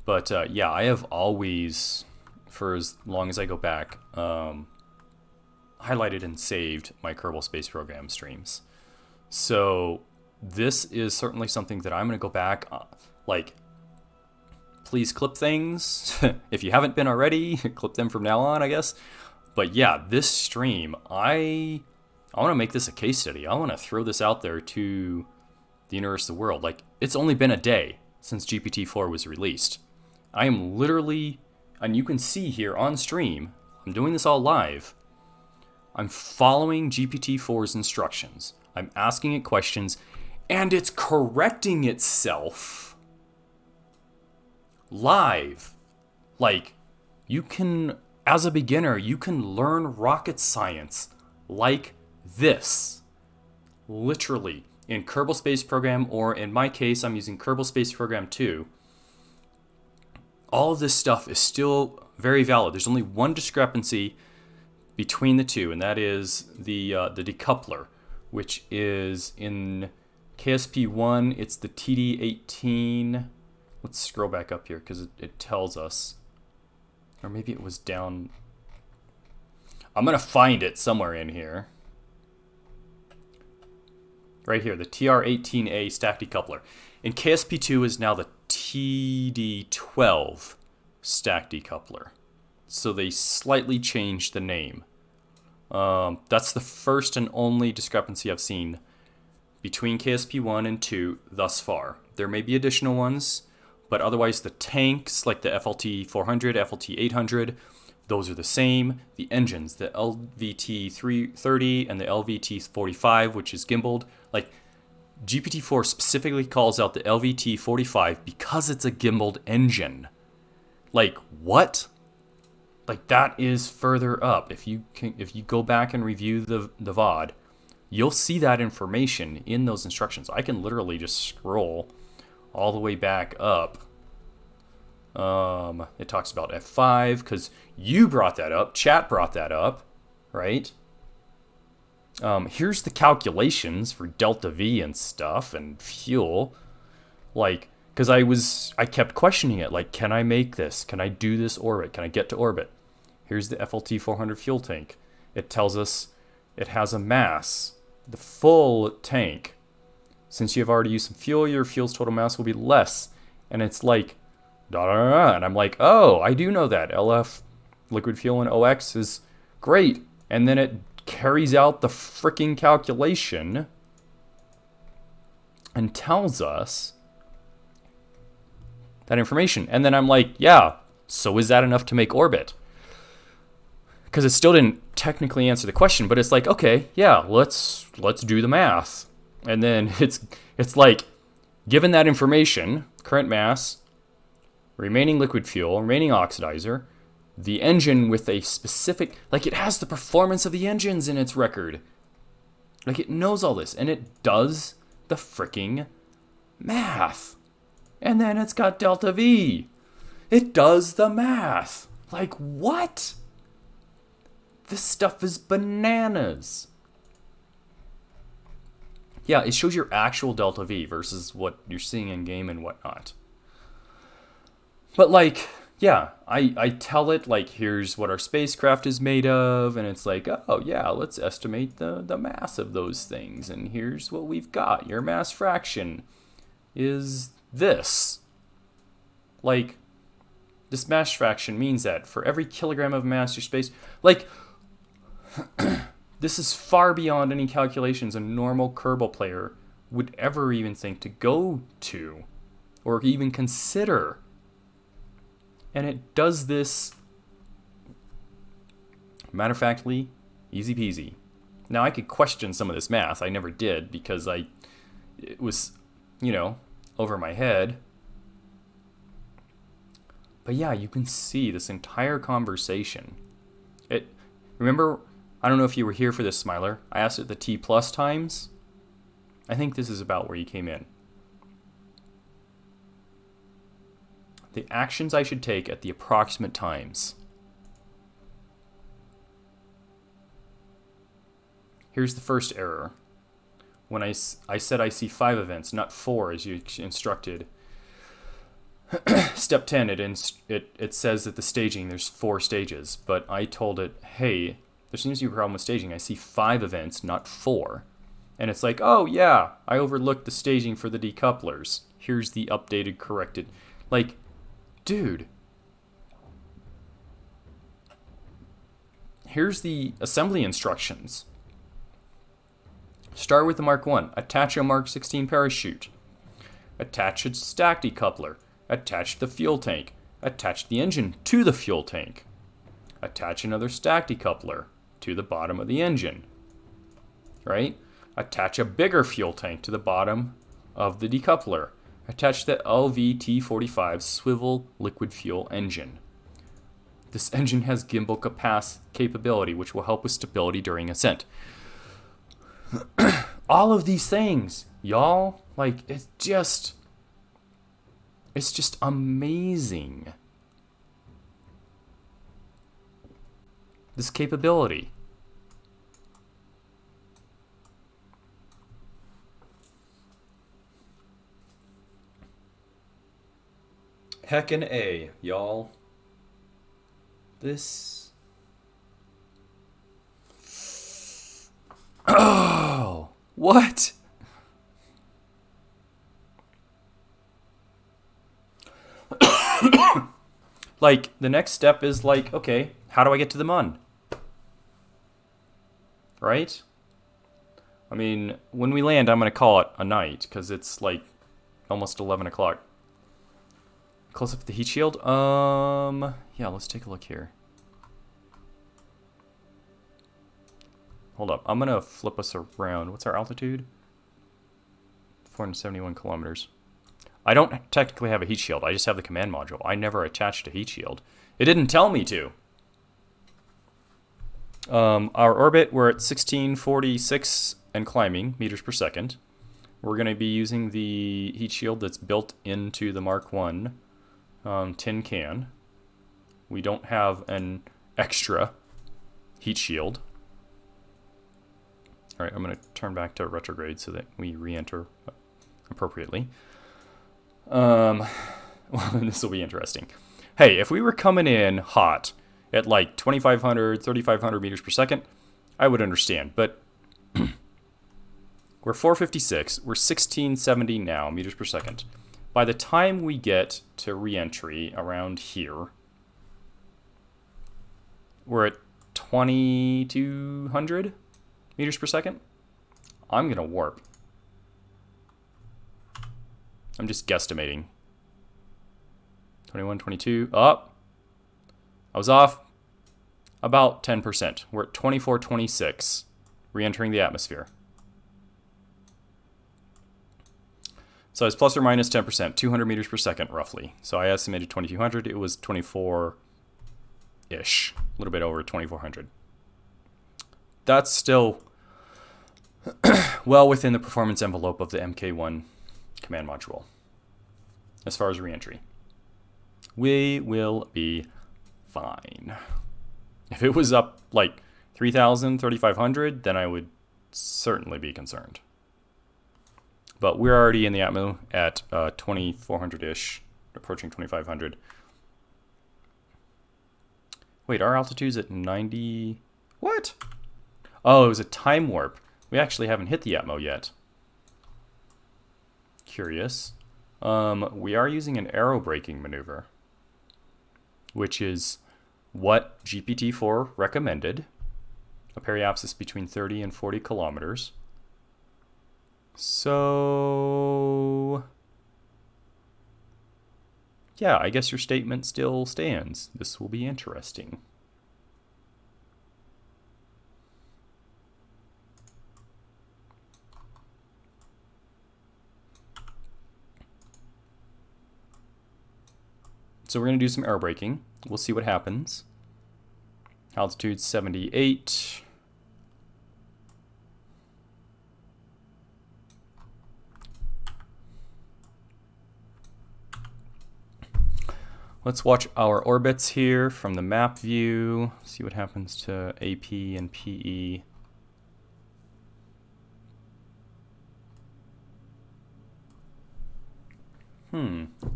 But yeah, I have always, for as long as I go back, highlighted and saved my Kerbal Space Program streams. So this is certainly something that I'm going to go back, please clip things. If you haven't been already, clip them from now on, I guess. But yeah, this stream, I want to make this a case study. I want to throw this out there to the universe, the world. Like, it's only been a day since GPT-4 was released. I am literally, and you can see here on stream, I'm doing this all live. I'm following GPT-4's instructions. I'm asking it questions, and it's correcting itself live. Like, you can, as a beginner, you can learn rocket science like this. Literally. In Kerbal Space Program, or in my case, I'm using Kerbal Space Program 2. All of this stuff is still very valid. There's only one discrepancy between the two, and that is the decoupler, which is in KSP1, it's the TD18. Let's scroll back up here because it tells us. Or maybe it was down. I'm going to find it somewhere in here. Right here, the TR18A stack decoupler. In KSP2 is now the TD12 stack decoupler. So they slightly changed the name. That's the first and only discrepancy I've seen between KSP1 and 2 thus far. There may be additional ones, but otherwise the tanks, like the FLT400, FLT800, those are the same. The engines, the LVT330 and the LVT45, which is gimbaled, like GPT-4 specifically calls out the LVT45 because it's a gimbaled engine. Like, what? Like, that is further up. If you go back and review the VOD, you'll see that information in those instructions. I can literally just scroll all the way back up. It talks about F5 because you brought that up. Chat brought that up, right? Here's the calculations for delta V and stuff and fuel. Like, because I kept questioning it. Like, can I make this? Can I do this orbit? Can I get to orbit? Here's the FLT400 fuel tank. It tells us it has a mass. The full tank, since you have already used some fuel, your fuel's total mass will be less. And it's like, da da da. And I'm like, oh, I do know that. LF, liquid fuel, and OX is great. And then it carries out the freaking calculation and tells us that information. And then I'm like, yeah, so is that enough to make orbit? Because it still didn't technically answer the question, but it's like, okay, yeah, let's do the math. And then it's like, given that information, current mass, remaining liquid fuel, remaining oxidizer, the engine with a specific, like, it has the performance of the engines in its record. Like, it knows all this, and it does the freaking math. And then it's got delta V. It does the math. Like, what? This stuff is bananas. Yeah, it shows your actual delta V versus what you're seeing in game and whatnot. But like, yeah, I tell it, like, here's what our spacecraft is made of, and it's like, oh yeah, let's estimate the mass of those things, and here's what we've got. Your mass fraction is this. Like, this mass fraction means that for every kilogram of mass your space, like, this is far beyond any calculations a normal Kerbal player would ever even think to go to or even consider. And it does this, matter of factly, easy peasy. Now, I could question some of this math. I never did because it was, over my head. But yeah, you can see this entire conversation. Remember, I don't know if you were here for this, Smiler. I asked it the T plus times. I think this is about where you came in. The actions I should take at the approximate times. Here's the first error. When I said I see 5 events, not 4 as you instructed. Step 10, it says that the staging, there's 4 stages. But I told it, hey, there seems to be a problem with staging. I see 5 events, not 4. And it's like, oh yeah, I overlooked the staging for the decouplers. Here's the updated, corrected. Like, dude. Here's the assembly instructions. Start with the Mark 1. Attach a Mark 16 parachute. Attach a stack decoupler. Attach the fuel tank. Attach the engine to the fuel tank. Attach another stack decoupler to the bottom of the engine. Right? Attach a bigger fuel tank to the bottom of the decoupler. Attach the LVT45 swivel liquid fuel engine. This engine has gimbal capability, which will help with stability during ascent. All of these things, y'all, like, it's just amazing. This capability. Heckin' A, y'all. This... Oh, what? Like, the next step is like, okay, how do I get to the MUN? Right? I mean, when we land, I'm going to call it a night, because it's like almost 11 o'clock. Close up the heat shield. Yeah, let's take a look here. Hold up. I'm going to flip us around. What's our altitude? 471 kilometers. I don't technically have a heat shield. I just have the command module. I never attached a heat shield. It didn't tell me to. Our orbit, we're at 1646 and climbing meters per second. We're going to be using the heat shield that's built into the Mark 1 tin can. We don't have an extra heat shield. All right, I'm going to turn back to retrograde so that we re-enter appropriately. Well, this will be interesting. Hey, if we were coming in hot at like 2,500, 3,500 meters per second, I would understand. But we're 456. We're 1670 now meters per second. By the time we get to re-entry around here, we're at 2,200 meters per second. I'm going to warp. I'm just guesstimating. 21, 22, up. I was off about 10%. We're at 24, 26, re-entering the atmosphere. So it's plus or minus 10%, 200 meters per second, roughly. So I estimated 2,200. It was 24-ish, a little bit over 2,400. That's still well within the performance envelope of the MK1 command module as far as re-entry. We will be fine. If it was up like 3,000, 3,500, then I would certainly be concerned. But we're already in the atmo at 2,400-ish, approaching 2,500. Wait, our altitude's at 90... What? Oh, it was a time warp. We actually haven't hit the atmo yet. Curious. We are using an aerobraking maneuver, which is what GPT-4 recommended. A periapsis between 30 and 40 kilometers. So, yeah, I guess your statement still stands. This will be interesting. So we're going to do some aerobraking. We'll see what happens. Altitude 78. Let's watch our orbits here from the map view. See what happens to AP and PE.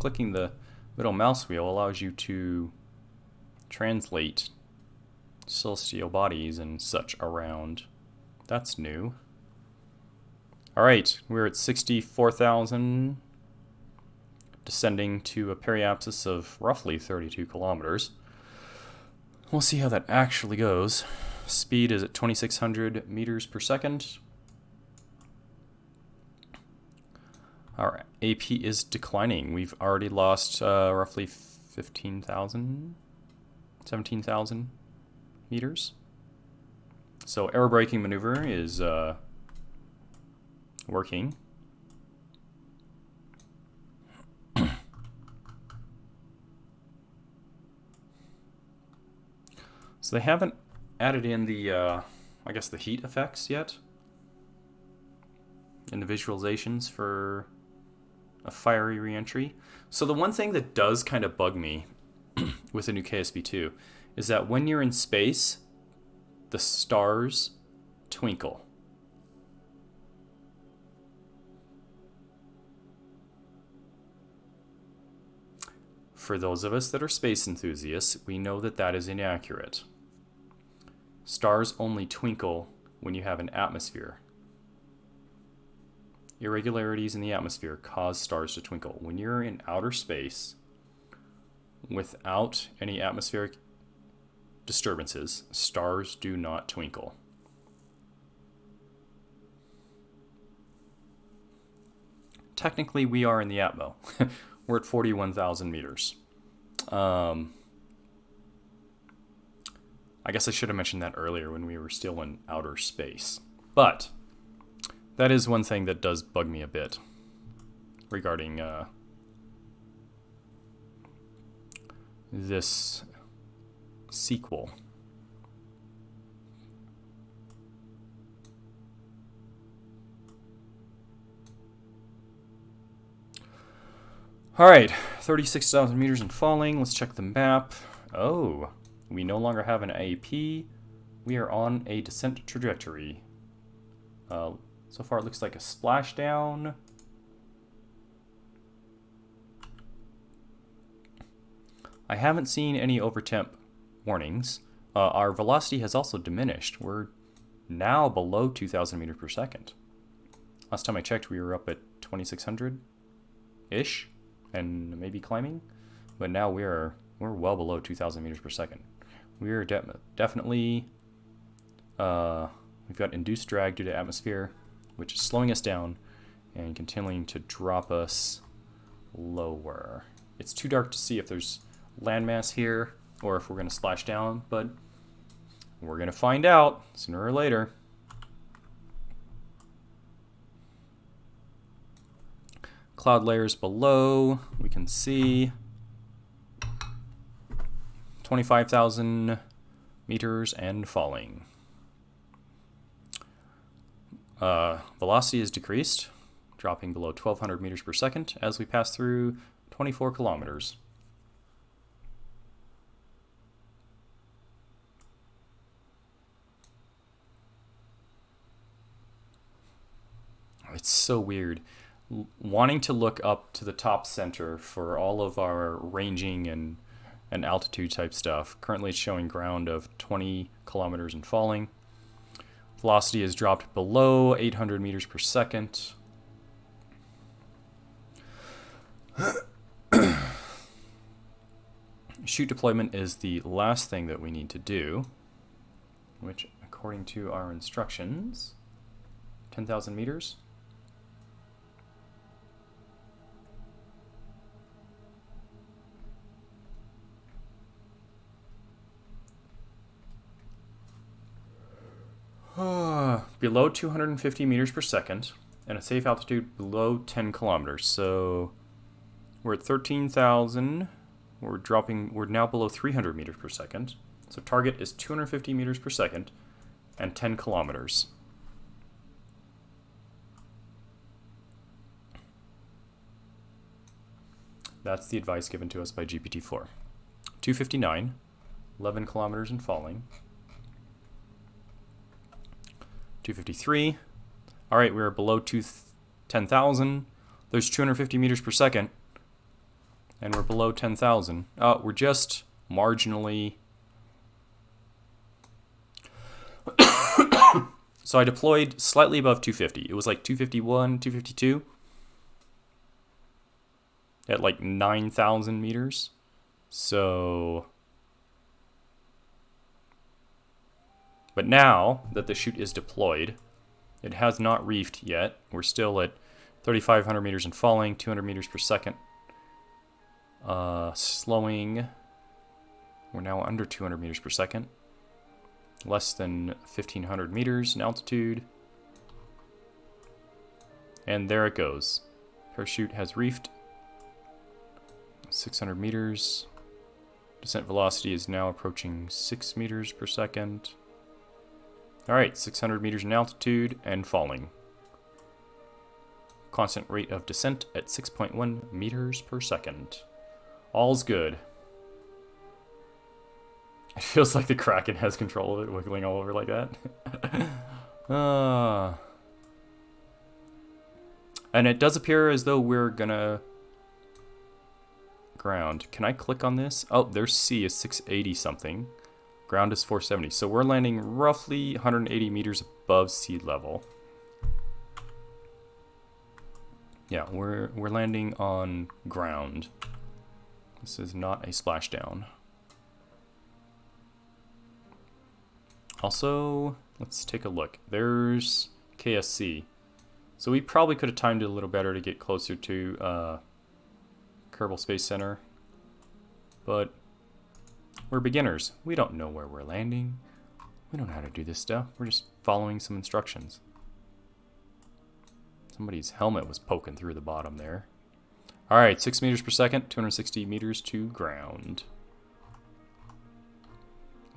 Clicking the middle mouse wheel allows you to translate celestial bodies and such around. That's new. Alright, we're at 64,000, descending to a periapsis of roughly 32 kilometers. We'll see how that actually goes. Speed is at 2,600 meters per second. Our AP is declining. We've already lost roughly 15,000, 17,000 meters. So air braking maneuver is working. So they haven't added in the, I guess, the heat effects yet in the visualizations for a fiery reentry. So the one thing that does kind of bug me with the new KSP2 is that when you're in space, the stars twinkle. For those of us that are space enthusiasts, we know that that is inaccurate. Stars only twinkle when you have an atmosphere. Irregularities in the atmosphere cause stars to twinkle. When you're in outer space, without any atmospheric disturbances, stars do not twinkle. Technically, we are in the atmo. We're at 41,000 meters. I guess I should have mentioned that earlier when we were still in outer space. But that is one thing that does bug me a bit regarding this sequel. All right, 36,000 meters and falling. Let's check the map. Oh, we no longer have an AP. We are on a descent trajectory. So far it looks like a splashdown. I haven't seen any overtemp warnings. Our velocity has also diminished. We're now below 2,000 meters per second. Last time I checked, we were up at 2,600-ish, and maybe climbing. But now we're well below 2,000 meters per second. We're definitely we've got induced drag due to atmosphere, which is slowing us down and continuing to drop us lower. It's too dark to see if there's landmass here or if we're going to splash down, but we're going to find out sooner or later. Cloud layers below, we can see 25,000 meters and falling. Velocity is decreased, dropping below 1,200 meters per second as we pass through 24 kilometers. It's so weird. Wanting to look up to the top center for all of our ranging and altitude type stuff. Currently it's showing ground of 20 kilometers and falling. Velocity has dropped below 800 meters per second. Chute deployment is the last thing that we need to do, which according to our instructions, 10,000 meters. Below 250 meters per second and a safe altitude below 10 kilometers. So we're at 13,000. We're now below 300 meters per second. So target is 250 meters per second and 10 kilometers. That's the advice given to us by GPT-4. 259, 11 kilometers and falling. 253. All right, we're below 10,000. There's 250 meters per second, and we're below 10,000. We're just marginally. So I deployed slightly above 250. It was like 251, 252 at like 9,000 meters. So, but now that the chute is deployed, it has not reefed yet. We're still at 3,500 meters and falling, 200 meters per second. Slowing. We're now under 200 meters per second. Less than 1,500 meters in altitude. And there it goes. Parachute has reefed. 600 meters. Descent velocity is now approaching 6 meters per second. Alright, 600 meters in altitude and falling. Constant rate of descent at 6.1 meters per second. All's good. It feels like the Kraken has control of it, wiggling all over like that. And it does appear as though we're gonna ground. Can I click on this? Oh, there's C is 680 something. Ground is 470. So we're landing roughly 180 meters above sea level. Yeah, we're landing on ground. This is not a splashdown. Also, let's take a look. There's KSC. So we probably could have timed it a little better to get closer to Kerbal Space Center. But we're beginners. We don't know where we're landing. We don't know how to do this stuff. We're just following some instructions. Somebody's helmet was poking through the bottom there. Alright, 6 meters per second, 260 meters to ground.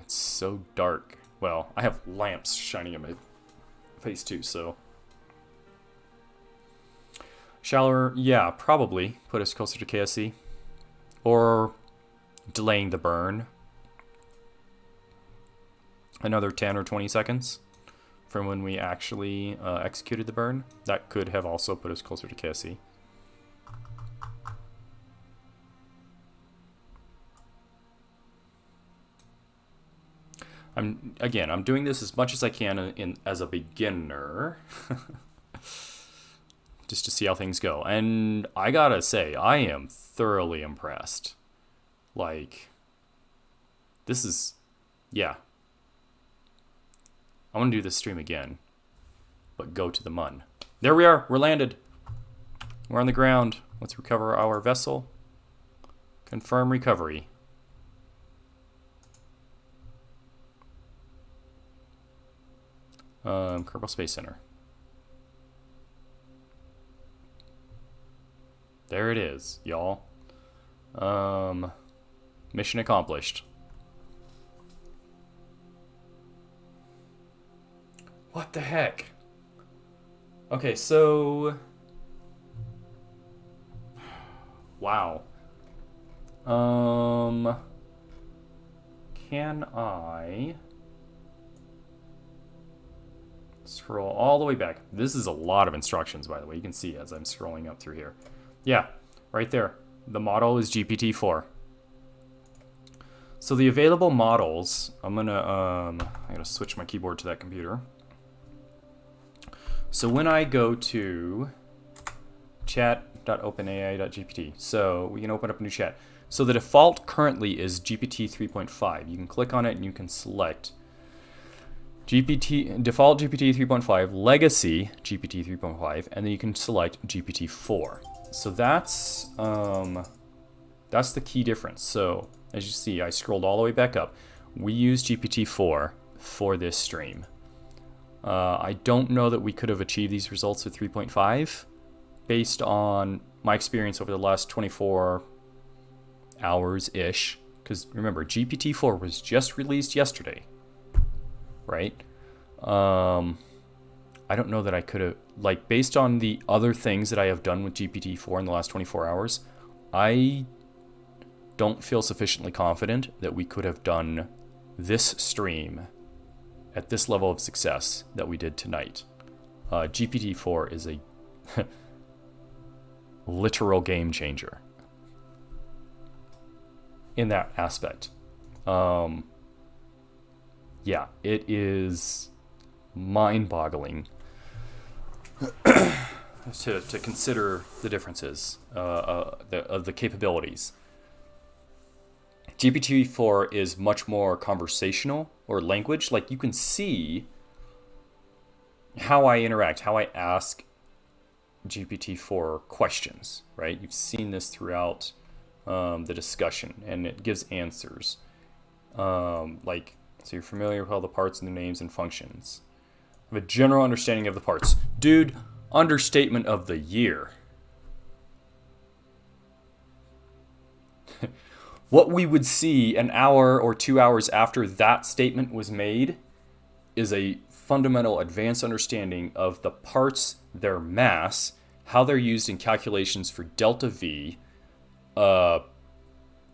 It's so dark. Well, I have lamps shining in my face too, so. Shallower, yeah, probably put us closer to KSC. Or delaying the burn. Another 10 or 20 seconds from when we actually executed the burn. That could have also put us closer to KSC. I'm doing this as much as I can as a beginner. Just to see how things go. And I gotta say, I am thoroughly impressed. Like, this is, yeah. I want to do this stream again, but go to the mun. There we are. We're landed. We're on the ground. Let's recover our vessel. Confirm recovery. Kerbal Space Center. There it is, y'all. Mission accomplished. What the heck? Okay, so... Wow. Can I... scroll all the way back? This is a lot of instructions, by the way. You can see as I'm scrolling up through here. Yeah, right there. The model is GPT-4. So the available models, I'm gonna switch my keyboard to that computer. So when I go to chat.openai.gpt, so we can open up a new chat. So the default currently is GPT 3.5. You can click on it and you can select default GPT 3.5, legacy GPT 3.5, and then you can select GPT-4. So that's the key difference. So as you see, I scrolled all the way back up. We use GPT-4 for this stream. I don't know that we could have achieved these results with 3.5 based on my experience over the last 24 hours-ish. Because remember, GPT-4 was just released yesterday, right? I don't know that I could have, like, based on the other things that I have done with GPT-4 in the last 24 hours, I don't feel sufficiently confident that we could have done this stream at this level of success that we did tonight. GPT-4 is a literal game changer in that aspect. Yeah, it is mind-boggling to consider the differences of the capabilities. GPT-4 is much more conversational or language. Like, you can see how I interact, how I ask GPT-4 questions, right? You've seen this throughout the discussion, and it gives answers. So you're familiar with all the parts and their names and functions. I have a general understanding of the parts. Dude, understatement of the year. What we would see an hour or 2 hours after that statement was made is a fundamental advanced understanding of the parts, their mass, how they're used in calculations for delta V,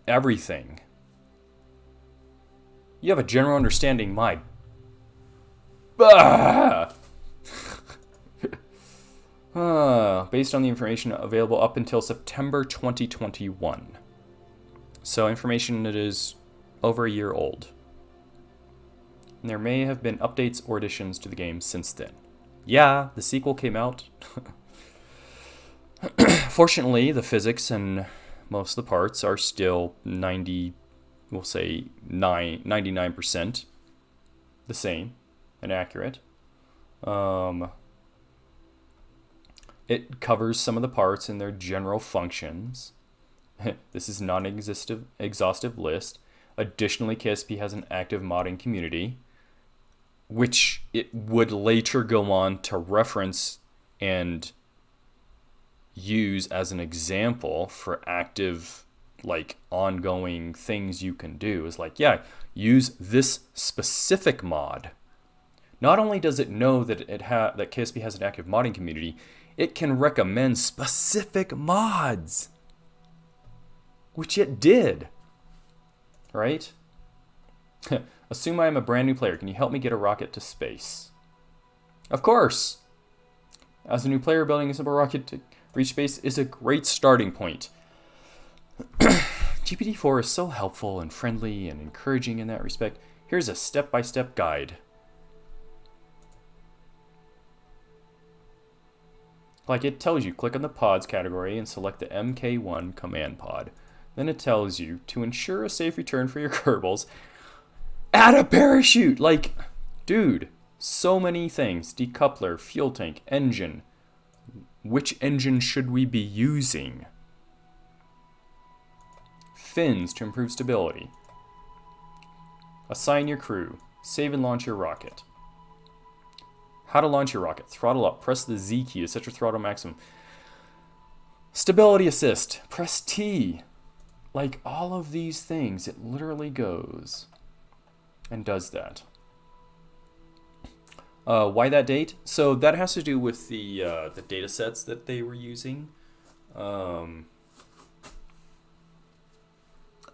everything. You have a general understanding, based on the information available up until September 2021. So information that is over a year old. And there may have been updates or additions to the game since then. Yeah, the sequel came out. Fortunately, the physics and most of the parts are still 99% the same and accurate. It covers some of the parts and their general functions. This is not an exhaustive list. Additionally, KSP has an active modding community, which it would later go on to reference and use as an example for active, like, ongoing things you can do. Is like, yeah, use this specific mod. Not only does it know that that KSP has an active modding community, it can recommend specific mods, which it did, right? Assume I am a brand new player. Can you help me get a rocket to space? Of course. As a new player, building a simple rocket to reach space is a great starting point. GPT-4 is so helpful and friendly and encouraging in that respect. Here's a step-by-step guide. Like, it tells you, click on the pods category and select the MK1 command pod. Then it tells you, to ensure a safe return for your Kerbals, add a parachute. Like, dude, so many things. Decoupler, fuel tank, engine. Which engine should we be using? Fins to improve stability. Assign your crew. Save and launch your rocket. How to launch your rocket. Throttle up. Press the Z key to set your throttle maximum. Stability assist. Press T. Like, all of these things, it literally goes and does that. Why that date? So that has to do with the data sets that they were using.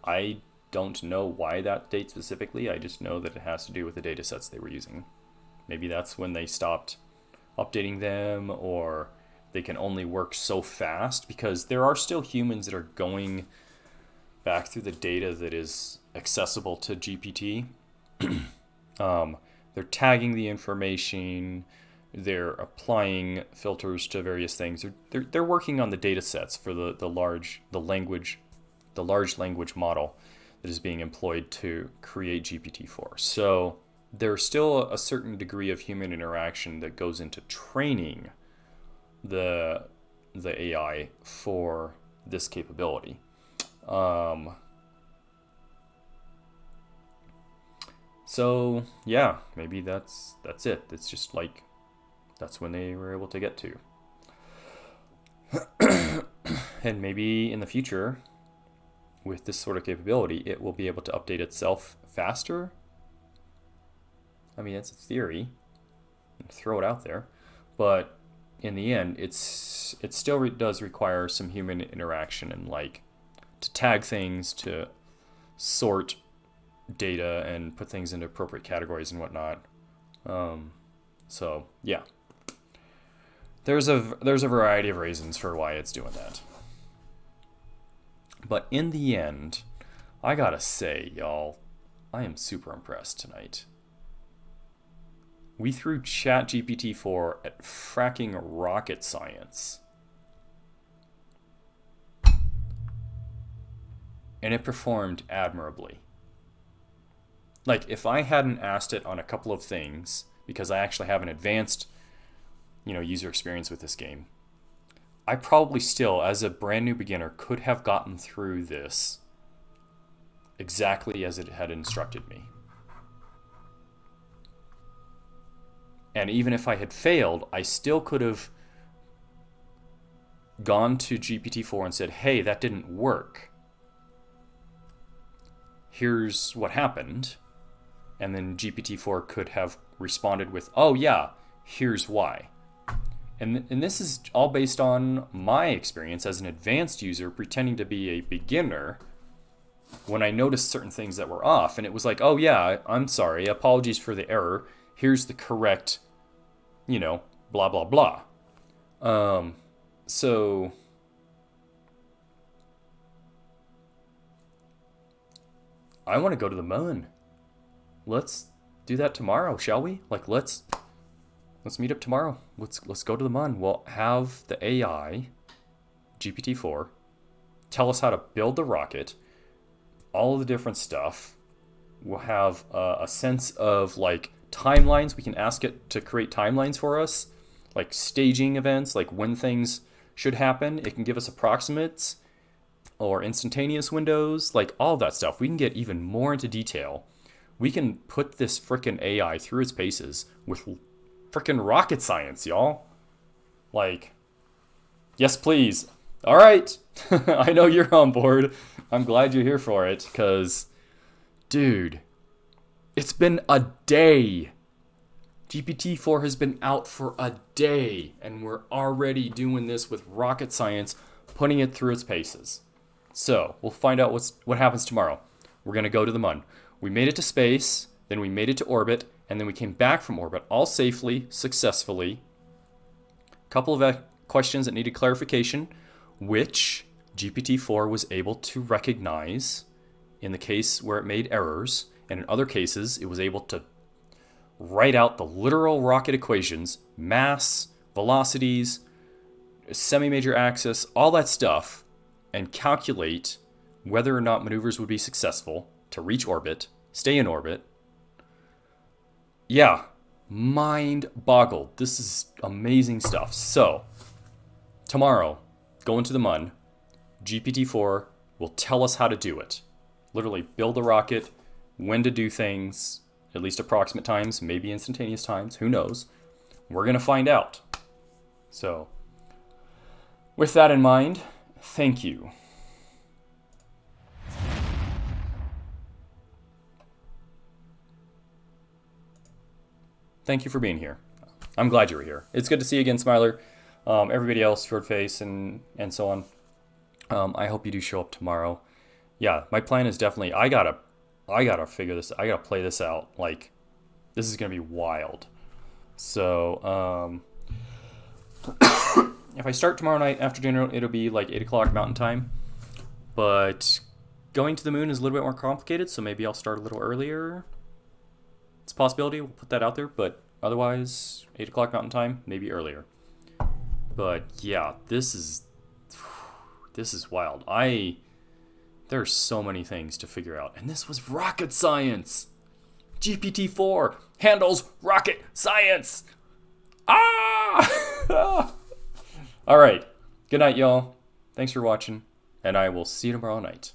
I don't know why that date specifically. I just know that it has to do with the data sets they were using. Maybe that's when they stopped updating them, or they can only work so fast, because there are still humans that are going back through the data that is accessible to GPT. They're tagging the information, they're applying filters to various things. They're working on the data sets for the large language model that is being employed to create GPT-4. So there's still a certain degree of human interaction that goes into training the AI for this capability. So yeah, maybe that's it. It's just like, that's when they were able to get to. And maybe in the future, with this sort of capability, it will be able to update itself faster. I mean, it's a theory. Throw it out there. But in the end, it still does require some human interaction and, like, to tag things, to sort data and put things into appropriate categories and whatnot. So yeah, there's a variety of reasons for why it's doing that. But in the end, I gotta say, y'all, I am super impressed tonight. We threw ChatGPT4 at fracking rocket science. And it performed admirably. Like, if I hadn't asked it on a couple of things, because I actually have an advanced, user experience with this game, I probably still, as a brand new beginner, could have gotten through this exactly as it had instructed me. And even if I had failed, I still could have gone to GPT-4 and said, hey, that didn't work. Here's what happened. And then GPT-4 could have responded with, oh yeah, here's why. And this is all based on my experience as an advanced user pretending to be a beginner when I noticed certain things that were off. And it was like, oh yeah, I'm sorry, apologies for the error. Here's the correct, blah, blah, blah. So I want to go to the moon. Let's do that tomorrow, shall we? Like, let's meet up tomorrow. Let's go to the moon. We'll have the AI, GPT-4, tell us how to build the rocket, all of the different stuff. We'll have a sense of like timelines. We can ask it to create timelines for us, like staging events, like when things should happen. It can give us approximates or instantaneous windows, like all of that stuff. We can get even more into detail. We can put this frickin' AI through its paces with frickin' rocket science, y'all. Like, yes, please. All right. I know you're on board. I'm glad you're here for it, because, dude, it's been a day. GPT-4 has been out for a day, and we're already doing this with rocket science, putting it through its paces. So, we'll find out what happens tomorrow. We're going to go to the moon. We made it to space, then we made it to orbit, and then we came back from orbit, all safely, successfully. A couple of questions that needed clarification, which GPT-4 was able to recognize in the case where it made errors, and in other cases, it was able to write out the literal rocket equations, mass, velocities, semi-major axis, all that stuff, and calculate whether or not maneuvers would be successful to reach orbit, stay in orbit. Yeah, mind boggled. This is amazing stuff. So, tomorrow, going to the moon, GPT-4 will tell us how to do it. Literally build a rocket, when to do things, at least approximate times, maybe instantaneous times, who knows. We're going to find out. So, with that in mind, thank you. Thank you for being here. I'm glad you were here. It's good to see you again, Smiler. Everybody else, Swordface, and so on. I hope you do show up tomorrow. Yeah, my plan is definitely, I gotta figure this, I gotta play this out. Like, this is gonna be wild. So, if I start tomorrow night after dinner, it'll be like 8 o'clock Mountain Time. But going to the moon is a little bit more complicated, so maybe I'll start a little earlier. It's a possibility, we'll put that out there, but otherwise, 8 o'clock Mountain Time, maybe earlier. But yeah, this is wild. There's so many things to figure out, and this was rocket science. GPT-4 handles rocket science. Ah! All right, good night, y'all. Thanks for watching, and I will see you tomorrow night.